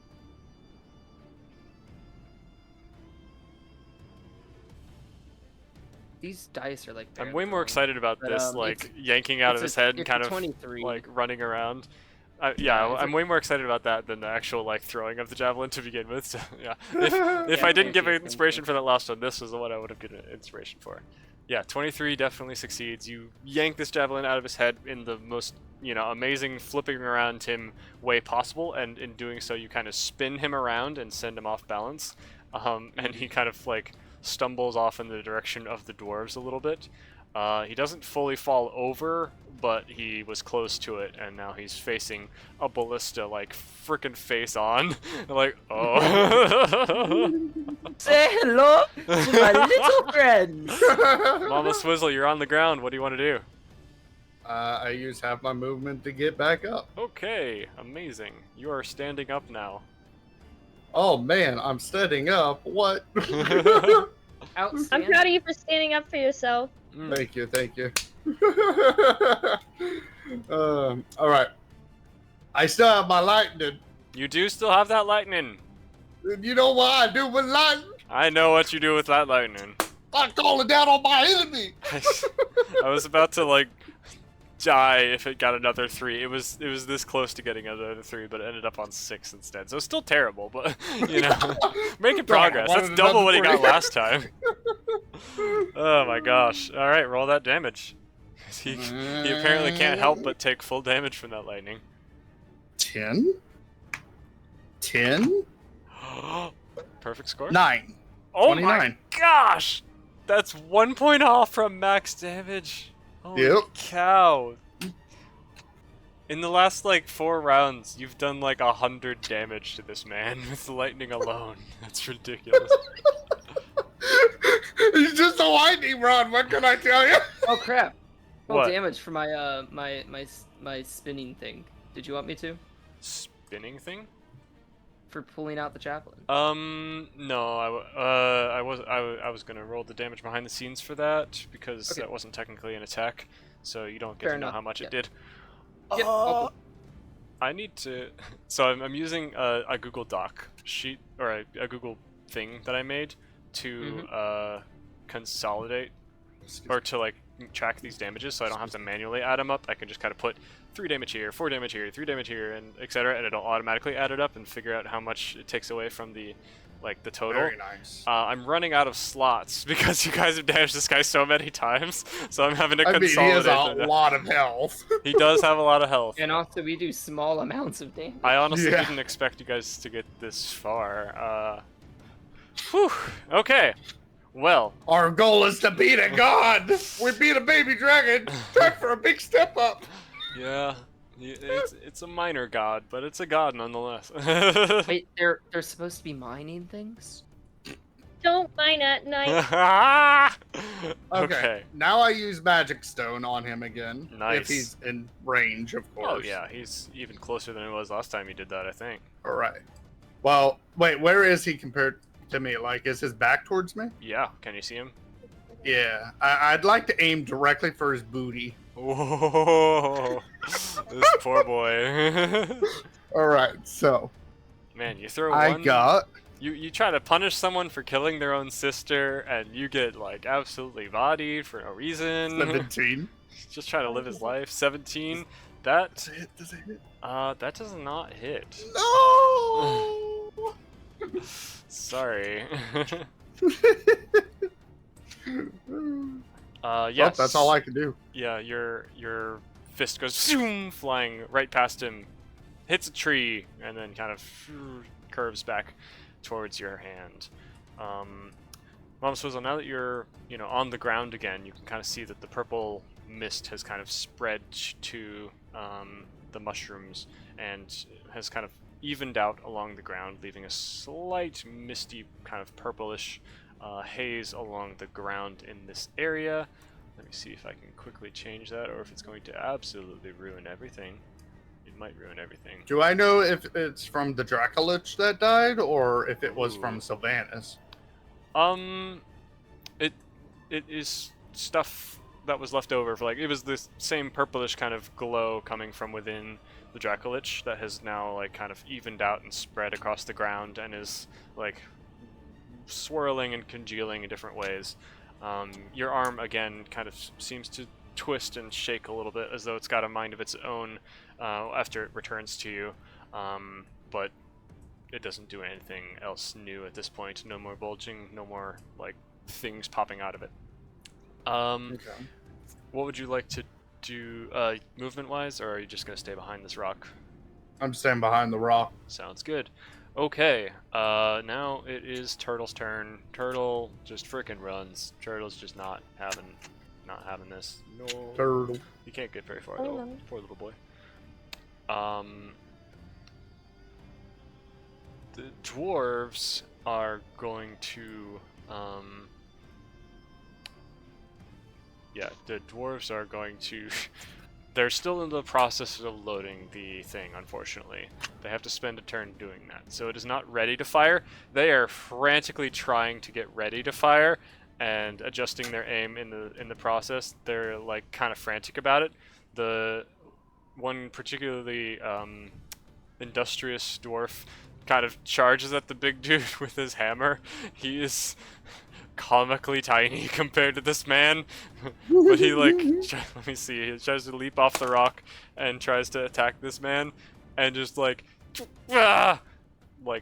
These dice are like.
I'm
barely
way more
rolling.
excited about
But,
this, like
it's-
yanking out of
It's
his
a-
head and
it's
kind
a
of
23.
like running around. Yeah,
Yeah, it's
I'm
a-
way more excited about that than the actual like throwing of the javelin to begin with. So yeah, if
Yeah,
I didn't
thank
give
you,
an
thank
inspiration
you.
for that last one, this was the one I would have given inspiration for. Yeah, 23 definitely succeeds. You yank this javelin out of his head in the most, amazing flipping around him way possible, and in doing so, you kind of spin him around and send him off balance. And he kind of like stumbles off in the direction of the dwarves a little bit. He doesn't fully fall over, but he was close to it, and now he's facing a ballista like frickin' face on. Like, oh.
Say hello to my little friends.
Mama Swizzle, you're on the ground. What do you want to do?
I use half my movement to get back up.
Okay, amazing. You are standing up now.
Oh man, I'm standing up. What?
I'm
Outstanding.
proud of you for standing up for yourself.
Mm.
Thank you, thank you. All right. I still have my lightning.
You do still have that lightning.
You know what I do with lightning?
I know what you do with that lightning.
I call it down on my enemy.
I was about to like die if it got another 3. It was this close to getting another 3, but it ended up on 6 instead. So it's still terrible, but making progress.
Wanted
That's double what he
another
got last time. Oh my gosh! All right, roll that damage. He apparently can't help but take full damage from that lightning.
10? 10?
Perfect score.
9.
Oh
29.
my gosh! That's 1 point off from max damage. Holy
Yep.
cow! In the last like 4 rounds, you've done like 100 damage to this man with lightning alone. That's ridiculous.
He's just a lightning rod. What can I tell you?
Oh crap! Roll
What?
damage for my my spinning thing. Did you want me to?
Spinning thing?
For pulling out the javelin.
No, I was gonna roll the damage behind the scenes for that because
Okay.
that wasn't technically an attack, so you don't get
Fair
to know
enough,
how much
yeah.
it did.
Yep, I'll
I need to. So I'm using a Google Doc sheet or a Google thing that I made to consolidate or to like track these damages, so I don't have to manually add them up. I can just kind of put 3 damage here, 4 damage here, 3 damage here, and etc. And it'll automatically add it up and figure out how much it takes away from the total.
Very nice.
I'm running out of slots because you guys have damaged this guy so many times, so I'm having to
I mean, he
consolidate.
has a
them.
lot of health.
He does have a lot of health.
And also, we do small amounts of damage.
I honestly
Yeah.
didn't expect you guys to get this far. Whew. Okay. Well,
Our goal is to beat a god. We beat a baby dragon. Time for a big step up.
yeah, it's a minor god, but it's a god nonetheless.
Wait, they're supposed to be mining things?
Don't mine at night.
Okay.
Now I use magic stone on him again.
Nice.
If he's in range, of course.
Oh yeah, he's even closer than he was last time you did that, I think.
All right. Well, wait. Where is he compared to me? Like, is his back towards me?
Yeah, can you see him?
Yeah. I'd like to aim directly for his booty.
Whoa, this poor boy.
All right. So
Man, you throw
I
one.
got
You try to punish someone for killing their own sister, and you get like absolutely bodied for no reason.
17.
Just trying to live his life. 17. That
Does it hit? Does it hit?
that does not hit.
No!
Sorry.
Well,
yes.
that's all I can do.
Yeah, your fist goes zoom, flying right past him, hits a tree, and then kind of curves back towards your hand. Mama Swizzle, now that you're on the ground again, you can kind of see that the purple mist has kind of spread to the mushrooms and has kind of evened out along the ground, leaving a slight misty kind of purplish haze along the ground in this area. Let me see if I can quickly change that, or if it's going to absolutely ruin everything. It might ruin everything.
Do I know if it's from the Dracolich that died, or if it was
Ooh.
from Sylvanas?
It is stuff that was left over for it was this same purplish kind of glow coming from within the Dracolich that has now kind of evened out and spread across the ground and is swirling and congealing in different ways. Your arm again kind of seems to twist and shake a little bit as though it's got a mind of its own after it returns to you, but it doesn't do anything else new at this point. No more bulging, no more things popping out of it.
Okay.
What would you like to do movement-wise, or are you just going to stay behind this rock?
I'm standing behind the rock.
Sounds good. Okay, now it is Turtle's turn. Turtle just frickin' runs. Turtle's just not having this. No.
Turtle.
You can't get very far
Oh,
though.
no.
Poor little boy. The dwarves are going to the dwarves are going to they're still in the process of loading the thing, unfortunately. They have to spend a turn doing that. So it is not ready to fire. They are frantically trying to get ready to fire and adjusting their aim in the process. They're kind of frantic about it. The one particularly industrious dwarf kind of charges at the big dude with his hammer. He is comically tiny compared to this man, but he let me see, he tries to leap off the rock and tries to attack this man and just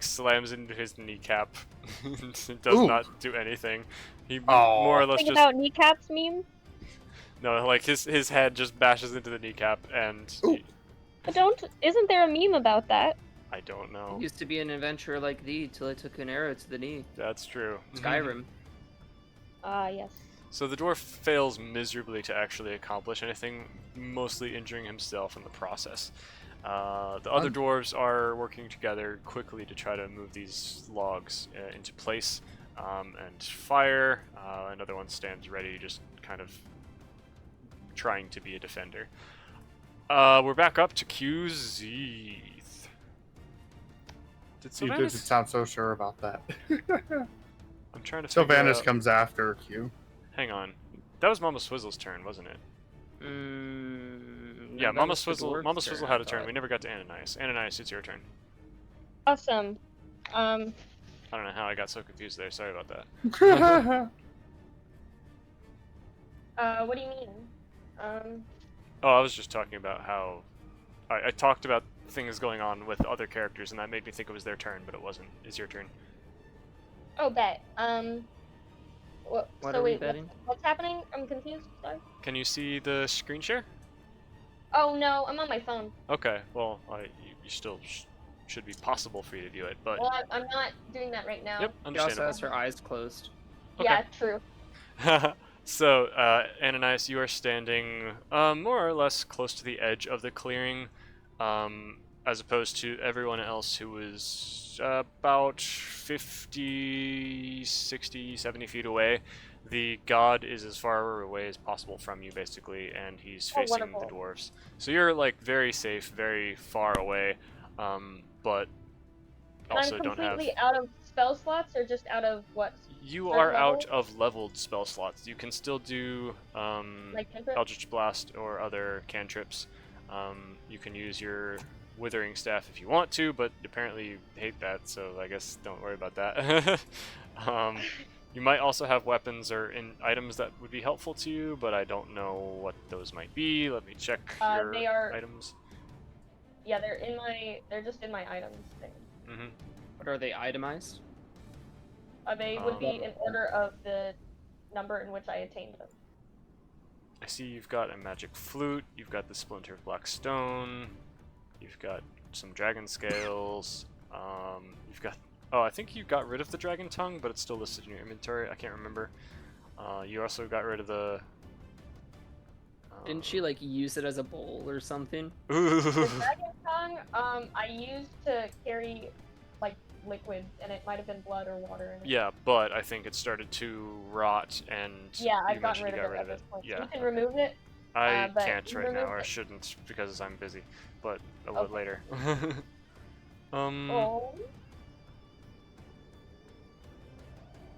slams into his kneecap. It does
Ooh.
not do anything. He
Aw.
more or less
Think
just
about kneecaps meme.
no, his head just bashes into the kneecap and
Ooh.
But isn't there a meme about that?
I don't know.
Used to be an adventurer like thee till I took an arrow to the knee.
That's true.
Skyrim.
Ah, yes.
So the dwarf fails miserably to actually accomplish anything, mostly injuring himself in the process. The other dwarves are working together quickly to try to move these logs into place and fire. Another one stands ready, just kind of trying to be a defender. We're back up to QZ. Did
You didn't sound so sure about that.
I'm trying to figure
Sylvanas
out...
comes after Q.
Hang on. That was Mama Swizzle's turn, wasn't it?
No,
Yeah,
that
Mama
was the
Swizzle.
dwarf's
Mama Swizzle
turn,
had
I
a turn.
thought.
We never got to Ananias. Ananias, it's your turn.
Awesome.
I don't know how I got so confused there. Sorry about that.
What do you mean?
Oh, I was just talking about how I talked about things going on with other characters, and that made me think it was their turn, but it wasn't. It's your turn.
Oh, bet.
What
so
are we
wait,
betting?
what's happening? I'm confused. Sorry.
Can you see the screen share?
Oh no, I'm on my phone.
Okay. Well, you still should be possible for you to view it, but
Well, I'm not doing that right now.
yep,
She also
understandable.
has her eyes closed.
Okay.
Yeah, true.
So, Ananias, you are standing more or less close to the edge of the clearing, as opposed to everyone else who was about 50, 60, 70 feet away. The god is as far away as possible from you, basically, and he's
Oh,
facing the
wonderful.
dwarves. So you're, very safe, very far away, but
And
also
I'm
don't have...
completely out of spell slots, or just out of what?
You
Third
are out
level?
of leveled spell slots. You can still do
Like cantrip?
Eldritch Blast or other cantrips. You can use your Withering Staff if you want to, but apparently you hate that, so I guess don't worry about that. You might also have weapons or items that would be helpful to you, but I don't know what those might be. Let me check your
They are-
items.
Yeah, they're just in my items thing.
Mm-hmm.
What are they itemized?
They would be in order of the number in which I attained them.
I see you've got a magic flute, you've got the splinter of black stone, you've got some dragon scales, you've got... Oh, I think you got rid of the dragon tongue, but it's still listed in your inventory. I can't remember. You also got rid of the...
Didn't she like use it as a bowl or something?
Ooh.
The dragon tongue, I used to carry like liquid, and it might have been blood or water. In it.
Yeah, but I think it started to rot, and
Yeah, I've
you
gotten
mentioned
rid
you
of
got
it
rid
at
of
this
it.
point.
Yeah,
You can remove it.
I
but
can't
you
right now,
removed
or
it.
shouldn't because I'm busy, but I will
Okay.
later.
Oh.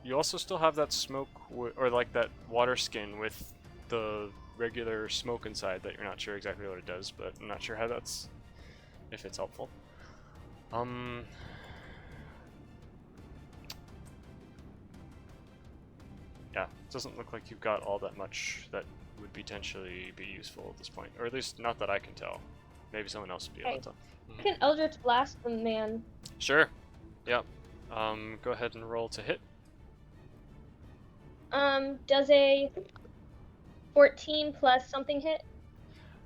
You also still have that smoke, or like that water skin with the regular smoke inside that you're not sure exactly what it does, but I'm not sure how that's, if it's helpful. Yeah, it doesn't look like you've got all that much that would potentially be useful at this point, or at least not that I can tell. Maybe someone else would be able to tell.
I can Eldritch Blast the man.
Sure. Yep. Go ahead and roll to hit.
Does a 14 plus something hit?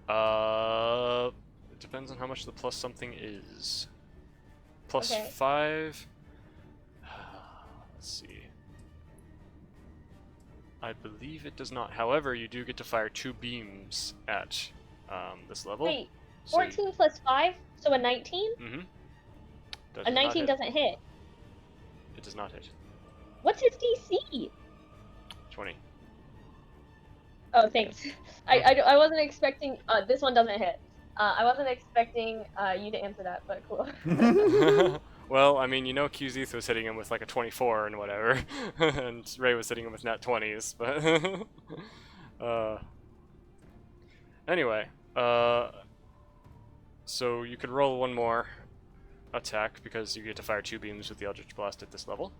It depends on how much the plus something is. Plus
Okay.
5. Let's see. I believe it does not. However, you do get to fire 2 beams at this level.
Wait,
So
14 plus 5, so a 19?
Mm-hmm.
A 19 doesn't hit.
It does not hit.
What's his DC?
20.
Oh, thanks. I wasn't expecting. This one doesn't hit. I wasn't expecting you to answer that, but cool.
Well, I mean, you know, QZeth was hitting him with like a 24 and whatever, and Ray was hitting him with nat 20s, but anyway, so you could roll one more attack because you get to fire 2 beams with the Eldritch Blast at this level.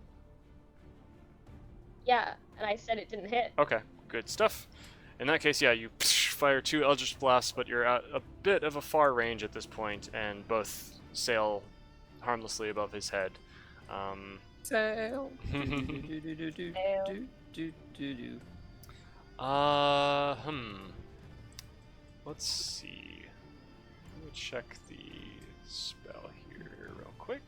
Yeah, and I said it didn't hit.
Okay, good stuff. In that case, yeah, you fire 2 Eldritch Blasts, but you're at a bit of a far range at this point, and both sail harmlessly above his head.
Sail.
Let's see. Let me check the spell here real quick.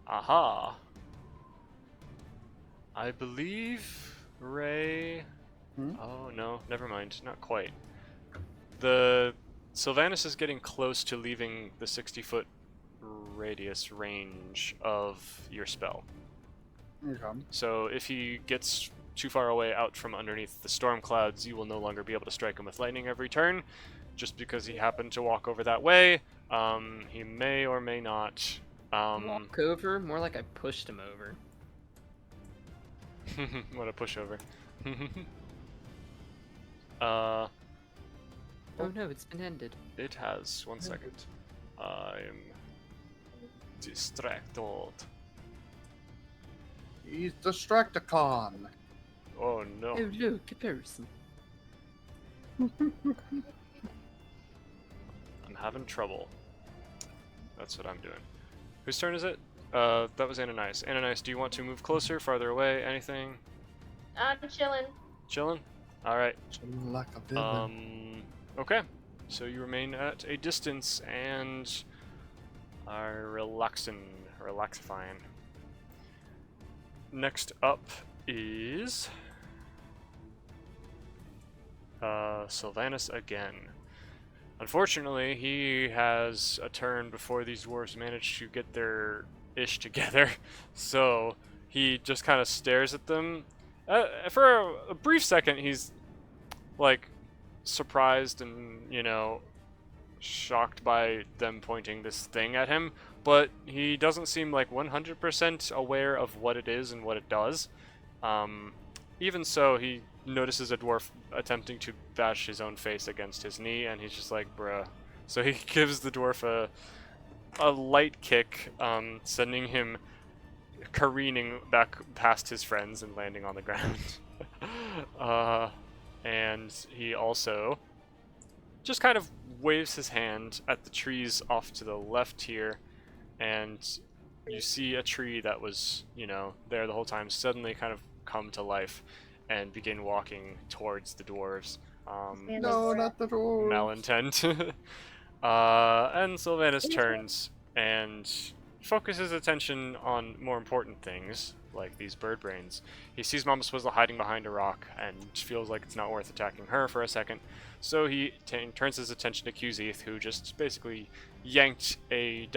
Aha. I believe Ray... Oh, no, never mind. Not quite. The Sylvanas is getting close to leaving the 60-foot radius range of your spell.
Okay.
So if he gets too far away out from underneath the storm clouds, you will no longer be able to strike him with lightning every turn. Just because he happened to walk over that way, he may or may not.
Walk over? More like I pushed him over.
What a pushover.
Oh no, it's been ended.
It has. 1 second. I am distracted.
He's Distracticon.
Oh no.
Oh look, a person.
I'm having trouble. That's what I'm doing. Whose turn is it? That was Ananias. Ananias, do you want to move closer, farther away, anything?
I'm chilling.
Chilling? Alright.
Like a villain.
Okay. So you remain at a distance and are relaxifying. Next up is Sylvanas again. Unfortunately, he has a turn before these dwarves manage to get their ish together, so he just kind of stares at them. For a brief second, he's like surprised and, you know, shocked by them pointing this thing at him, but he doesn't seem like 100% aware of what it is and what it does. Even so, he notices a dwarf attempting to bash his own face against his knee, and he's just like, bruh. So he gives the dwarf a light kick, sending him careening back past his friends and landing on the ground. And he also just kind of waves his hand at the trees off to the left here, and you see a tree that was, there the whole time suddenly kind of come to life and begin walking towards the dwarves.
No, not the door.
Malintent. And Sylvanus turns and focuses attention on more important things, like these bird brains. He sees Mama Swizzle hiding behind a rock and feels like it's not worth attacking her for a second, so he turns his attention to Qzeth, who just basically yanked a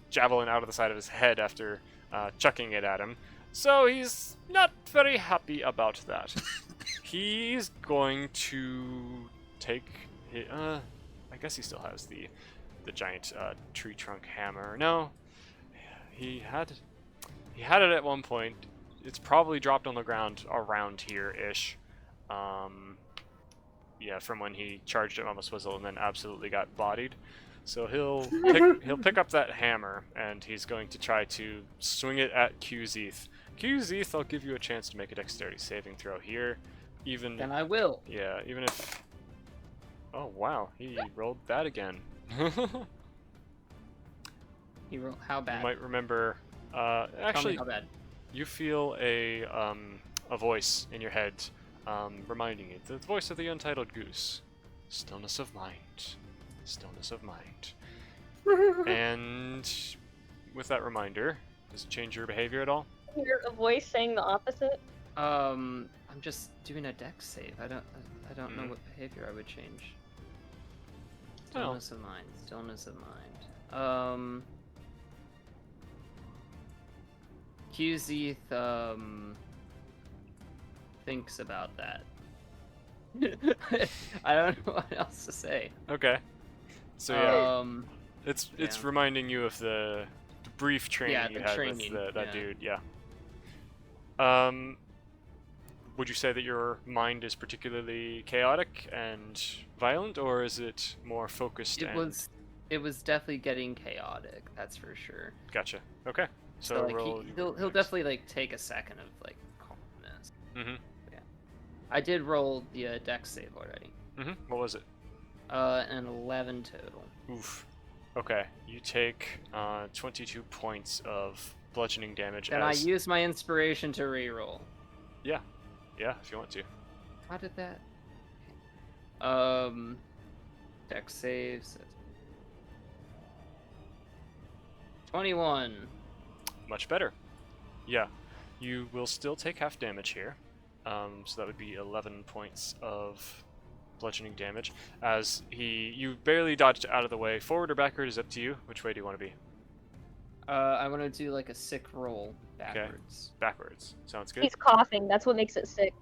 javelin out of the side of his head after chucking it at him. So he's not very happy about that. He's going to take I guess he still has the giant tree trunk hammer. No, he had it at one point. It's probably dropped on the ground around here-ish. Yeah, from when he charged at Mama Swizzle and then absolutely got bodied. So he'll pick up that hammer and he's going to try to swing it at Qzeth. Qzeth, I'll give you a chance to make a dexterity saving throw here.
Then I will.
Yeah, even if... Oh wow, he rolled that again.
How bad?
You might remember...
Tell me
actually,
how bad.
you feel a voice in your head reminding you, the voice of the Untitled Goose. Stillness of mind. Stillness of mind. And with that reminder, does it change your behavior at all?
Hear a voice saying the opposite.
I'm just doing a dex save. I don't know what behavior I would change. Stillness of mind. Stillness of mind. Qzeth thinks about that. I don't know what else to say.
Okay. So yeah, it's
yeah.
reminding you of the brief training
Yeah,
you
the
had
training,
with that
yeah.
dude. Yeah. Would you say that your mind is particularly chaotic and violent, or is it more focused?
It was definitely getting chaotic. That's for sure.
Gotcha. Okay. So
like
roll.
he'll definitely like take a second of like calmness.
Mhm.
Yeah. I did roll the dex save already.
Mhm. What was it?
An 11 total.
Oof. Okay. You take 22 points of bludgeoning damage.
And
as...
I use my inspiration to reroll.
Yeah. Yeah, if you want to.
How did that? Dex saves. 21.
Much better. Yeah. You will still take half damage here. So that would be 11 points of bludgeoning damage. As you barely dodged out of the way. Forward or backward is up to you. Which way do you want to be?
I want to do like a sick roll backwards.
Backwards. Sounds good.
He's coughing. That's what makes it sick.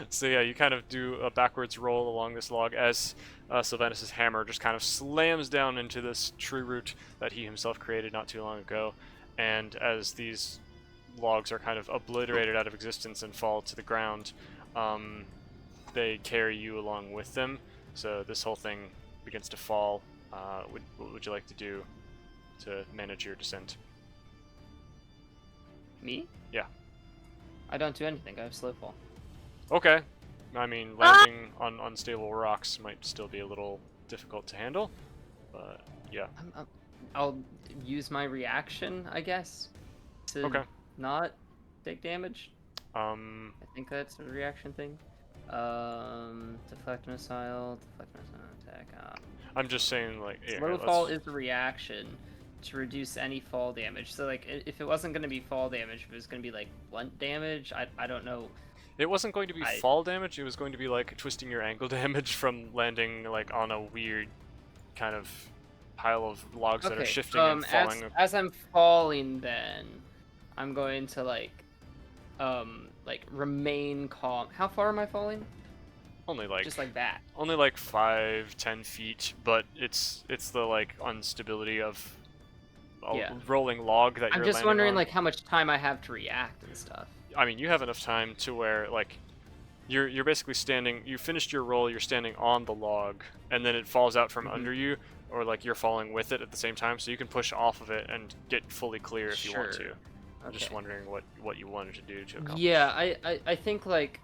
So yeah, you kind of do a backwards roll along this log as Sylvanus' hammer just kind of slams down into this tree root that he himself created not too long ago. And as these logs are kind of obliterated out of existence and fall to the ground, they carry you along with them. So this whole thing begins to fall. What would you like to do to manage your descent?
Me?
Yeah.
I don't do anything. I have slow fall.
Okay. I mean, landing on unstable rocks might still be a little difficult to handle, but yeah.
I'll use my reaction, I guess, to not take damage. I think that's a reaction thing. Deflect missile attack.
I'm just saying, like, yeah,
Slow fall is a reaction to reduce any fall damage. So, like, if it wasn't going to be fall damage, if it was going to be, like, blunt damage, I don't know.
It wasn't going to be fall damage, it was going to be, like, twisting your ankle damage from landing, like, on a weird kind of pile of logs that are shifting and falling.
As I'm falling, then, I'm going to, like, remain calm. How far am I falling?
Only like
just like that.
Only like 5-10 feet, but it's the like instability of a rolling log that you're
I'm just
landing
wondering
on.
like how much time I have to react and stuff.
I mean, you have enough time to where like you're basically standing. You finished your roll. You're standing on the log, and then it falls out from under you, or like you're falling with it at the same time. So you can push off of it and get fully clear if you want to.
Sure.
I'm just
Okay.
wondering what you wanted to do to accomplish.
Yeah, I think like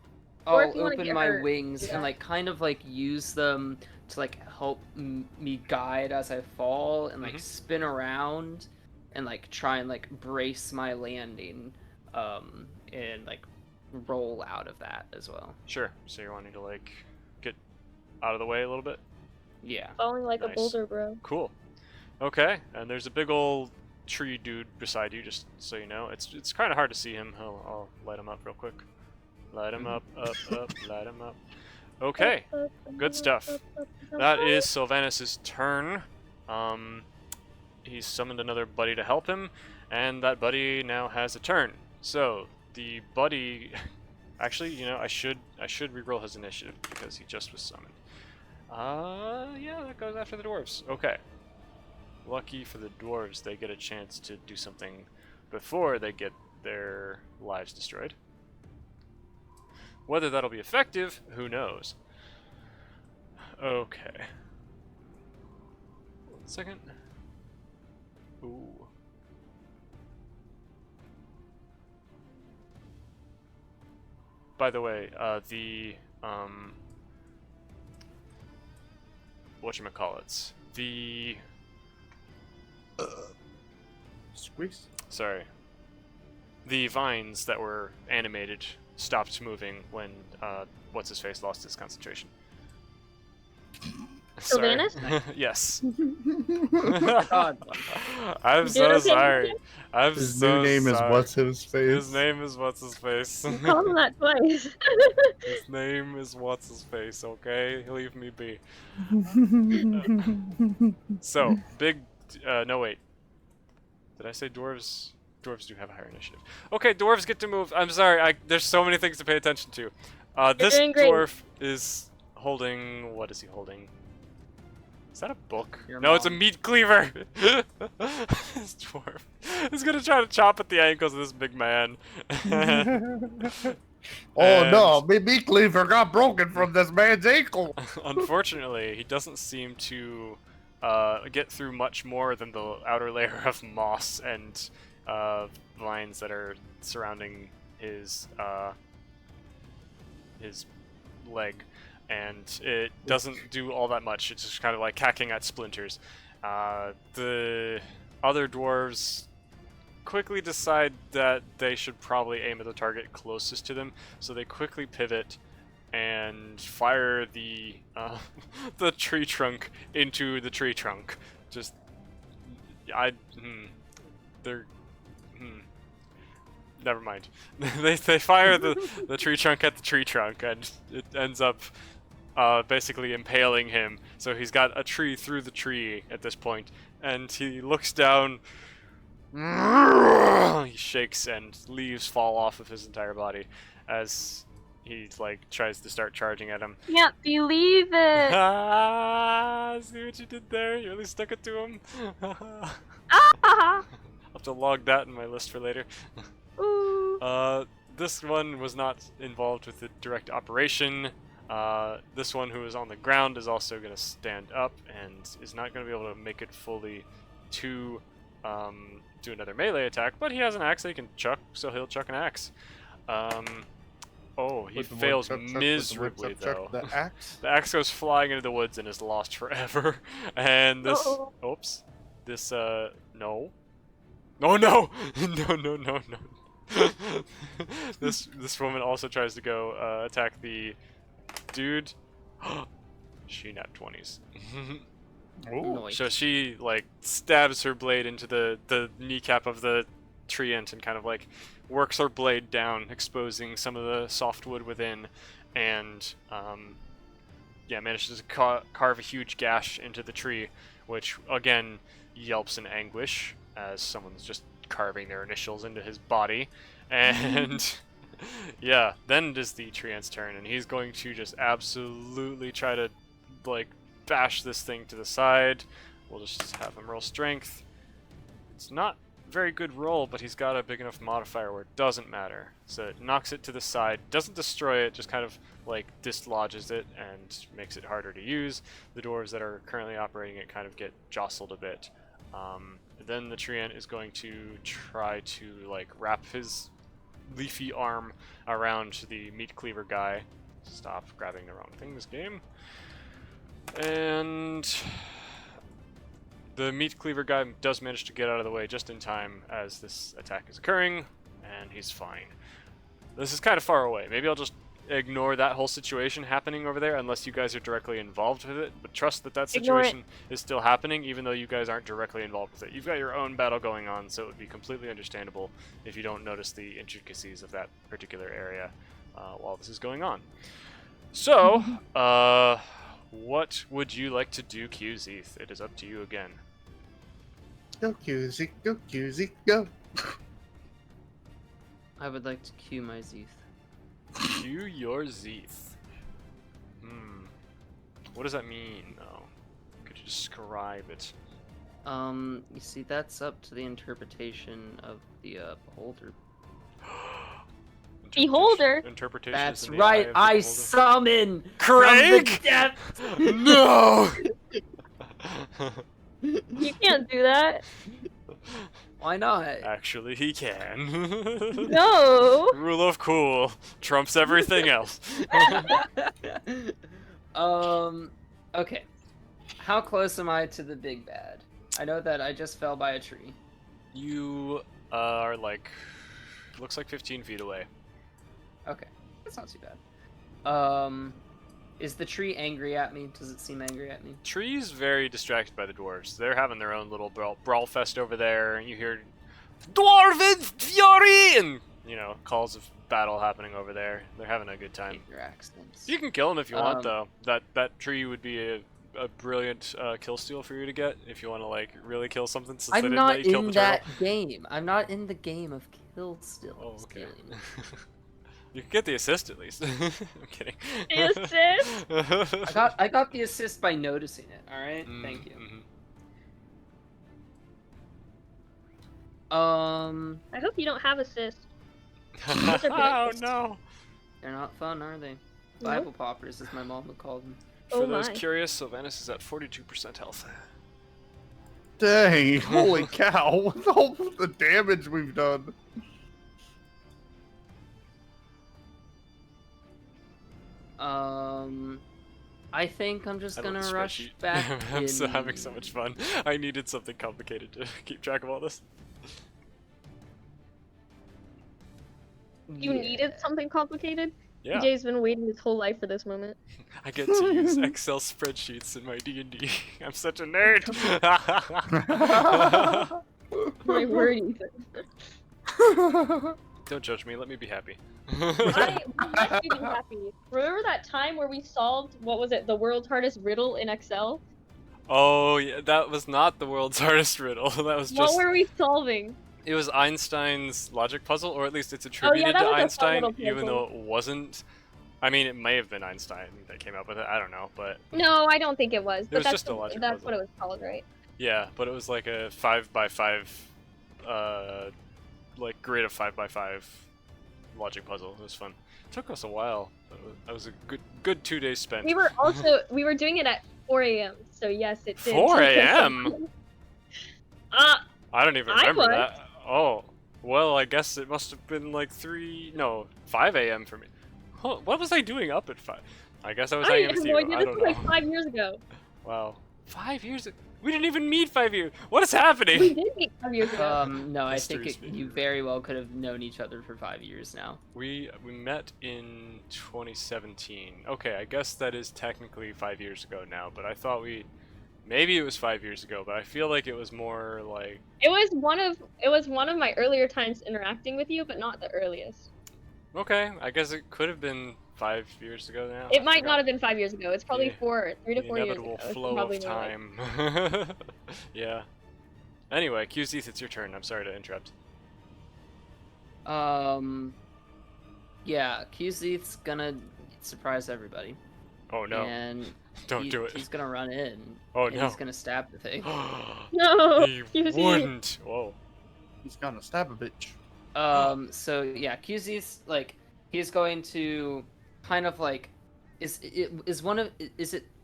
Or
I'll
if you wanna
open
get
my
her,
wings
do
and
that.
like kind of like use them to like help me guide as I fall and like
Mhm.
spin around and like try and like brace my landing and like roll out of that as well.
Sure. So you're wanting to like get out of the way a little bit.
Yeah.
Falling like
Nice.
a boulder, bro.
Cool. Okay. And there's a big old tree dude beside you. Just so you know, it's kind of hard to see him. I'll light him up real quick. Light him up, light him up. Okay. Good stuff. That is Sylvanus' turn. He's summoned another buddy to help him, and that buddy now has a turn. So the buddy, actually, you know, I should reroll his initiative because he just was summoned. Yeah, that goes after the dwarves. Okay. Lucky for the dwarves, they get a chance to do something before they get their lives destroyed. Whether that'll be effective, who knows? Okay. 1 second. Ooh. By the way, whatchamacallits? The
Squeaks.
sorry. The vines that were animated stopped moving when what's his face lost his concentration. Sorry.
Sylvanus?
Yes.
God.
I'm
You
so
doing okay,
sorry.
Lucas?
I'm
His
so
new name is
sorry.
what's his face.
His name is what's his face.
You called him that twice.
His name is what's his face. Okay, leave me be. So big. No wait. Did I say dwarves? Dwarves do have a higher initiative. Okay, dwarves get to move. I'm sorry. There's so many things to pay attention to. This
doing great.
dwarf is holding. What is he holding? Is that a book?
Your
No, it's a
mom.
meat cleaver. This dwarf is gonna try to chop at the ankles of this big man.
Oh no, my meat cleaver got broken from this man's ankle.
Unfortunately, he doesn't seem to get through much more than the outer layer of moss and vines that are surrounding his leg, and it doesn't do all that much. It's just kind of like hacking at splinters. The other dwarves quickly decide that they should probably aim at the target closest to them, so they quickly pivot and fire the the tree trunk into the tree trunk. Just they're never mind. they fire the tree trunk at the tree trunk, and it ends up basically impaling him. So he's got a tree through the tree at this point, and he looks down. He shakes, and leaves fall off of his entire body as he like tries to start charging at him.
Can't believe it.
Ah, see what you did there? You really stuck it to him.
Ah!
I'll have to log that in my list for later.
Ooh.
This one was not involved with the direct operation. This one who is on the ground is also going to stand up and is not going to be able to make it fully to do another melee attack, but he has an axe that he can chuck, so he'll chuck an axe. Oh, he
With the wood
fails
chuck, chuck, with the wood
miserably,
chuck, chuck,
though.
The axe.
The axe goes flying into the woods and is lost forever. And this,
Uh-oh.
oops, this, no. Oh no! No. This woman also tries to go attack the dude. She nat 20s.
Nice.
So she like stabs her blade into the kneecap of the treant and kind of like works her blade down, exposing some of the softwood within, and yeah, manages to carve a huge gash into the tree, which again yelps in anguish as someone's just carving their initials into his body. And yeah, then it is the treant's turn, and he's going to just absolutely try to like bash this thing to the side. We'll just have him roll strength. It's not very good roll, but he's got a big enough modifier where it doesn't matter. So it knocks it to the side, doesn't destroy it, just kind of like dislodges it and makes it harder to use. The dwarves that are currently operating it kind of get jostled a bit. Then the treant is going to try to like wrap his leafy arm around the meat cleaver guy. Stop grabbing the wrong thing this game. And the meat cleaver guy does manage to get out of the way just in time as this attack is occurring, and he's fine. This is kind of far away. Maybe I'll just ignore that whole situation happening over there unless you guys are directly involved with it, but trust that that
Ignore it.
situation is still happening even though you guys aren't directly involved with it. You've got your own battle going on, so it would be completely understandable if you don't notice the intricacies of that particular area while this is going on. So, what would you like to do, QZeeth? It is up to you again.
Go QZ, go QZ, go.
I would like to cue my Zeeth.
Cue your Zeeth. What does that mean, though? Could you describe it?
You see, that's up to the interpretation of the beholder.
Beholder?
Interpretation.
That's right, I summon
Craig!
from the depths.
No!
You can't do that.
Why not?
Actually, he can.
No.
Rule of cool trumps everything else.
Okay. How close am I to the big bad? I know that I just fell by a tree.
You are like, looks like 15 feet away.
Okay, that's not too bad. Is the tree angry at me? Does it seem angry at me?
Tree's very distracted by the dwarves. They're having their own little brawl fest over there. You hear Dwarven Fury and, you know, calls of battle happening over there. They're having a good time.
Hate your accents.
You can kill them if you want, though. That tree would be a brilliant kill steal for you to get if you want to like really kill something. Since they
I'm
didn't
not
let you kill
in
the
that
turtle.
game. I'm not in the game of kill still.
Oh, okay.
stealing.
You can get the assist at least. I'm kidding.
The assist?
I got the assist by noticing it. All right, thank you.
I hope you don't have assist.
Oh no!
They're not fun, are they? Bible poppers, as my mom would call them.
For
Oh
those
my.
curious, Sylvanas is at 42% health.
Dang, holy cow. What's all the damage we've done?
I think I'm just
I love
gonna
the
rush
spreadsheet.
back.
I'm so having so much fun. I needed something complicated to keep track of all this.
You needed something complicated?
Yeah,
DJ's been waiting his whole life for this moment.
I get to use Excel spreadsheets in my D&D. I'm such a nerd.
My word, Ethan.
Don't judge me. Let me be happy.
I like being happy. Remember that time where we solved, what was it, the world's hardest riddle in Excel?
Oh yeah, that was not the world's hardest riddle. That was
What
just.
were we solving?
It was Einstein's logic puzzle, or at least it's attributed
that
to
was a fun
Einstein,
little
even
puzzle.
though it wasn't. I mean, it may have been Einstein that came up with it. I don't know, but
No, I don't think it was. But
was
that's
just a logic
that's
puzzle.
what it was called, right?
yeah, but it was like a 5x5, like grid of 5x5 logic puzzle. It was fun. It took us a while. That was a good 2 days spent.
We were doing it at 4 a.m. So yes, it did.
4 a.m.? I don't even
I
remember
was.
that. Oh, well, I guess it must have been like 5 a.m. for me. Huh, what was I doing up at 5? I guess I was
I
hanging
have
with
no
you.
idea.
I
This
don't
was
know.
like 5 years ago.
Wow. 5 years? We didn't even meet 5 years. What is
We
happening?
did meet 5 years ago.
No, I think
Mysteries
you very well could have known each other for 5 years now.
We met in 2017. Okay, I guess that is technically 5 years ago now, but I thought maybe it was 5 years ago, but I feel like it was more like
It was one of my earlier times interacting with you, but not the earliest.
okay, I guess it could have been 5 years ago now.
It
I
might
forgot.
not have been 5 years ago. It's probably
Yeah.
3 to
The
4 years ago.
inevitable
It's
flow
probably
of
more like-
time. Yeah. Anyway, QZeeth, it's your turn. I'm sorry to interrupt.
Yeah, QZeeth's gonna surprise everybody.
Oh no!
And
Don't do it.
He's gonna run in.
Oh
and
no!
He's gonna stab the thing.
No,
he
QZ.
wouldn't. Whoa.
He's gonna stab a bitch.
So yeah, QZ's like he's going to kind of like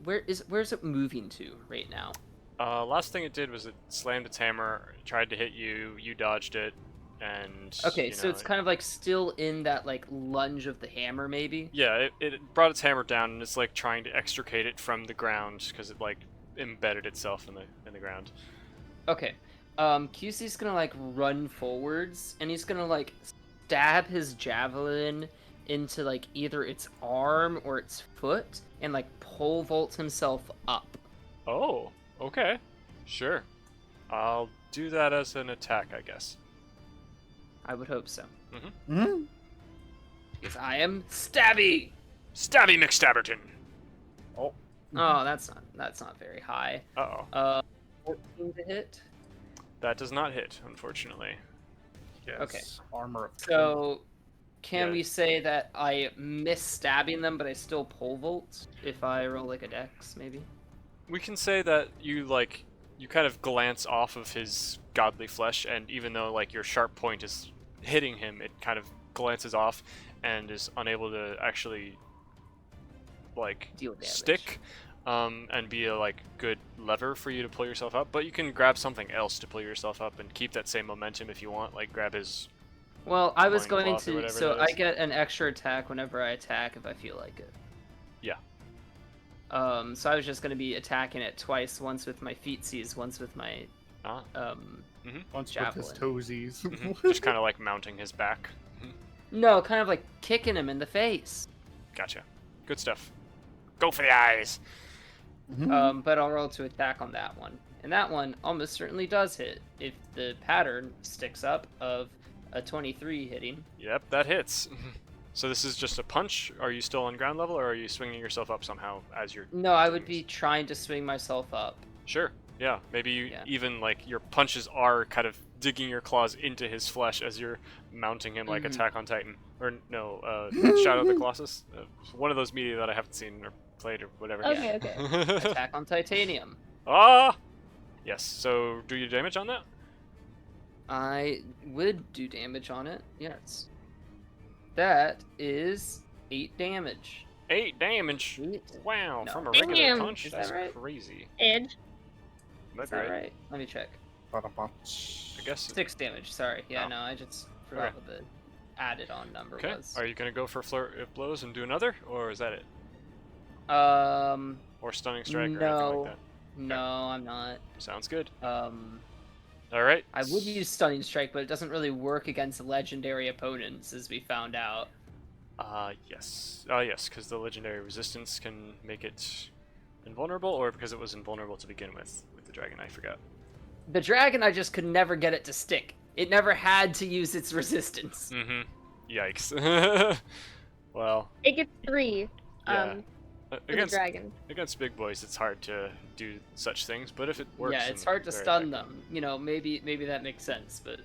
where's it moving to right now?
Last thing it did was it slammed its hammer, tried to hit you, you dodged it, and
Okay,
you
so
know,
it's kind of like still in that like lunge of the hammer, maybe.
yeah, it brought its hammer down and it's like trying to extricate it from the ground because it like embedded itself in the ground.
Okay. QC's gonna like run forwards and he's gonna like stab his javelin into like either its arm or its foot and like pole vault himself up.
Oh, okay, sure. I'll do that as an attack, I guess.
I would hope so.
Hmm?
Because I am stabby.
Stabby McStabberton.
Oh, that's not very high.
Uh-oh.
14 to hit.
That does not hit, unfortunately.
Yes.
Okay.
Armor of
So, can
Yeah.
we say that I miss stabbing them, but I still pole vault if I roll like a dex, maybe?
We can say that you kind of glance off of his godly flesh, and even though like your sharp point is hitting him, it kind of glances off and is unable to actually like
Deal damage.
stick and be a like good lever for you to pull yourself up. But you can grab something else to pull yourself up and keep that same momentum if you want, like grab his.
Well, I was going
loincloth or
to,
whatever
so
it
I
is.
get an extra attack whenever I attack if I feel like it.
Yeah.
So I was just going to be attacking it twice, once with my feetsies, once with my,
Ah.
once with his
javelin.
toesies.
Mhm. Just kind of like mounting his back.
No, kind of like kicking him in the face.
Gotcha. Good stuff. Go for the eyes.
But I'll roll to attack on that one. And that one almost certainly does hit if the pattern sticks up of a 23 hitting.
Yep, that hits. So this is just a punch. Are you still on ground level, or are you swinging yourself up somehow as you're?
No, I would
doing
be
this?
trying to swing myself up.
Sure. Yeah. Maybe you
Yeah.
even like your punches are kind of digging your claws into his flesh as you're mounting him like
Mhm.
Attack on Titan, or no, Shadow of the Colossus. One of those media that I haven't seen or played or whatever.
Okay, okay.
Attack on titanium.
Ah. Yes. So do you damage on that?
I would do damage on it, yes. That is 8 damage.
8 damage.
8?
Wow.
No.
From a regular
Damn.
punch,
Is that
that's
right?
crazy.
Edge.
That's
Is that right? Let me check.
Ba-da-bunch.
I guess.
6 damage, sorry. Yeah,
Oh.
no, I just forgot
Okay.
what the added on number
Okay.
was.
Are you gonna go for flurry of blows and do another, or is that it? Or stunning strike or anything
No.
like that?
No, I'm not.
Sounds good.
I
All right.
would use Stunning Strike, but it doesn't really work against legendary opponents, as we found out.
Yes. Yes, because the legendary resistance can make it invulnerable, or because it was invulnerable to begin with the dragon. I forgot.
The dragon, I just could never get it to stick. It never had to use its resistance.
Mm-hmm. Yikes. Well,
It gets 3.
Yeah.
For the
against
dragon.
big boys, it's hard to do such things. But if it works,
Yeah, it's
then
hard to
very
stun
effective.
them. You know, maybe that makes sense, but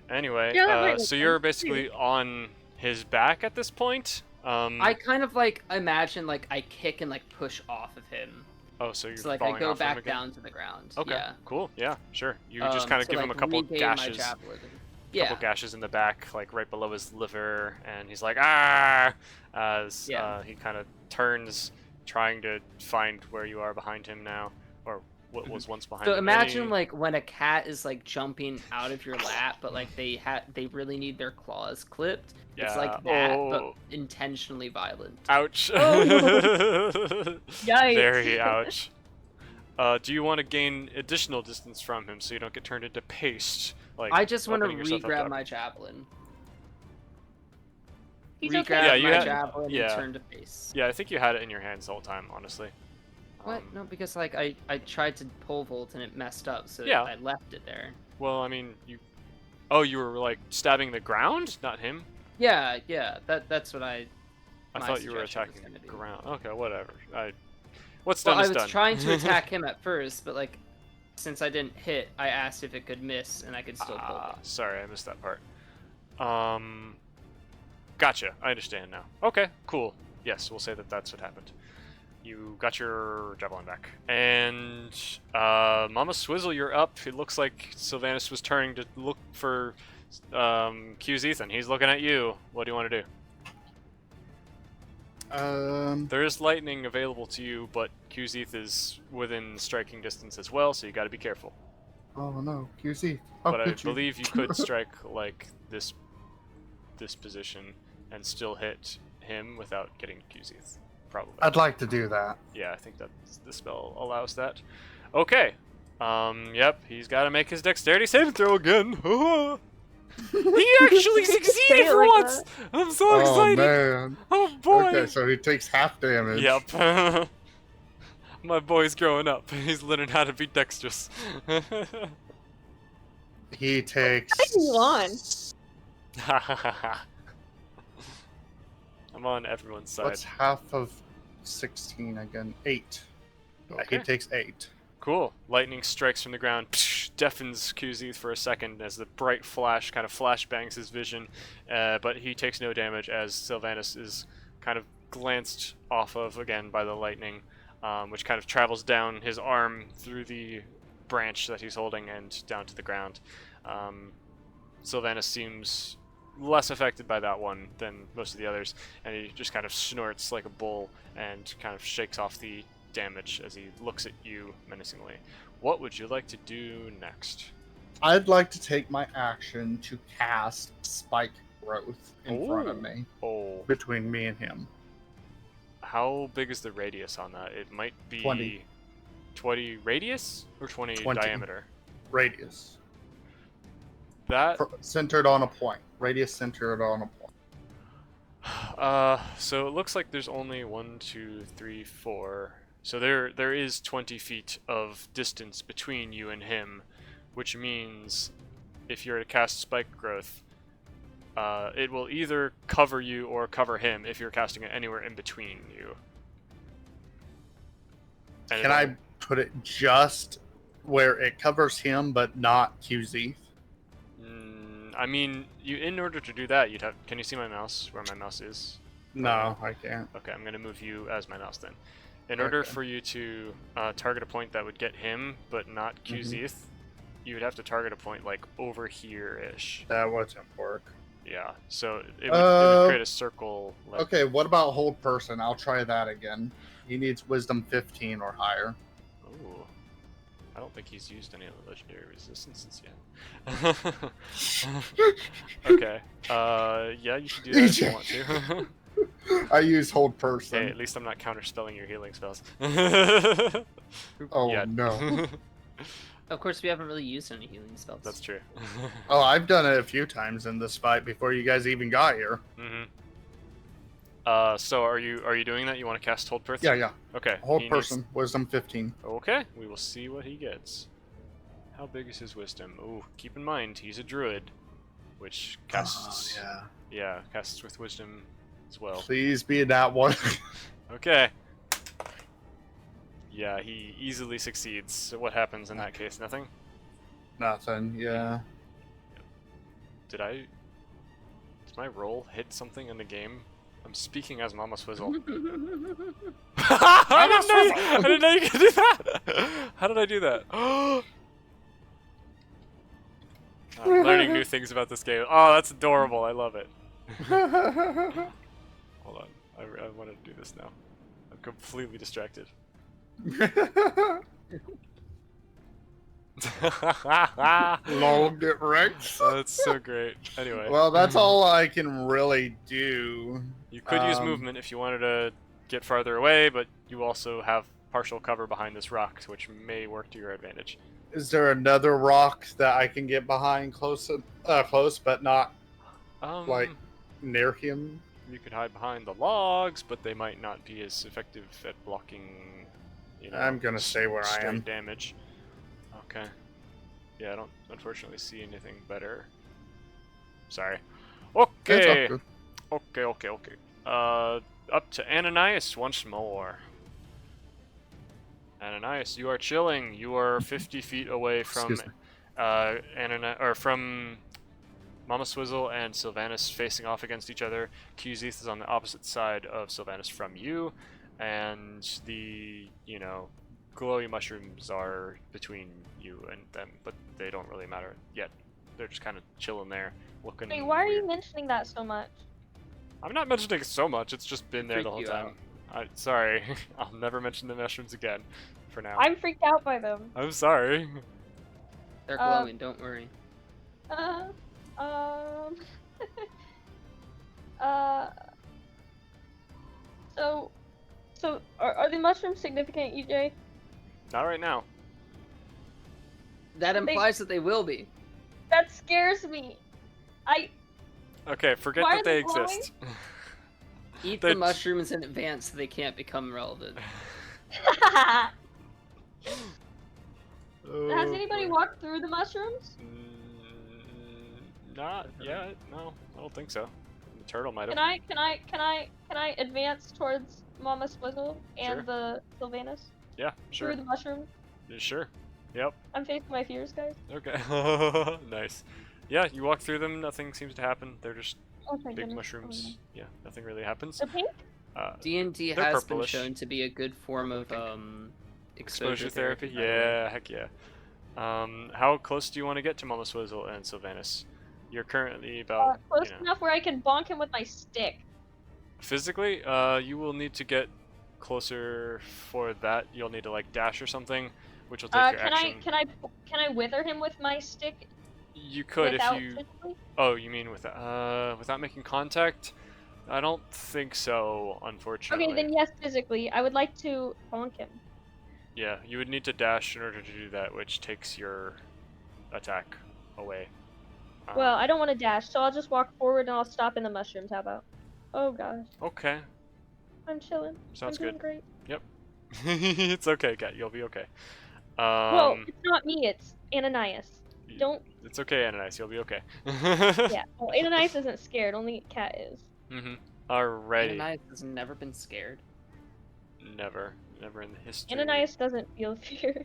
Anyway,
Yeah, that might make
so you're
sense.
basically on his back at this point.
I kind of like imagine like I kick and like push off of him.
Oh, so you're
So like I
falling
go
off him
back
again?
down to the ground.
Okay,
Yeah.
cool. Yeah, sure. You just kind of
to,
give him a
like,
couple
regain
gashes.
My javelin.
Couple
Yeah.
gashes in the back, like right below his liver, and he's like, ah, as
Yeah.
he kind of turns, trying to find where you are behind him now, or what was once behind
So
him.
imagine
Any-
like when a cat is like jumping out of your lap, but like they really need their claws clipped. It's
Yeah.
like that,
Oh.
but intentionally violent.
Ouch.
Yikes.
Very ouch. Do you want to gain additional distance from him so you don't get turned into paste? Like
I just want to
opening yourself up
re-grab
to-
my javelin.
He's
Re-grab
okay.
Yeah, you
my
had-
javelin
yeah.
and turn to face.
Yeah, I think you had it in your hands the whole time, honestly.
What? No, because like I tried to pole vault and it messed up, so
Yeah.
I left it there.
Well, I mean, you. Oh, you were like stabbing the ground, not him.
Yeah, that's what
I
my
thought you were
suggestion was
attacking
gonna
the
be.
ground. Okay, whatever. What's
Well,
done
I
is
was
done.
trying to attack him at first, but like since I didn't hit, I asked if it could miss, and I could still pull it.
Sorry, I missed that part. Gotcha. I understand now. Okay, cool. Yes, we'll say that that's what happened. You got your javelin back. And Mama Swizzle, you're up. It looks like Sylvanus was turning to look for Q's Ethan. He's looking at you. What do you want to do? There is lightning available to you, but Qzeth is within striking distance as well, so you got to be careful.
Oh no, QC. How
But I
could you?
believe you could strike like this position and still hit him without getting Qzeth. Probably.
I'd like to do that.
Yeah, I think that the spell allows that. Okay. Yep, he's got to make his dexterity saving throw again. He actually succeeded for
like
once. I'm so
Oh
excited.
man.
Oh boy.
Okay, so he takes half damage.
Yep. My boy's growing up. He's learning how to be dexterous.
He takes.
you on?
I'm on everyone's side.
What's half of 16 again? 8.
Okay.
He takes 8.
Cool. Lightning strikes from the ground, deafens Qzeth for a second as the bright flash kind of flashbangs his vision, but he takes no damage as Sylvanus is kind of glanced off of again by the lightning, which kind of travels down his arm through the branch that he's holding and down to the ground. Sylvanus seems less affected by that one than most of the others, and he just kind of snorts like a bull and kind of shakes off the damage as he looks at you menacingly. What would you like to do next?
I'd like to take my action to cast Spike Growth in front of me,
Oh,
between me and him.
how big is the radius on that? It might be
20.
20 radius or 20
20.
diameter.
Radius.
That
Centered on a point. Radius centered on a point.
so it looks like there's only 1, 2, 3, 4. So there is 20 feet of distance between you and him, which means if you're to cast Spike Growth, it will either cover you or cover him if you're casting it anywhere in between you. And
Can I put it just where it covers him but not QZ?
I mean, in order to do that, you'd have. Can you see my mouse? Where my mouse is?
No, I can't.
Okay, I'm gonna move you as my mouse then. In order
Okay.
for you to target a point that would get him, but not Qzeth, you would have to target a point like over here-ish.
That wouldn't work.
Yeah, so it would create a circle. Like,
Okay, what about Hold Person? I'll try that again. He needs Wisdom 15 or higher.
Ooh, I don't think he's used any of the legendary resistances yet. Okay. Yeah, you can do that if you want to.
I use Hold Person.
Hey, at least I'm not counterspelling your healing spells.
Oh,
Yet.
no.
Of course, we haven't really used any healing spells.
That's true.
Oh, I've done it a few times in this fight before you guys even got here.
So are you doing that? You want to cast Hold Person?
Yeah, yeah.
Okay.
Hold
he
Person, Wisdom 15.
Okay, we will see what he gets. How big is his wisdom? Ooh, keep in mind he's a druid, which casts.
Oh,
Yeah, casts with wisdom as well.
Please be that one.
Okay. Yeah, he easily succeeds. So what happens in that case? Nothing?
Nothing, yeah.
Did my roll hit something in the game? I'm speaking as Mama Swizzle. I didn't know you could do that! How did I do that? I'm learning new things about this game. Oh, that's adorable. I love it. Hold on. I want to do this now. I'm completely distracted.
Lol, get wrecked.
That's so great. Anyway.
Well, that's all I can really do.
You could use
Um,
movement if you wanted to get farther away, but you also have partial cover behind this rock, which may work to your advantage.
Is there another rock that I can get behind close but not like near him?
You could hide behind the logs, but they might not be as effective at blocking. You know,
I'm gonna stay where I
straight
am.
damage. Okay. Yeah, I don't unfortunately see anything better. Sorry.
It's all
Okay.
good.
Okay. Up to Ananias once more. Ananias, you are chilling. You are 50 feet away from
Excuse me.
from Mama Swizzle and Sylvanus facing off against each other. Qzeth is on the opposite side of Sylvanus from you. and the, you know, glowy mushrooms are between you and them, but they don't really matter yet. They're just kind of chilling there, looking
Wait, why are you
weird.
mentioning that so much?
I'm not mentioning it so much, it's just been there the
Freak
whole
you
time.
out.
Sorry, I'll never mention the mushrooms again, for now.
I'm freaked out by them.
I'm sorry.
They're
Uh,
glowing, don't worry.
Um. uh. So are the mushrooms significant, EJ?
Not right now.
That implies that they will be.
That scares me.
Okay, forget
Why
that
are
they
they glowing?
exist.
Eat
They-
the mushrooms in advance so they can't become relevant.
Has
Oh,
anybody
boy.
walked through the mushrooms?
Not yet. No, I don't think so. The turtle might have.
Can I advance towards Mama Swizzle and
Sure.
the Sylvanus
Yeah, sure.
through the mushrooms?
Sure. Yep.
I'm facing my fears, guys.
Okay. Nice. Yeah, you walk through them. Nothing seems to happen. They're just
Oh my
big
goodness.
mushrooms. Yeah, nothing really happens.
They're pink?
D&D
They're
has been
purplish.
shown to be a good form of
Exposure therapy.
by the way.
Yeah, heck yeah. How close do you want to get to Mama Swizzle and Sylvanus? You're currently about,
Close
you know,
enough where I can bonk him with my stick.
physically. You will need to get closer for that. You'll need to like dash or something, which will take your action.
Can I wither him with my stick
You could
without
if you.
physically?
Oh, you mean without making contact? I don't think so, unfortunately.
Okay, then yes, physically. I would like to bonk him.
Yeah, you would need to dash in order to do that, which takes your attack away.
Well, I don't want to dash, so I'll just walk forward and I'll stop in the mushrooms. How about? Oh gosh,
Okay,
I'm chilling.
sounds
I'm doing
good.
great.
It's okay, Kat. You'll be okay.
Well, it's not me. It's Ananias.
y-
Don't.
It's okay, Ananias. You'll be okay.
Yeah. Well, Ananias isn't scared. Only Cat is.
Alrighty.
Ananias has never been scared.
Never in the history.
Ananias doesn't feel fear.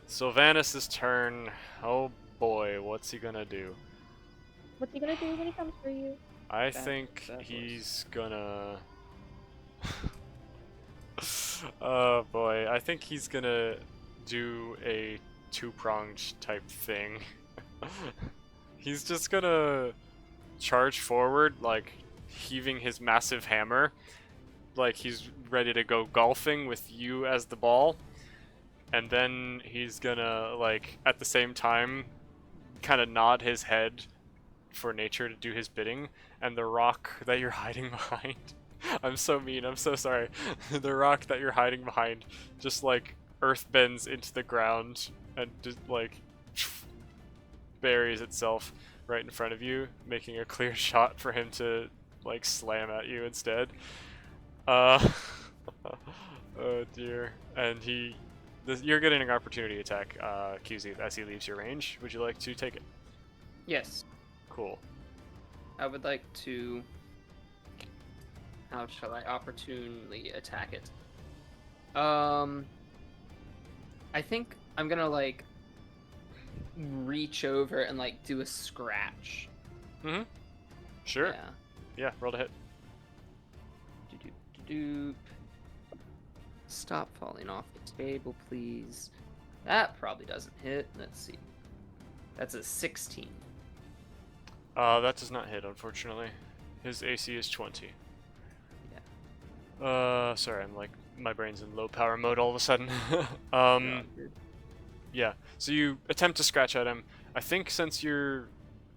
Sylvanus' turn. Oh boy, what's he gonna do?
What's he gonna do when he comes for you?
I
That-
think
that was-
he's gonna. Oh boy, I think he's gonna do a two-pronged type thing. He's just gonna charge forward, like heaving his massive hammer, like he's ready to go golfing with you as the ball. And then he's gonna, like, at the same time, kind of nod his head for nature to do his bidding, and the rock that you're hiding behind. I'm so mean, I'm so sorry. The rock that you're hiding behind just, like, earth bends into the ground and just, like, buries itself right in front of you, making a clear shot for him to, like, slam at you instead. Oh dear. And you're getting an opportunity attack, QZ, as he leaves your range. Would you like to take it?
Yes,
Cool.
I would like to. How shall I opportunely attack it? I think I'm gonna like reach over and like do a scratch.
Sure.
Yeah.
Yeah, roll to hit.
Doop. Stop falling off the table, please. That probably doesn't hit. Let's see. That's a 16.
That does not hit, unfortunately. His AC is 20. Sorry, I'm like, my brain's in low power mode all of a sudden. Yeah, so you attempt to scratch at him. I think since you're,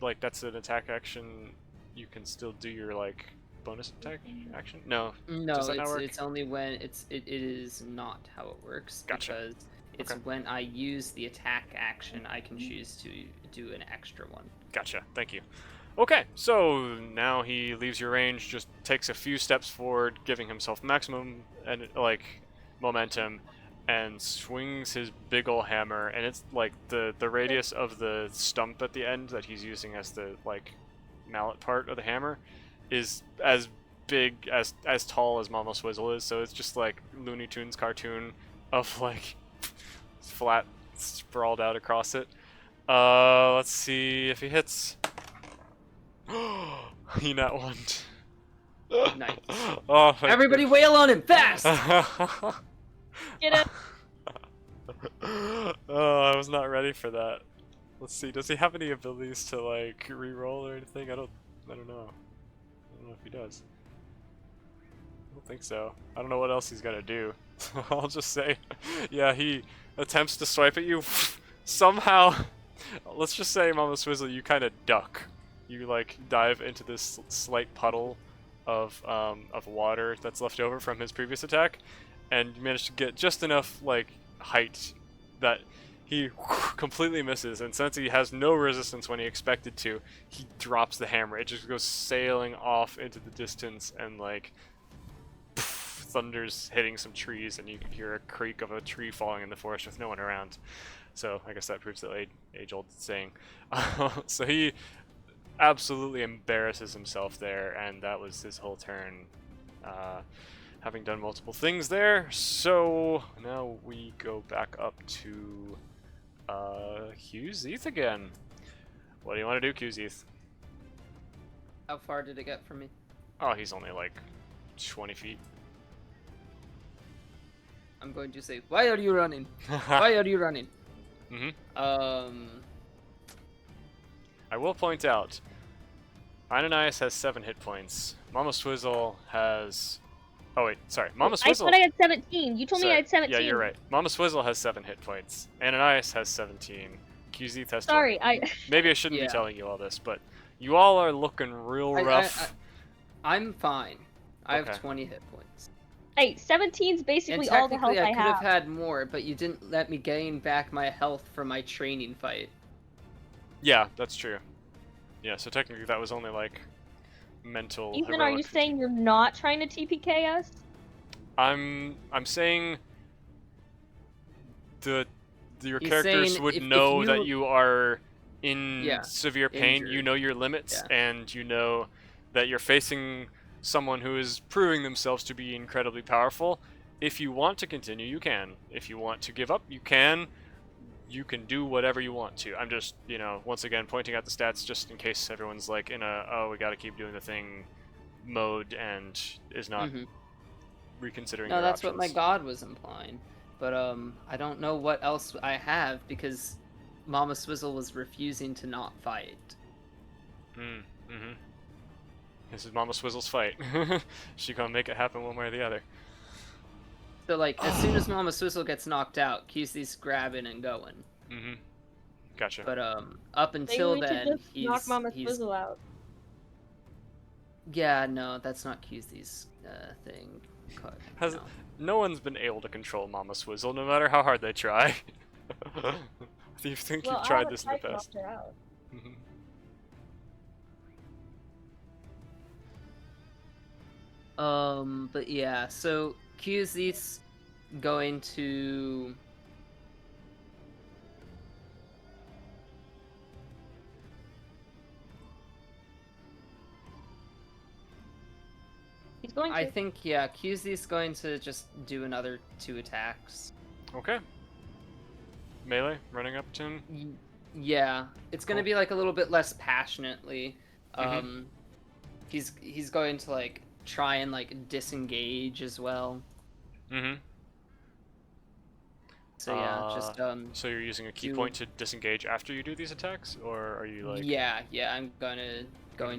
like, that's an attack action, you can still do your, like, bonus attack action? No.
No,
Does that not work?
it's only when it is not how it works.
Gotcha.
Because it's
Okay.
when I use the attack action, I can choose to do an extra one.
Gotcha, thank you. Okay, so now he leaves your range, just takes a few steps forward, giving himself maximum and like momentum, and swings his big ol' hammer, and it's like the radius of the stump at the end that he's using as the like mallet part of the hammer is as big as tall as Mama Swizzle is, so it's just like Looney Tunes cartoon of like flat sprawled out across it. Let's see if he hits. He nat one.
Nice.
Oh, thank
Everybody wail on him fast!
Get it?
Oh, I was not ready for that. Let's see. Does he have any abilities to like re-roll or anything? I don't know. I don't know if he does. I don't think so. I don't know what else he's gonna do. I'll just say, yeah, he attempts to swipe at you. Somehow, let's just say, Mama Swizzle, you kind of duck. You like dive into this slight puddle of water that's left over from his previous attack, and you manage to get just enough like height that he completely misses, and since he has no resistance when he expected to, he drops the hammer. It just goes sailing off into the distance, and like thunder's hitting some trees, and you can hear a creak of a tree falling in the forest with no one around. So I guess that proves the age-old saying. So he absolutely embarrasses himself there, and that was his whole turn. Having done multiple things there, so now we go back up to Qzeeth again. What do you want to do, Qzeeth?
How far did it get from me?
Oh, he's only like 20 feet.
I'm going to say, why are you running? Why are you running?
I will point out, Ananias has 7 hit points. Mama Swizzle has... Oh wait, sorry. Mama Swizzle...
I thought I had 17. You told me I
Sorry.
had 17.
Yeah, you're right. Mama Swizzle has 7 hit points. Ananias has 17. Qzeeth has 20.
Sorry,
Maybe I shouldn't be
Yeah.
telling you all this, but you all are looking real rough.
I'm fine. I
Okay.
have 20 hit points.
Hey, 17's basically
And
all the health
technically, I
I
could have
have.
had more, but you didn't let me gain back my health from my training fight.
Yeah, that's true. Yeah, so technically that was only like mental.
Ethan, are you
heroic
saying you're not trying to TPK us?
I'm saying your
He's
characters
saying
would
if
know
you-
that you are in
Yeah,
severe pain. You
injured.
know your limits,
Yeah.
and you know that you're facing someone who is proving themselves to be incredibly powerful. If you want to continue, you can. If you want to give up, you can. You can do whatever you want to. I'm just, once again pointing out the stats just in case everyone's like in a, oh, we got to keep doing the thing mode and is not
Mhm.
reconsidering
No,
their
that's what my
options.
god was implying. But I don't know what else I have because Mama Swizzle was refusing to not fight.
Mm-hmm. This is Mama Swizzle's fight. She gonna make it happen one way or the other.
So like, as soon as Mama Swizzle gets knocked out, Qzeeth's grabbing and going.
Mm-hmm. Gotcha.
But up until
Maybe we
then,
should just
he's
knock Mama
he's
Swizzle out.
yeah, no, that's not Qzeeth's thing.
Has-
No.
No one's been able to control Mama Swizzle, no matter how hard they try. Do you think
Well,
you've
I
tried
haven't
this in the
tried to
past?
knock her out.
Mhm.
But yeah, so Qzeeth's going to
He's going to.
I think, yeah, Qzeeth's going to just do another 2 attacks.
Okay. Melee, running up to him.
Yeah, it's going to
Cool.
be like a little bit less passionately.
Mhm.
He's going to like try and like disengage as well.
Mm-hmm.
So yeah, just
So you're using a key
do-
point to disengage after you do these attacks, or are you like?
yeah, I'm going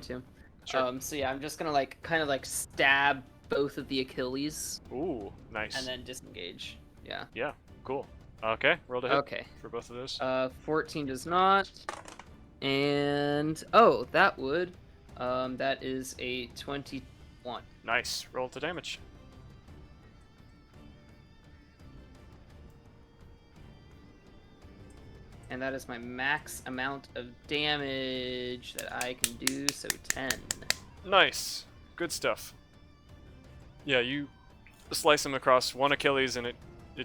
to.
Sure.
So yeah, I'm just gonna like kind of like stab both of the Achilles
Ooh, nice.
and then disengage. Yeah.
Yeah, cool. Okay, roll to hit
Okay.
for both of those.
14 does not. And oh, that would. That is a 21.
Nice. Roll to damage.
And that is my max amount of damage that I can do, so 10.
Nice. Good stuff. Yeah, you slice him across one Achilles and it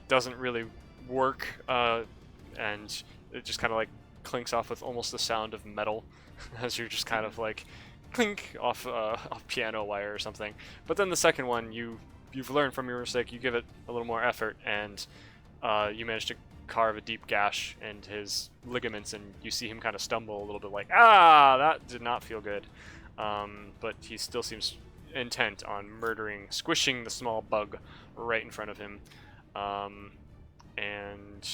doesn't really work, and it just kind of like clinks off with almost the sound of metal as you're just kind of like clink off piano wire or something. But then the second one, you've learned from your mistake, you give it a little more effort, and you manage to carve a deep gash in his ligaments, and you see him kind of stumble a little bit like, that did not feel good. But he still seems intent on murdering, squishing the small bug right in front of him. And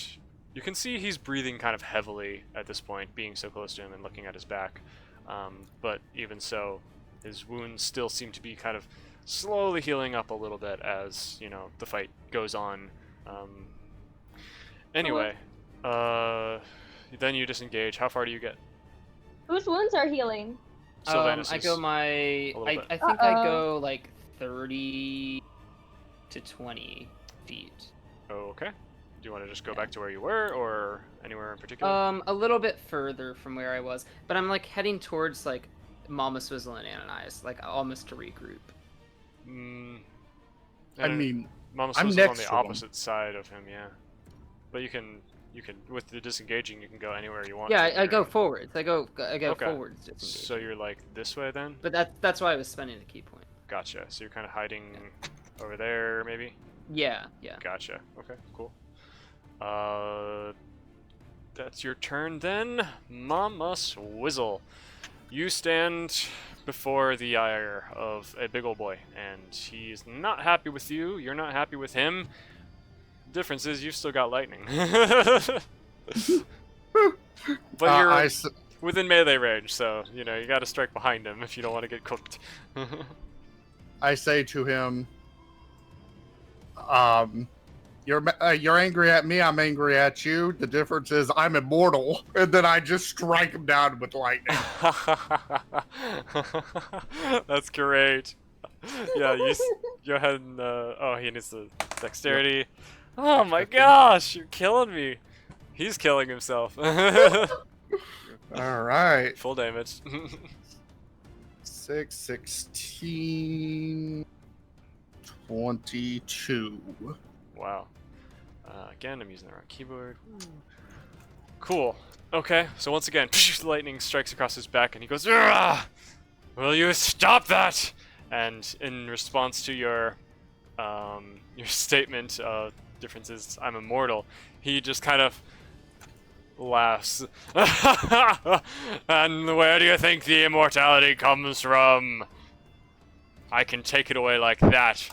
you can see he's breathing kind of heavily at this point, being so close to him and looking at his back. But even so, his wounds still seem to be kind of slowly healing up a little bit as, you know, the fight goes on. Anyway, then you disengage. How far do you get?
Whose wounds are healing?
Sylvanas
I
is
go my.
a little bit.
I think I go like 30 to 20 feet.
Okay. Do you want to just go back to where you were, or anywhere in particular?
A little bit further from where I was, but I'm like heading towards like Mama Swizzle and Ananias, like almost to regroup.
I mean,
Mama
I'm
Swizzle's
next
on the
to him.
opposite side of him, yeah. But you can with the disengaging, you can go anywhere you want.
Yeah,
to,
I go
right?
forwards. I go
Okay.
forwards. Disengage.
So you're like this way then?
But that's why I was spending the key point.
Gotcha. So you're kind of hiding over there, maybe?
Yeah.
Gotcha. Okay, cool. That's your turn then, Mama Swizzle. You stand before the ire of a big old boy, and he's not happy with you. You're not happy with him. Difference is you've still got lightning. But you're within melee range, so you know you got to strike behind him if you don't want to get cooked.
I say to him, you're angry at me, I'm angry at you. The difference is I'm immortal. And then I just strike him down with lightning.
That's great. Yeah, go ahead and oh, he needs the dexterity. Oh my gosh, you're killing me. He's killing himself.
All right.
Full damage.
6, 16, 22.
Wow. Again, I'm using the wrong keyboard. Cool. Okay, so once again, the lightning strikes across his back, and he goes, "Ugh! Will you stop that?" And in response to your statement of differences, I'm immortal, he just kind of laughs. And where do you think the immortality comes from? I can take it away like that.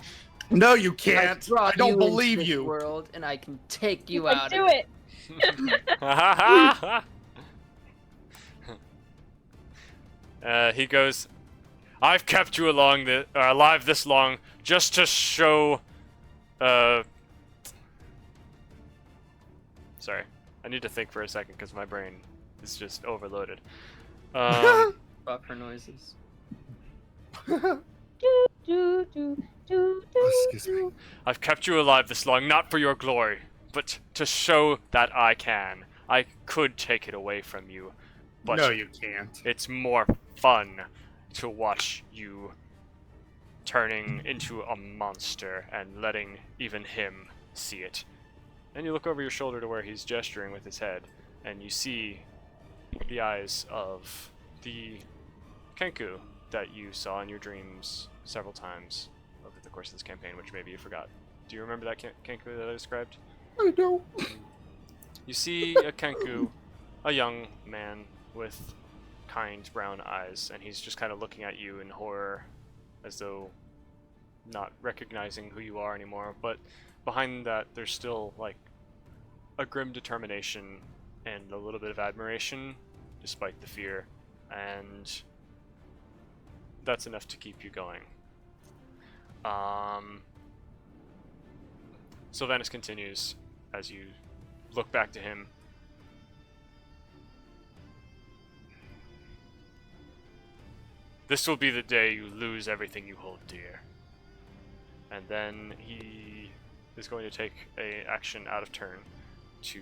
No, you can't. I
brought
don't
you into
believe
this
you.
World, and I can take you
Like,
out.
do
of
it.
He goes, "I've kept you alive this long just to show." Sorry, I need to think for a second because my brain is just overloaded.
Buffer noises.
Do, do, do, do,
Excuse me.
I've kept you alive this long, not for your glory, but to show that I can. I could take it away from you, but
No, you can't.
it's more fun to watch you turning into a monster and letting even him see it. Then you look over your shoulder to where he's gesturing with his head, and you see the eyes of the Kenku that you saw in your dreams several times over the course of this campaign, which maybe you forgot. Do you remember that Kenku that I described?
I don't.
You see a Kenku, a young man with kind brown eyes, and he's just kind of looking at you in horror, as though not recognizing who you are anymore. But behind that, there's still like a grim determination and a little bit of admiration, despite the fear, and that's enough to keep you going. Sylvanas continues as you look back to him. This will be the day you lose everything you hold dear. And then he is going to take a action out of turn to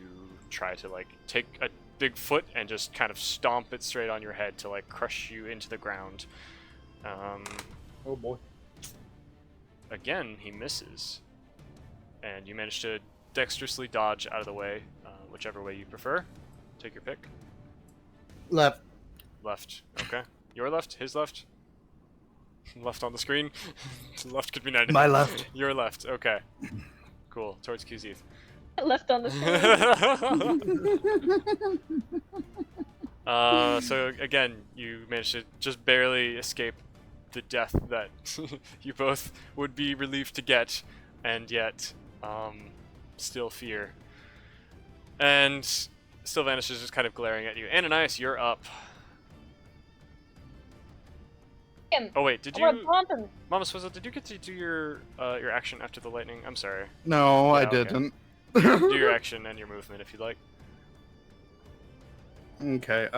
try to like take a big foot and just kind of stomp it straight on your head to like crush you into the ground.
Oh boy.
Again, he misses. And you manage to dexterously dodge out of the way, whichever way you prefer. Take your pick.
Left.
Left. Okay. Your left? His left? Left on the screen? Left could be 90.
My left.
Your left. Okay. Cool. Towards Kuzith.
Left on the screen.
So again, you managed to just barely escape the death that you both would be relieved to get, and yet still fear. And Sylvanus is just kind of glaring at you. Ananias, you're up.
Him.
Oh wait, did
I want to
you,
bump him.
Mama Swizzle? Did you get to do your action after the lightning? I'm sorry.
No, I
Yeah, okay.
didn't.
Do your action and your movement if you'd like.
Okay.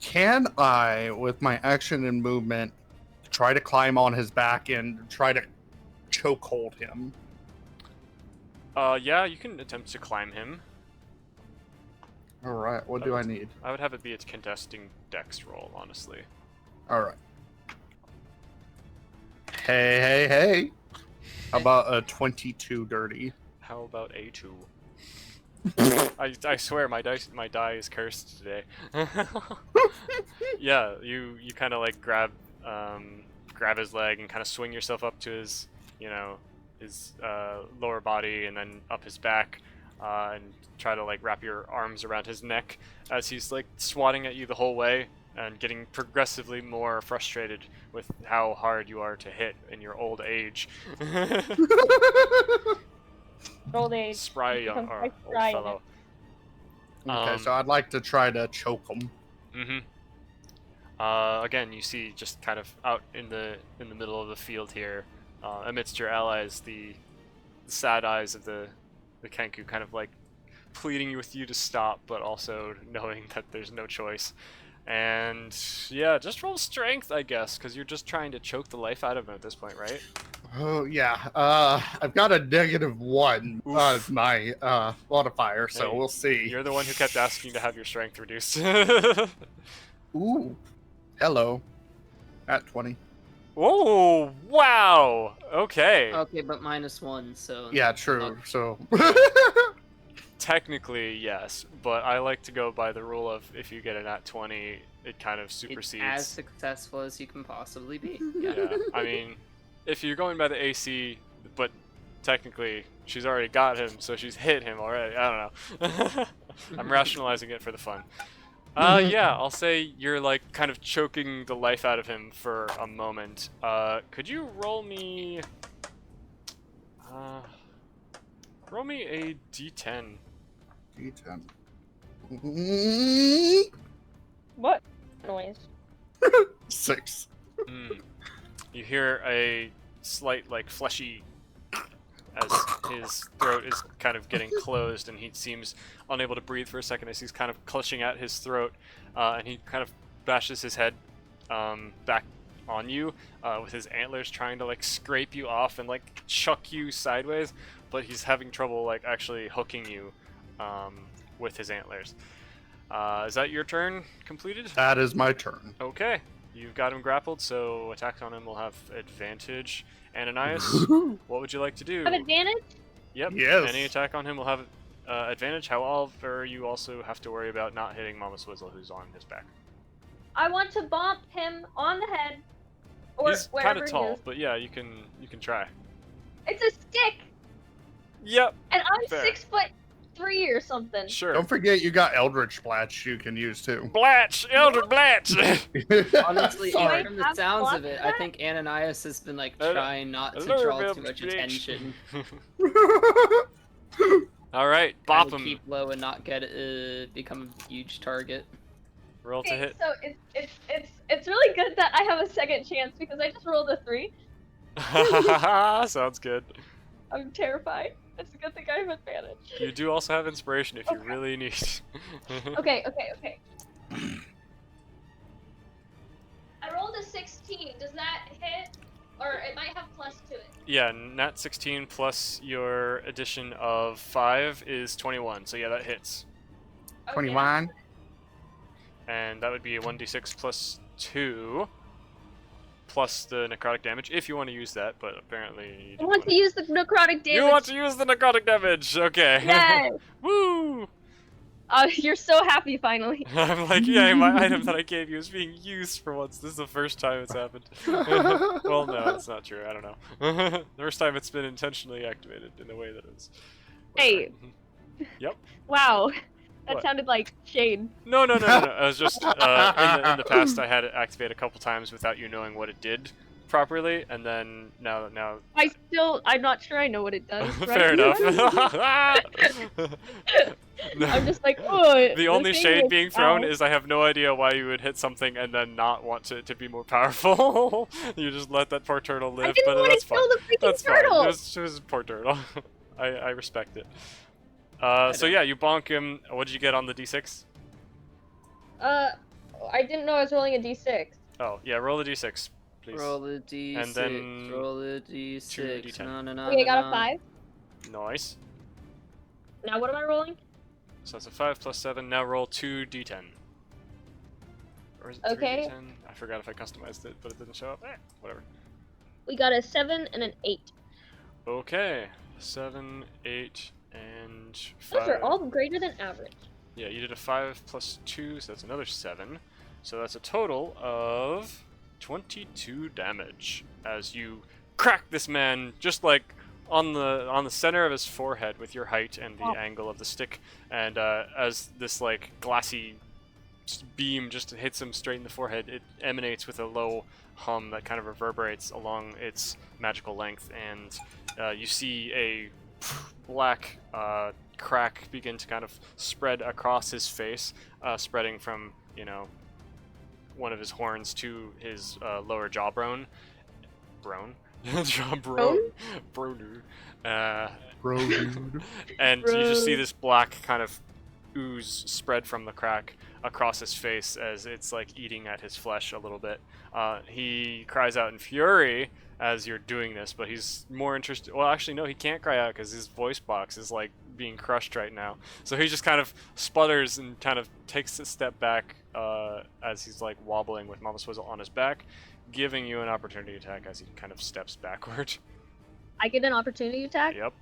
Can I, with my action and movement, try to climb on his back and try to chokehold him?
Yeah, you can attempt to climb him.
All right. What do I need?
I would have it be a contesting dex roll, honestly.
All right. Hey. How about a 22 dirty?
How about a 2? I swear my die is cursed today. Yeah, you kind of like grab his leg and kind of swing yourself up to his his lower body and then up his back, and try to like wrap your arms around his neck as he's like swatting at you the whole way and getting progressively more frustrated with how hard you are to hit in your old age.
Old age.
Spry young
Become
or
quite
old
spry in
fellow.
Okay, so I'd like to try to choke him.
Again, you see just kind of out in the middle of the field here, amidst your allies, the sad eyes of the Kenku kind of like pleading with you to stop, but also knowing that there's no choice. And yeah, just roll strength, I guess, because you're just trying to choke the life out of him at this point, right?
Oh yeah. I've got a -1 on my modifier, so
Hey,
we'll see.
You're the one who kept asking to have your strength reduced.
Ooh. Hello. At 20.
Oh, wow! Okay.
Okay, but -1, so.
Yeah, true. So.
Technically, yes, but I like to go by the rule of if you get a nat 20, it kind of
It's
supersedes.
as successful as you can possibly be.
Yeah, I mean, if you're going by the AC, but technically she's already got him, so she's hit him already. I don't know. I'm rationalizing it for the fun. Yeah, I'll say you're like kind of choking the life out of him for a moment. Could you roll me? Roll me a D10.
D10.
What noise?
6.
You hear a slight, like, fleshy as his throat is kind of getting closed, and he seems unable to breathe for a second as he's kind of clutching at his throat, and he kind of bashes his head back on you with his antlers, trying to, like, scrape you off and, like, chuck you sideways, but he's having trouble, like, actually hooking you with his antlers. Is that your turn completed?
That is my turn.
Okay, you've got him grappled, so attacks on him will have advantage. Ananias, what would you like to do?
Have advantage?
Yep.
Yes.
Any attack on him will have advantage. However, you also have to worry about not hitting Mama Swizzle, who's on his back.
I want to bump him on the head, or
He's kind
wherever
of
he
tall,
is.
but yeah, you can try.
It's a stick,
Yep.
and I'm
Fair.
6'3" or something.
Sure.
Don't forget you got Eldritch Blatch you can use too.
Blatch, Elder Blatch.
Honestly,
Sorry.
from the sounds of it, I think Ananias has been like trying not to draw too much attention.
All right,
Trying
bop
to
him.
keep low and not get become a huge target.
Roll to
Okay,
hit.
so it's really good that I have a second chance because I just rolled a 3.
Sounds good.
I'm terrified. It's a good thing I have advantage.
You do also have inspiration if you
Okay.
really need.
Okay. I rolled a 16. Does that hit? Or it might have plus to it.
Yeah, nat 16 plus your addition of 5 is 21. So yeah, that hits.
Okay.
21.
And that would be a 1d6 plus 2 plus the necrotic damage if you want to use that, but apparently you
I
don't
want to use the necrotic damage.
You want to use the necrotic damage. Okay.
Yes.
Woo!
You're so happy finally.
I'm like, yeah, my item that I gave you is being used for once. This is the first time it's happened. Well, no, that's not true. I don't know. The first time it's been intentionally activated in a way that is.
Hey.
Yep.
Wow. That
What?
sounded like shade.
No, no, no, no, no. I was just in the past I had it activate a couple times without you knowing what it did properly, and then now
I'm not sure I know what it does. Right?
fair enough. No.
I'm just like, oh.
The only
thing
shade
with-
being thrown
ow.
is I have no idea why you would hit something and then not want it to be more powerful. You just let that poor turtle
I
live,
didn't
but
want
that's
to
fine.
kill the freaking
That's
turtle.
fine. It was a poor turtle. I respect it. So yeah, you bonk him. What did you get on the d6?
I didn't know I was rolling a d6.
Oh, yeah, roll the d6, please.
Roll a d6.
And then
roll a d6.
2d10.
No, no, no.
Okay, I got
no.
a 5.
Nice.
Now what am I rolling?
So that's a 5 plus 7. Now roll 2d10. Or is it
Okay.
3d10? I forgot if I customized it, but it didn't show up. Whatever.
We got a 7 and an 8.
Okay. 7, 8, and 5.
Those are all greater than average.
Yeah, you did a 5 plus 2, so that's another 7. So that's a total of 22 damage as you crack this man just like on the center of his forehead with your height and the angle of the stick, and as this like glassy beam just hits him straight in the forehead, it emanates with a low hum that kind of reverberates along its magical length, and you see a black crack begin to kind of spread across his face, spreading from, you know, one of his horns to his lower jawbone. Jawbone? Bronu.
Bro, dude.
And you just see this black kind of ooze spread from the crack across his face as it's like eating at his flesh a little bit. He cries out in fury as you're doing this, but he's more interested. Well, actually, no, he can't cry out because his voice box is like being crushed right now. So he just kind of sputters and kind of takes a step back as he's like wobbling with Mama Swizzle on his back, giving you an opportunity attack as he kind of steps backward.
I get an opportunity attack.
Yep.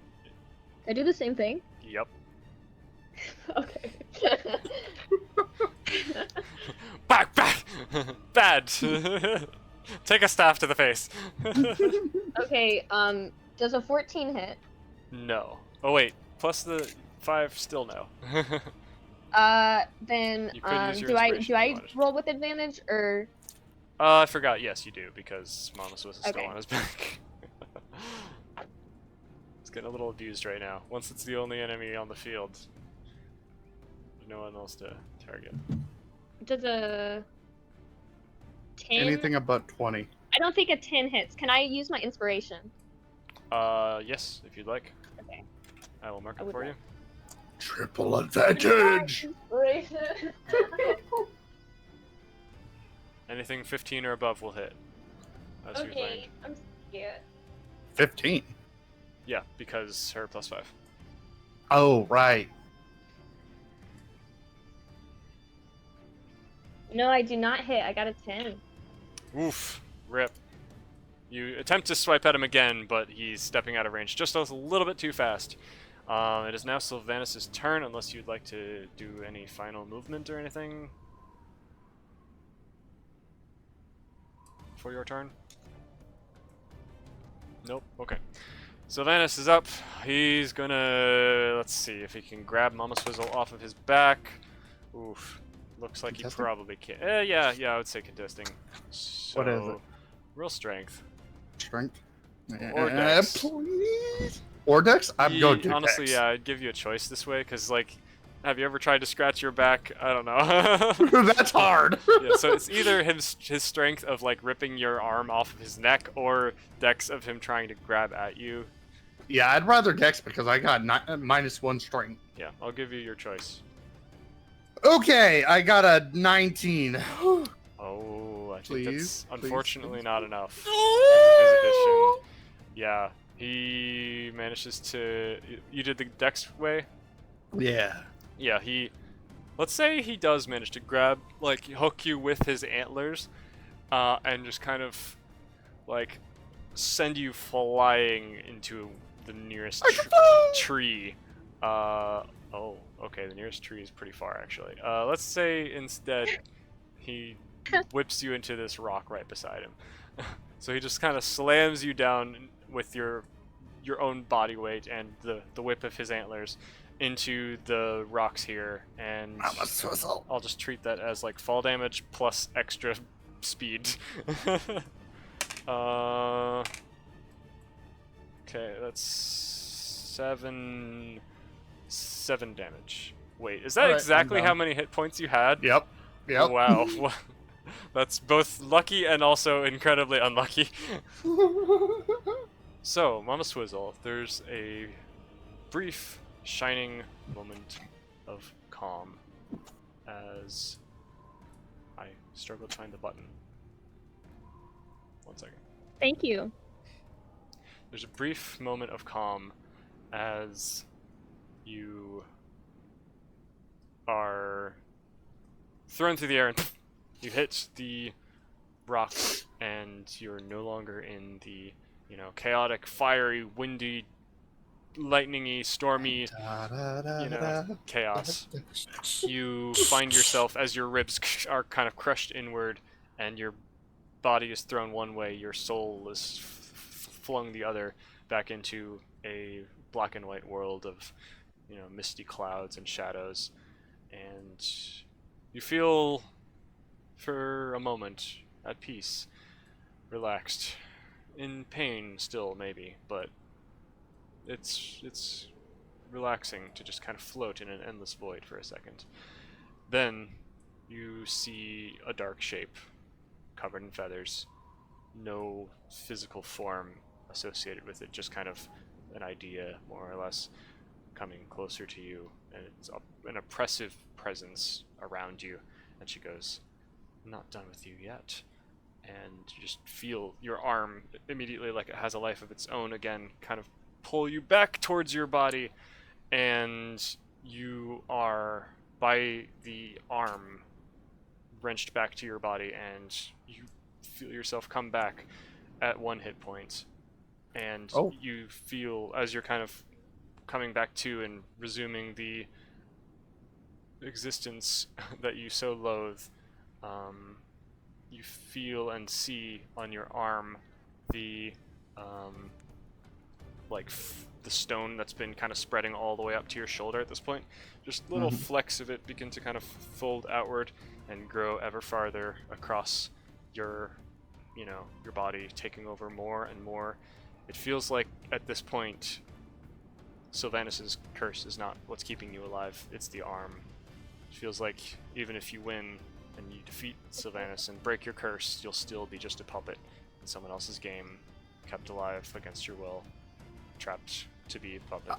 I do the same thing.
Yep.
Okay.
Back! Bad! Take a staff to the face.
Okay, does a 14 hit?
No. Oh wait, plus the 5 still no.
Then
You could use your
do I
inspiration if you wanted.
roll with advantage or
I forgot, yes you do, because Mama Swiss is still
Okay.
on his back. He's getting a little abused right now. Once it's the only enemy on the field, there's no one else to target.
does a 10?
Anything about 20.
I don't think a 10 hits. Can I use my inspiration?
Yes, if you'd like.
Okay.
I will mark
I
it
would
for you.
like-
Triple advantage!
Inspiration.
Anything 15 or above will hit. As we've learned.
Okay, I'm scared.
15.
Yeah, because her plus 5.
Oh, right.
No, I do not hit. I got a 10.
Oof. Rip. You attempt to swipe at him again, but he's stepping out of range just a little bit too fast. It is now Sylvanas' turn, unless you'd like to do any final movement or anything for your turn. Nope. Okay. Sylvanas is up. He's gonna... Let's see if he can grab Mama Swizzle off of his back. Oof. Looks like he
Contesting?
probably can. Yeah, I would say contesting. So,
What is it?
Real strength.
Strength.
Or dex.
Please. Or dex? I'm going to
honestly,
dex.
yeah, I'd give you a choice this way, because, like, have you ever tried to scratch your back? I don't know.
That's hard.
Yeah, so it's either his strength of, like, ripping your arm off of his neck, or dex of him trying to grab at you.
Yeah, I'd rather dex because I got -1 strength.
Yeah, I'll give you your choice.
Okay, I got a 19.
Oh, I think
Please,
that's
please,
unfortunately
please.
not enough. His addition. Yeah, he manages to... You did the dex way?
Yeah.
Yeah, let's say he does manage to grab, like, hook you with his antlers, and just kind of, like, send you flying into the nearest tree. Oh, okay, the nearest tree is pretty far, actually. Let's say instead he whips you into this rock right beside him. So he just kind of slams you down with your own body weight and the whip of his antlers into the rocks here, and
Mama Swizzle.
I'll just treat that as like fall damage plus extra speed. Okay, that's seven damage. Wait, is that
Alright, I'm
exactly how
done.
many hit points you had?
Yep. Yep.
Wow. That's both lucky and also incredibly unlucky. So, Mama Swizzle, there's a brief, shining moment of calm as I struggle to find the button. 1 second.
Thank you.
There's a brief moment of calm as you are thrown through the air and you hit the rock, and you're no longer in the, chaotic, fiery, windy, lightningy, stormy, chaos. You find yourself, as your ribs are kind of crushed inward and your body is thrown one way, your soul is flung the other back into a black and white world of, misty clouds and shadows. And you feel, for a moment, at peace, relaxed, in pain still maybe, but it's relaxing to just kind of float in an endless void for a second. Then you see a dark shape covered in feathers, no physical form associated with it, just kind of an idea, more or less, coming closer to you, and it's an oppressive presence around you. And she goes, "I'm not done with you yet." And you just feel your arm immediately, like it has a life of its own again, kind of pull you back towards your body, and you are, by the arm, wrenched back to your body, and you feel yourself come back at 1 hit point. And you feel, as you're kind of coming back to and resuming the existence that you so loathe, you feel and see on your arm the the stone that's been kind of spreading all the way up to your shoulder at this point. Just little flecks of it begin to kind of fold outward and grow ever farther across your your body, taking over more and more. It feels like at this point Sylvanus' curse is not what's keeping you alive, it's the arm. It feels like even if you win and you defeat Sylvanus and break your curse, you'll still be just a puppet in someone else's game, kept alive against your will, trapped to be a puppet.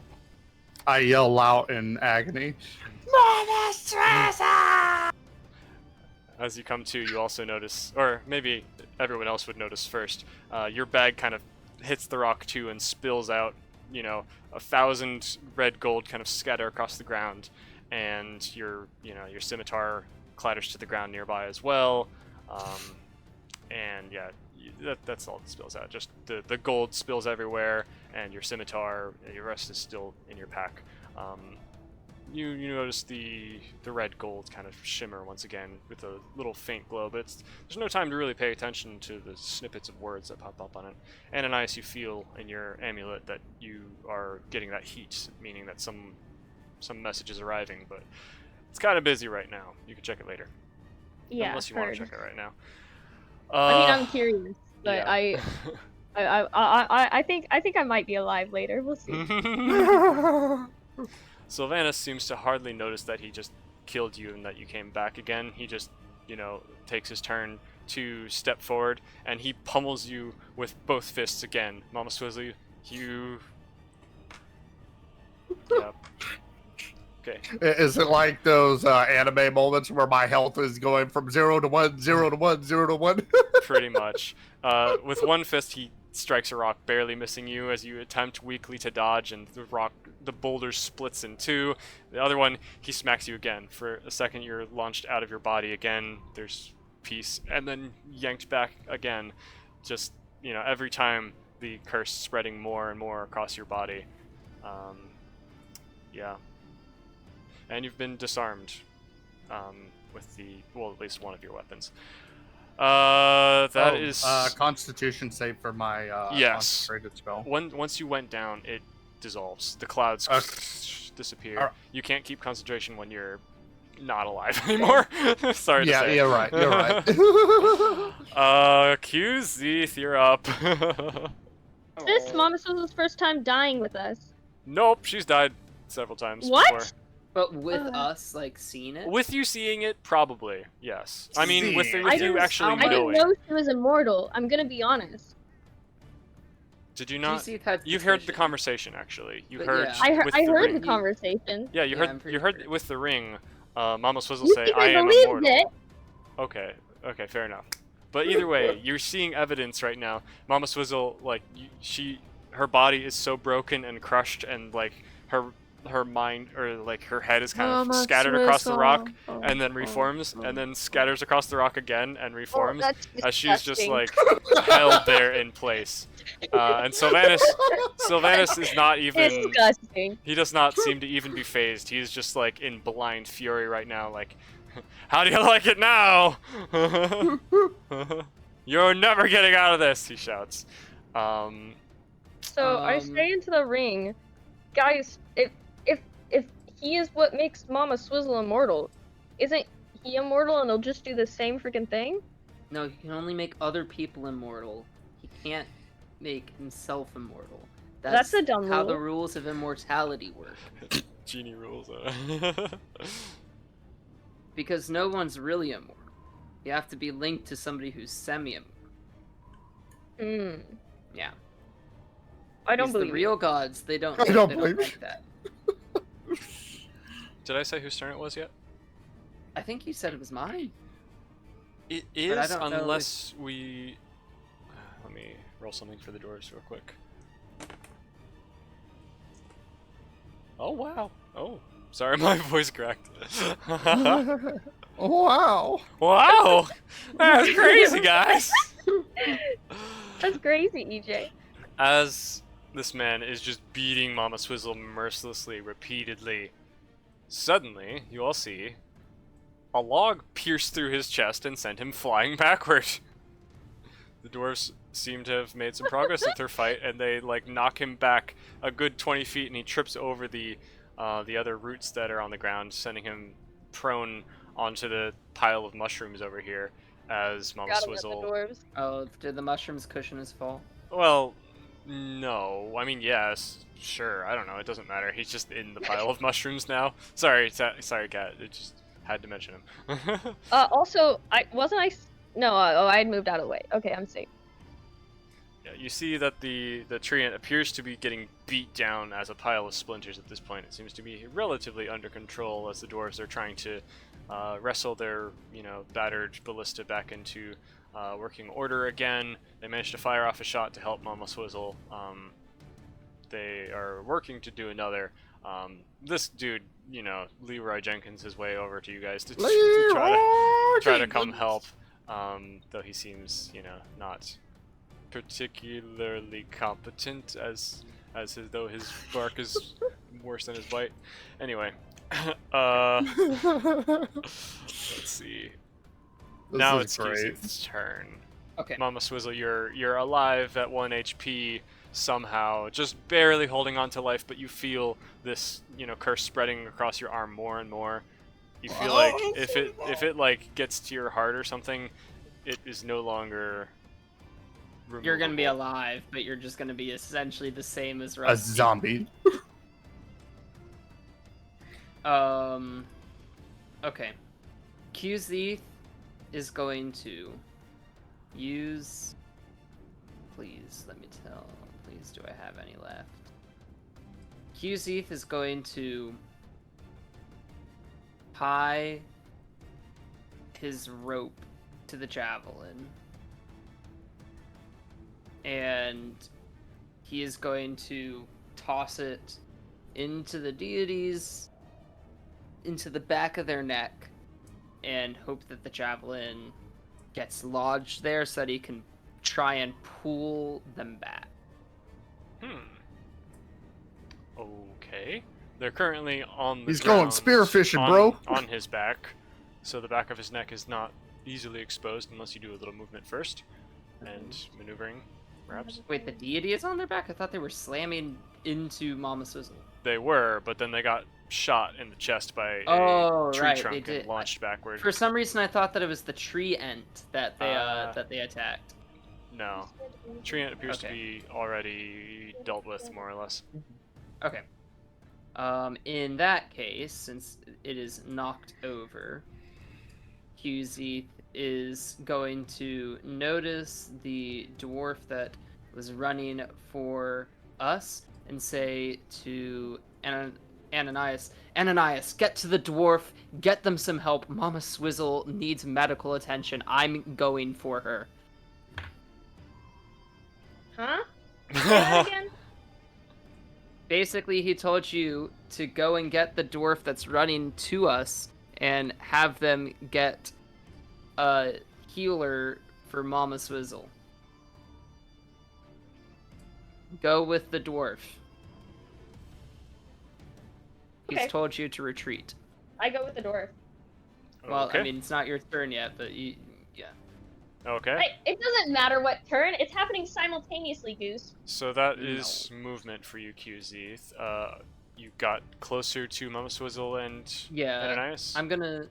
I yell out in agony.
As you come to, you also notice, or maybe everyone else would notice first, your bag kind of hits the rock too and spills out, 1,000 red gold kind of scatter across the ground, and your scimitar clatters to the ground nearby as well. And yeah, that's all that spills out. Just the gold spills everywhere, and your scimitar, your rest is still in your pack. You notice the red gold kind of shimmer once again with a little faint glow, but there's no time to really pay attention to the snippets of words that pop up on it. Ananias, you feel in your amulet that you are getting that heat, meaning that some message is arriving, but it's kind of busy right now. You can check it later.
Yeah,
Unless you want to check it right now.
I mean, I'm curious, but
yeah.
I think I might be alive later. We'll see.
Sylvanus seems to hardly notice that he just killed you and that you came back again. He just, takes his turn to step forward, and he pummels you with both fists again. Mama Swizzle, you... Yeah. Okay.
Is it like those anime moments where my health is going from 0 to 1, 0 to 1, 0 to 1?
Pretty much. With one fist, he strikes a rock, barely missing you as you attempt weakly to dodge, and the boulder splits in two. The other one, he smacks you again. For a second, you're launched out of your body again. There's peace, and then yanked back again. Just, every time the curse spreading more and more across your body. Yeah. And you've been disarmed with at least one of your weapons. That is
Constitution save for my
yes.
concentrated spell.
Once you went down, it dissolves. The clouds disappear.
Alright.
You can't keep concentration when you're not alive anymore. Sorry to
Yeah,
say.
you're right. You're right.
QZ, you're up.
This is Mama Swizzle's first time dying with us.
Nope, she's died several times
What?
before.
But with us, like, seeing it?
With you seeing it, probably, yes. I mean, with,
Seeing
with
I
you
didn't-
actually
I didn't
knowing.
know she was immortal. I'm gonna be honest.
Did you not?
QC had
You heard the
suspicion.
conversation, actually. You
But
heard
yeah.
with
I
the
heard
ring.
the conversation.
Yeah, you
Yeah, I'm
heard
pretty
you heard
sure.
with the ring, Mama Swizzle
You
say,
think
I
I
am
believed
immortal.
it?
Okay, okay, fair enough. But either way, you're seeing evidence right now. Mama Swizzle, like, her body is so broken and crushed, and like her mind, or like her head is kind of scattered across the rock, and then reforms, and then scatters across the rock again and reforms,
that's
as she's just
disgusting.
like held there in place. And Sylvanus is not even.
Disgusting.
He does not seem to even be phased. He's just like in blind fury right now, like, how do you like it now? You're never getting out of this, he shouts.
So I say into the ring, guys. If he is what makes Mama Swizzle immortal, isn't he immortal and he'll just do the same freaking thing?
No, he can only make other people immortal. He can't make himself immortal.
That's a dumb
how
rule.
the rules of immortality work.
Genie rules.
Because no one's really immortal. You have to be linked to somebody who's semi-immortal.
Hmm.
Yeah.
I don't
Because
believe
the
it.
real gods, they don't.
I don't
they
believe
like that.
Did I say whose turn it was yet?
I think you said it was mine.
It
But I
is,
don't know
unless we. Let me roll something for the dwarves real quick. Oh wow! Oh, sorry, my voice cracked.
Wow.
Wow! That's crazy, guys.
That's crazy, EJ.
As this man is just beating Mama Swizzle mercilessly, repeatedly, suddenly you all see a log pierce through his chest and send him flying backward. The dwarves seem to have made some progress with their fight, and they like knock him back a good 20 feet, and he trips over the other roots that are on the ground, sending him prone onto the pile of mushrooms over here. As Mama
Got him at the
Swizzle.
dwarves.
Oh, did the mushrooms cushion his fall?
Well, no. I mean, yes, sure. I don't know. It doesn't matter. He's just in the pile of mushrooms now. Sorry, sorry, Kat. It just had to mention him.
Also, I had moved out of the way. Okay, I'm safe.
Yeah, you see that the treant appears to be getting beat down as a pile of splinters at this point. It seems to be relatively under control as the dwarves are trying to wrestle their, battered ballista back into working order again. They managed to fire off a shot to help Mama Swizzle. They are working to do another. This dude, Leroy Jenkins his way over to you guys to try to come help. Though he seems, not particularly competent, as though his bark is worse than his bite. Anyway, let's see. Now it's Keith's turn.
Okay.
Mama Swizzle, you're alive at 1 HP somehow, just barely holding on to life, but you feel this, curse spreading across your arm more and more. You feel like if it like gets to your heart or something, it is no longer
You're gonna be
removable.
alive, but you're just gonna be essentially the same as
A
Rusty.
zombie.
Okay. QZ is going to use. Please, let me tell. Please, do I have any left? QZ is going to tie his rope to the javelin. And he is going to toss it into the deities, into the back of their neck, and hope that the javelin gets lodged there so that he can try and pull them back.
Okay. They're currently on the
He's going
ground
spearfishing,
on,
bro.
on his back, so the back of his neck is not easily exposed unless you do a little movement first and maneuvering, perhaps.
Wait, the deity is on their back? I thought they were slamming into Mama Swizzle.
they were, but then they got shot in the chest by
Oh,
a tree
right,
trunk
they
and
did.
launched backward.
For some reason, I thought that it was the tree ant that they attacked.
No, tree ant appears to
Okay.
be already dealt with more or less.
Okay. In that case, since it is knocked over, QZ is going to notice the dwarf that was running for us and say to Ananias, Ananias, get to the dwarf, get them some help. Mama Swizzle needs medical attention. I'm going for her.
Huh? Say that again?
Basically, he told you to go and get the dwarf that's running to us and have them get a healer for Mama Swizzle. Go with the dwarf. He's
Okay.
told you to retreat.
I go with the dwarf.
Well,
okay.
I mean, it's not your turn yet, but yeah.
Okay.
It doesn't matter what turn. It's happening simultaneously, Goose.
So that is movement for you, QZ. You got closer to Mama Swizzle and
Yeah.
Ananias.
I'm gonna.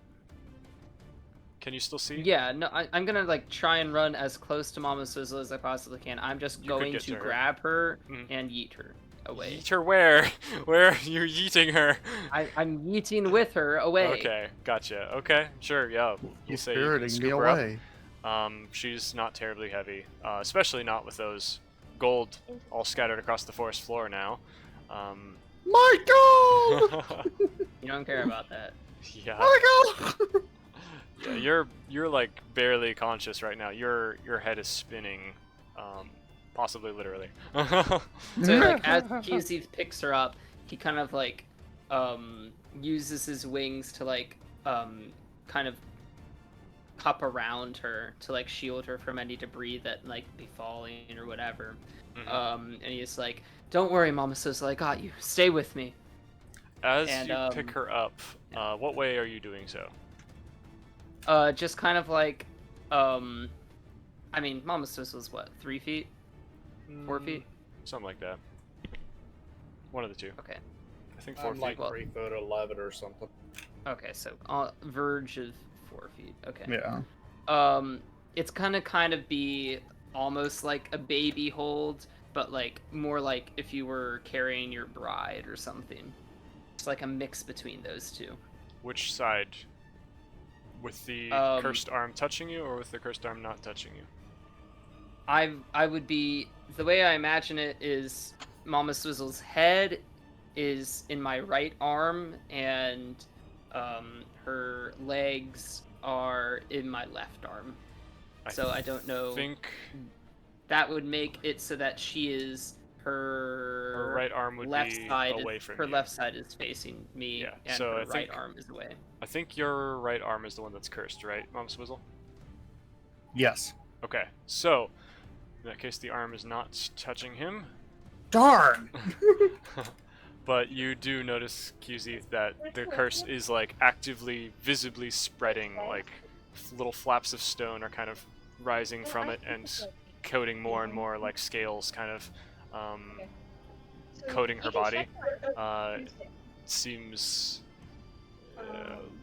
Can you still see?
Yeah, no, I'm gonna like try and run as close to Mama Swizzle as I possibly can. I'm just
You could
going
get
to
to her.
grab her
Mhm.
and yeet her away.
Yeet her where? Where are you yeeting her?
I'm yeeting with her away.
Okay, gotcha. Okay, sure, yeah. We'll
He's
say you can
spiriting me
scoop her up.
away.
She's not terribly heavy, especially not with those gold all scattered across the forest floor now.
My God!
You don't care about that.
Yeah.
My God!
Yeah, you're like barely conscious right now. Your head is spinning, possibly literally.
So like as QZ picks her up, he kind of like uses his wings to like kind of cup around her to like shield her from any debris that like be falling or whatever.
Mhm.
And he's like, "Don't worry, Mama Swizzle, I got you. Stay with me."
As
and,
you pick her up, what way are you doing so?
Just kind of like, I mean, Mama Swizzle's what, 3 feet? 4 feet?
Something like that. One of the two.
Okay.
I think 4
I'm
feet.
like
Well-
3'11" or something.
Okay, so verge of 4 feet. Okay.
Yeah.
It's gonna kind of be almost like a baby hold, but like more like if you were carrying your bride or something. It's like a mix between those two.
Which side? With the cursed arm touching you, or with the cursed arm not touching you?
I would be, the way I imagine it is Mama Swizzle's head is in my right arm and her legs are in my left arm. So I don't know.
Think
That would make it so that she is her
right arm would
left
be
side
away from
her
you.
left side is facing me,
Yeah,
and
so
her
I
right
think-
arm is away.
I think your right arm is the one that's cursed, right, Mom Swizzle?
Yes.
Okay, so in that case, the arm is not touching him.
Darn!
But you do notice, QZ, that the curse is like actively, visibly spreading. Like little flaps of stone are kind of rising from it and coating more and more, like scales, kind of coating her body. Seems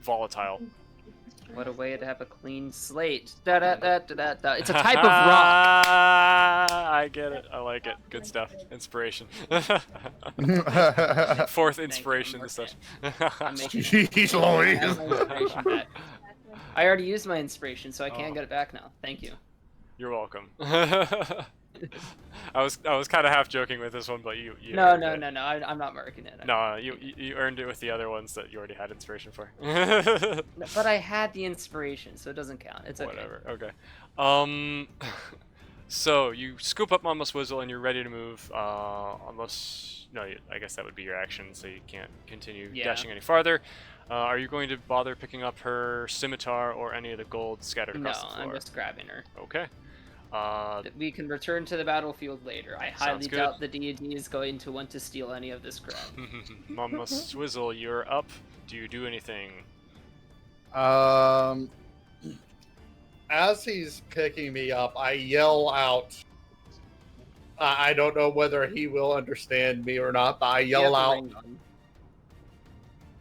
volatile.
What a way to have a clean slate. Da da da da da da. It's a type of rock.
I get it. I like it. Good stuff. Inspiration. Fourth inspiration this session.
I'm making
Jeez
I
Louise.
have my inspiration back. I already used my inspiration, so I can't get it back now. Thank you.
You're welcome. I was kind of half joking with this one, but you
No,
earned
no,
it.
no, no. I'm not marking it.
No, you earned it with the other ones that you already had inspiration for.
But I had the inspiration, so it doesn't count. It's okay.
Whatever. Okay. So you scoop up Mama Swizzle and you're ready to move. Unless I guess that would be your action, so you can't continue
Yeah.
dashing any farther. Are you going to bother picking up her scimitar or any of the gold scattered
No,
across the floor?
I'm just grabbing her.
Okay.
We can return to the battlefield later. I highly
Sounds good.
doubt the deity is going to want to steal any of this crap.
Mama Swizzle, you're up. Do you do anything?
As he's picking me up, I yell out, I don't know whether he will understand me or not, but I
You have
yell
the
out.
ring on.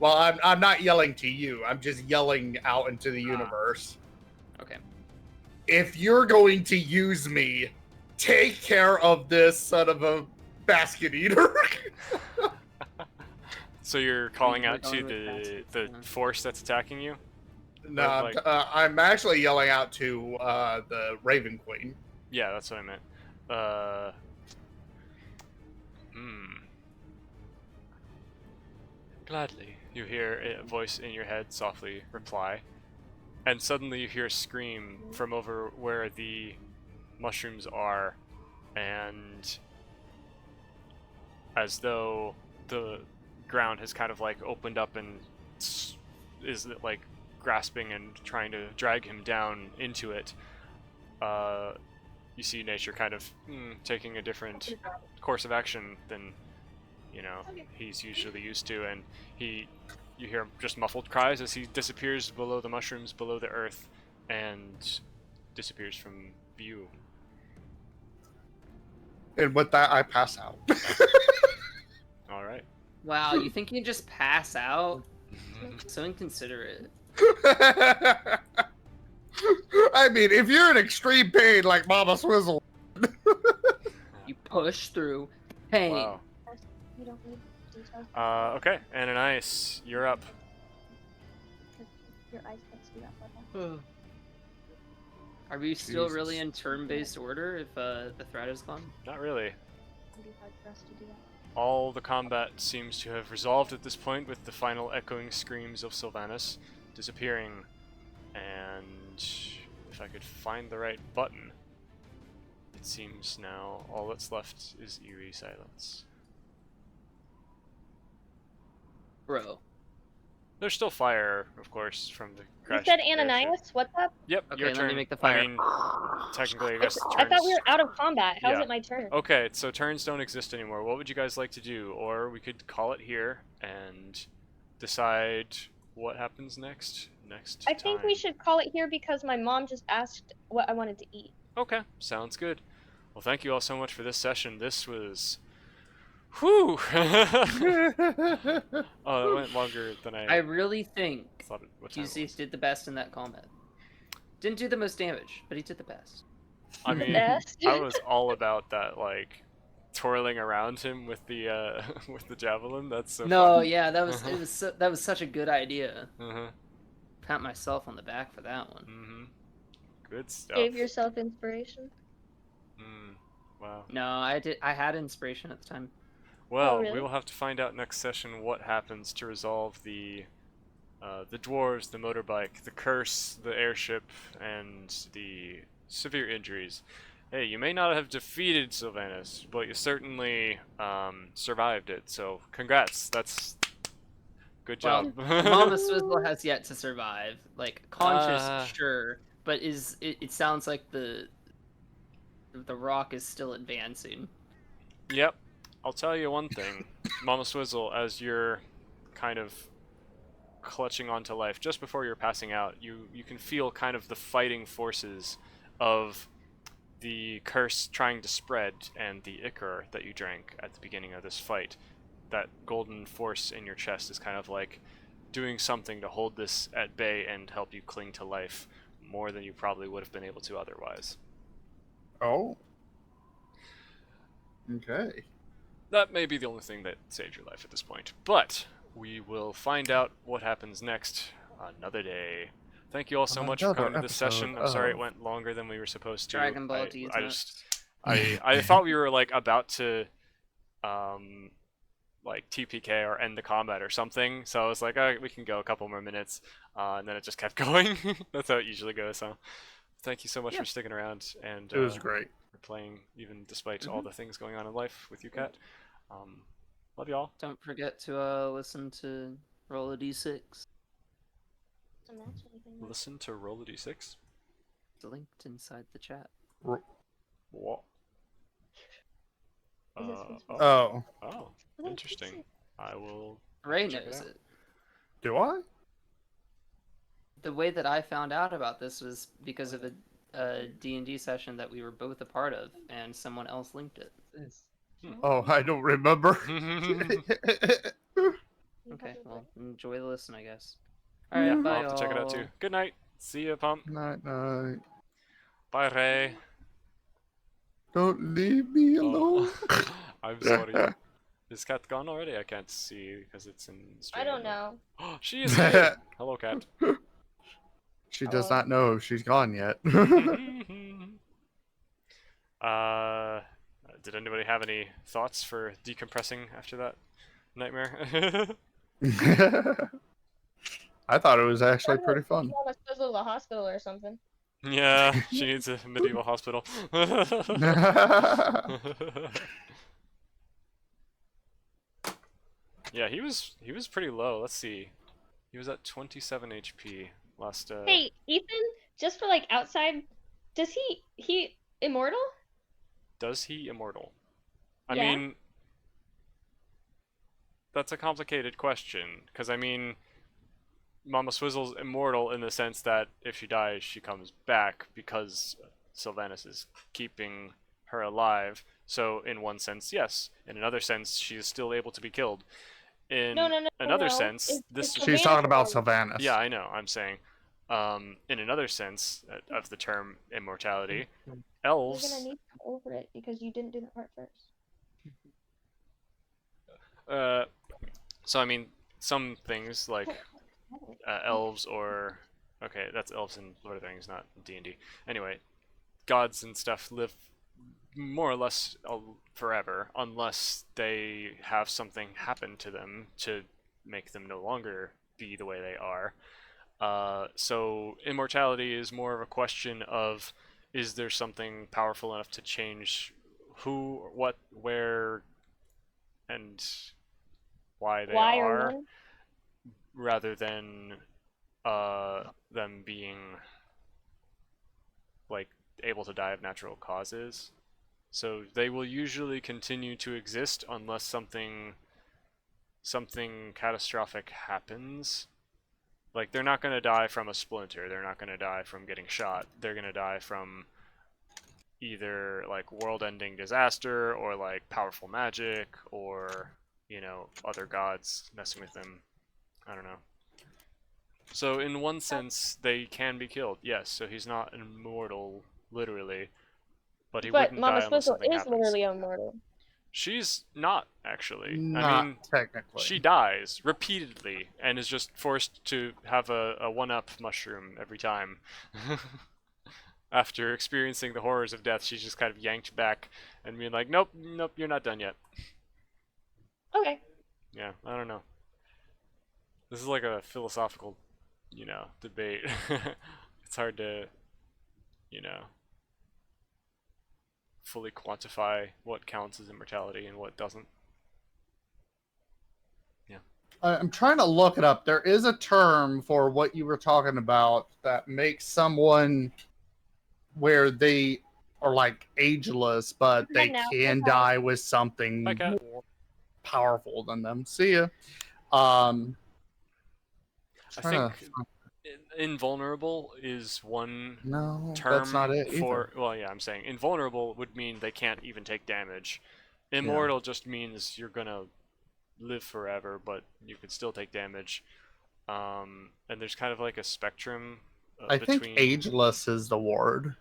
Well, I'm not yelling to you. I'm just yelling out into the universe.
Okay.
If you're going to use me, take care of this son of a basket eater.
So you're calling
we're
out to
going with
the
that.
force that's attacking you?
No,
Like-
I'm actually yelling out to the Raven Queen.
Yeah, that's what I meant. Gladly. You hear a voice in your head softly reply, and suddenly you hear a scream from over where the mushrooms are, and as though the ground has kind of like opened up and is like grasping and trying to drag him down into it. You see nature kind of taking a different course of action than he's usually used to, and you hear just muffled cries as he disappears below the mushrooms, below the earth, and disappears from view.
And with that, I pass out.
All right.
Wow, you think you can just pass out? So inconsiderate.
I mean, if you're in extreme pain like Mama Swizzle,
You push through pain.
Wow.
You don't need details.
Okay, and Anais, you're up.
Your eyes can't see that far.
Are we still
Jesus.
really in turn-based order if the threat is gone?
Not really.
It'd be hard for us to do that.
All the combat seems to have resolved at this point, with the final echoing screams of Sylvanas disappearing. And if I could find the right button, it seems now all that's left is eerie silence.
Bro.
There's still fire, of course, from the
You
crash.
said
airship.
Ananias? What's up?
Yep,
Okay,
your
let
turn.
me make the fire.
I mean, technically, I guess
I thought
turns-
we were out of combat. How's
Yeah.
it my turn?
Okay, so turns don't exist anymore. What would you guys like to do? Or we could call it here and decide what happens next.
I think we should call it here because my mom just asked what I wanted to eat.
Okay, sounds good. Well, thank you all so much for this session. This was... Whew! Oh, it went longer than
I
I
really think
thought it what time it
QC
was.
did the best in that combat. Didn't do the most damage, but he did the best.
I
The
mean,
best.
I was all about that, like, twirling around him with the with the javelin. That's so
No,
fun.
yeah, that was that was such a good idea.
Uh-huh.
Pat myself on the back for that one.
Mm-hmm. Good stuff.
Gave yourself inspiration.
Wow.
No, I had inspiration at the time.
Well,
really?
we will have to find out next session what happens to resolve the dwarves, the motorbike, the curse, the airship, and the severe injuries. Hey, you may not have defeated Sylvanas, but you certainly survived it. So, congrats. That's good job.
Mama Swizzle has yet to survive. Like conscious,
Uh.
sure, but it sounds like the rock is still advancing.
Yep. I'll tell you one thing, Mama Swizzle, as you're kind of clutching onto life, just before you're passing out, you can feel kind of the fighting forces of the curse trying to spread and the ichor that you drank at the beginning of this fight. That golden force in your chest is kind of like doing something to hold this at bay and help you cling to life more than you probably would have been able to otherwise.
Oh. Okay.
That may be the only thing that saved your life at this point. But we will find out what happens next another day. Thank you all so much for coming to this session. I'm sorry it went longer than we were supposed to.
Dragon Ball
I
D.
I thought we were like about to like TPK or end the combat or something. So I was like, oh, we can go a couple more minutes. And then it just kept going. That's how it usually goes. So thank you so much for sticking around and
It was great.
for playing even despite all the things going on in life with you, Kat. Love y'all.
Don't forget to listen to Roll a D6.
Doesn't match anything.
Listen to Roll a D6.
It's linked inside the chat.
What?
Is this supposed to be-
Oh.
Oh, interesting. I will.
Ray
Check it
knows
out.
it.
Do I?
The way that I found out about this was because of a D&D session that we were both a part of, and someone else linked it.
this?
Oh, I don't remember.
Okay, well, enjoy the listen, I guess.
Yeah,
Alright,
I'll
bye,
have to check it out
y'all.
too. Good night. See ya, Pump.
Night, night.
Bye, Ray.
Don't leave me alone.
I'm sorry. Is Cat gone already? I can't see because it's in stream.
I don't know.
She is here. Hello, Cat.
She does not know if she's gone yet.
Did anybody have any thoughts for decompressing after that nightmare?
I thought it was actually pretty fun.
Mama Swizzle the hospital or something.
Yeah, she needs a medieval hospital. Yeah, he was pretty low. Let's see. He was at 27 HP last
Hey, Ethan, just for like outside, does he immortal?
Does he immortal? I
Yeah.
mean, that's a complicated question, because I mean, Mama Swizzle's immortal in the sense that if she dies, she comes back because Sylvanas is keeping her alive. So in one sense, yes. In another sense, she is still able to be killed. In
No,
another
no.
sense,
It's-
this
it's
She's talking about Sylvanas.
yeah, I know. I'm saying, in another sense of the term immortality,
You're
elves.
gonna need to go over it because you didn't do that part first.
So I mean, some things like elves or okay, that's elves in Lord of the Rings, not D&D. Anyway, gods and stuff live more or less forever unless they have something happen to them to make them no longer be the way they are. So immortality is more of a question of, is there something powerful enough to change who, what, where, and why they
Why
are,
or when?
rather than them being like able to die of natural causes. So they will usually continue to exist unless something catastrophic happens. Like, they're not going to die from a splinter, they're not going to die from getting shot, they're going to die from either like world-ending disaster or like powerful magic or, you know, other gods messing with them. I don't know. So in one sense, they can be killed, yes. So he's not immortal, literally, but he
But
wouldn't
Mama
die unless
Swizzle
something
is
happens.
literally immortal.
She's not, actually. I
Not
mean,
technically.
she dies repeatedly and is just forced to have a one-up mushroom every time. After experiencing the horrors of death, she's just kind of yanked back and being like, nope, nope, you're not done yet.
Okay.
Yeah, I don't know. This is like a philosophical, you know, debate. It's hard to, you know, fully quantify what counts as immortality and what doesn't. Yeah.
I'm trying to look it up. There is a term for what you were talking about that makes someone where they are like ageless, but they
now.
can
Okay.
die with something
Bye, Kat.
more powerful than them. See ya.
I
trying
think invulnerable is one
No,
term
that's not it
for, well, yeah, I'm saying invulnerable would mean they can't even take damage. Immortal just means you're gonna live forever, but you can still take damage. And there's kind of like a spectrum
I
between.
think ageless is the word.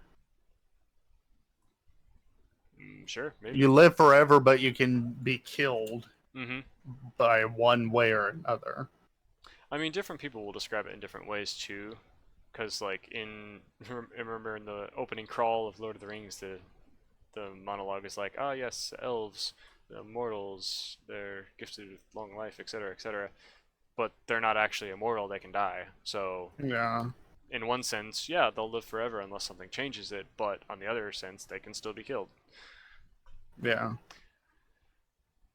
Sure, maybe.
You live forever, but you can be killed
Mm-hmm.
by one way or another.
I mean, different people will describe it in different ways too, because like remember in the opening crawl of Lord of the Rings, the monologue is like, ah, yes, elves, the mortals, they're gifted with long life, etc., etc. But they're not actually immortal; they can die. So
Yeah.
in one sense, yeah, they'll live forever unless something changes it. But on the other sense, they can still be killed.
Yeah.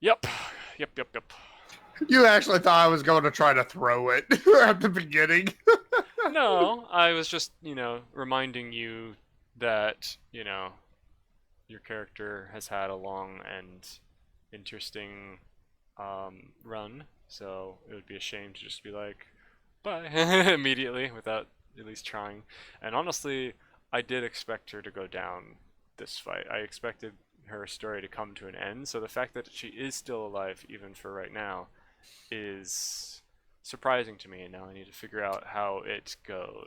Yep.
You actually thought I was going to try to throw it at the beginning.
No, I was just, you know, reminding you that, you know, your character has had a long and interesting run, so it would be a shame to just be like, bye, immediately, without at least trying. And honestly, I did expect her to go down this fight. I expected her story to come to an end. So the fact that she is still alive, even for right now, is surprising to me. And now I need to figure out how it goes.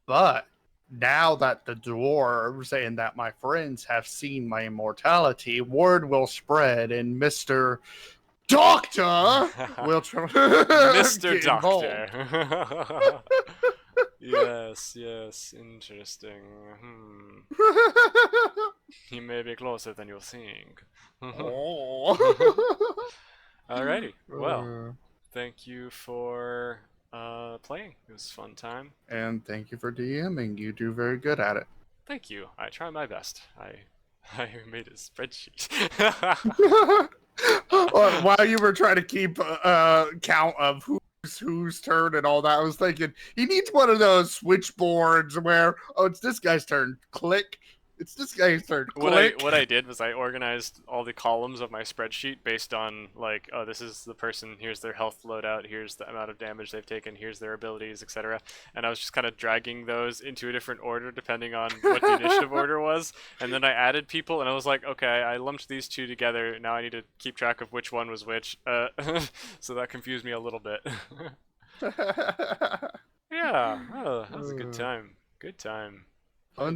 But now that the dwarves and that my friends have seen my immortality, word will spread, and Mr. Doctor will
Mr.
get involved.
Doctor. Yes, yes, interesting. He may be closer than you think.
Oh.
Alrighty. Well, thank you for playing. It was a fun time.
And thank you for DMing. You do very good at it.
Thank you. I try my best. I made a spreadsheet.
While you were trying to keep count of whose turn and all that, I was thinking he needs one of those switchboards where, oh, it's this guy's turn. Click. It's this guy's turn. Click.
What I did was I organized all the columns of my spreadsheet based on, like, oh, this is the person, here's their health loadout, here's the amount of damage they've taken, here's their abilities, etc. And I was just kind of dragging those into a different order depending on what the initiative order was. And then I added people, and I was like, okay, I lumped these two together. Now I need to keep track of which one was which. So that confused me a little bit. Yeah, oh, that was a good time. Good time.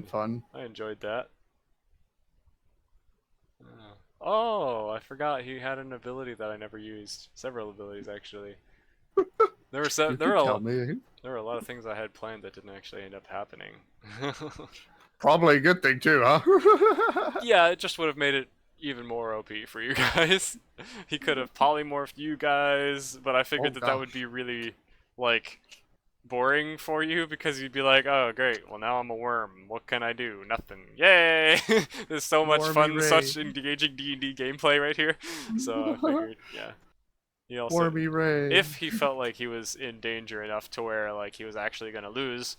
Fun.
I enjoyed that. Oh, I forgot he had an ability that I never used. Several abilities, actually. There were a lot of things I had planned that didn't actually end up happening.
Probably a good thing too, huh?
Yeah, it just would have made it even more OP for you guys. He could have polymorphed you guys, but I figured that would be really, like, boring for you, because you'd be like, oh great, well now I'm a worm, what can I do? Nothing. Yay! There's so much fun, such engaging D&D gameplay right here. So I figured, yeah. He also,
Wormy Ray.
if he felt like he was in danger enough to where like he was actually going to lose,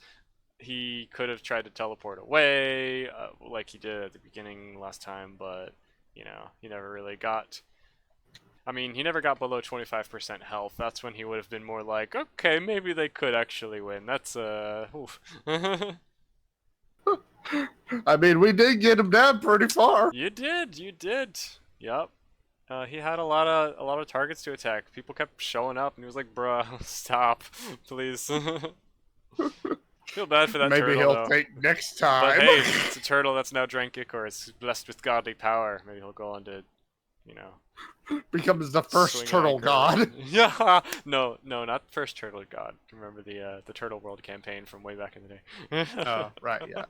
he could have tried to teleport away, like he did at the beginning last time, but you know, he never really got. I mean, he never got below 25% health. That's when he would have been more like, okay, maybe they could actually win. That's oof.
I mean, we did get him down pretty far.
You did. Yep. He had a lot of targets to attack. People kept showing up, and he was like, "Bruh, stop, please." Feel bad for that
Maybe
turtle,
he'll
though.
take next time.
But hey, it's a turtle that's now Drankik, or it's blessed with godly power. Maybe he'll go on to, you know,
becomes the first
swing
turtle
anchor.
god.
Yeah, no, not the first turtle god. Remember the Turtle World campaign from way back in the day.
Oh, right, yeah.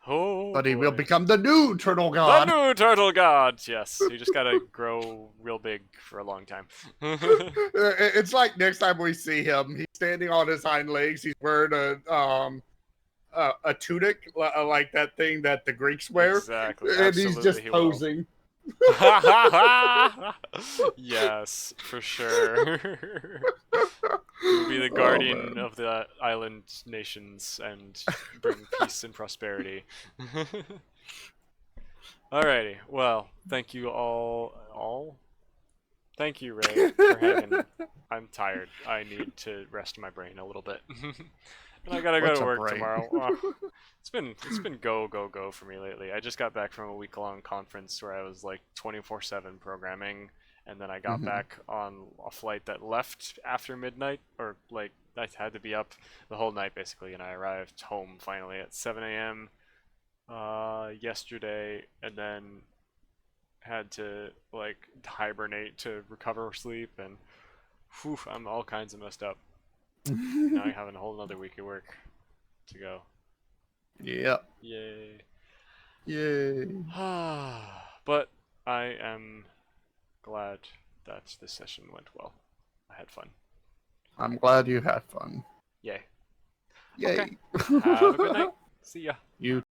Oh,
But he
boy.
will become the new turtle
The
god.
new turtle god. Yes, you just gotta grow real big for a long time.
It's like next time we see him, he's standing on his hind legs. He's wearing a tunic, like that thing that the Greeks wear,
Exactly.
and he's
absolutely
just
he will.
posing.
Yes, for sure. He'll be the guardian of the island nations and bring peace and prosperity. Alrighty, well, thank you all. Thank you, Ray, for hanging. I'm tired. I need to rest my brain a little bit. And I gotta go
What's
to
a
work
brain?
tomorrow. Oh, it's been go for me lately. I just got back from a week-long conference where I was like 24/7 programming, and then I got back on a flight that left after midnight, or like I had to be up the whole night basically, and I arrived home finally at 7 a.m. Yesterday, and then had to like hibernate to recover sleep, and whew, I'm all kinds of messed up. Now I have a whole another week of work to go.
Yep.
Yay.
Yay.
But I am glad that this session went well. I had fun.
I'm glad you had fun.
Yay.
Yay.
Okay. Have a good night. See ya.
You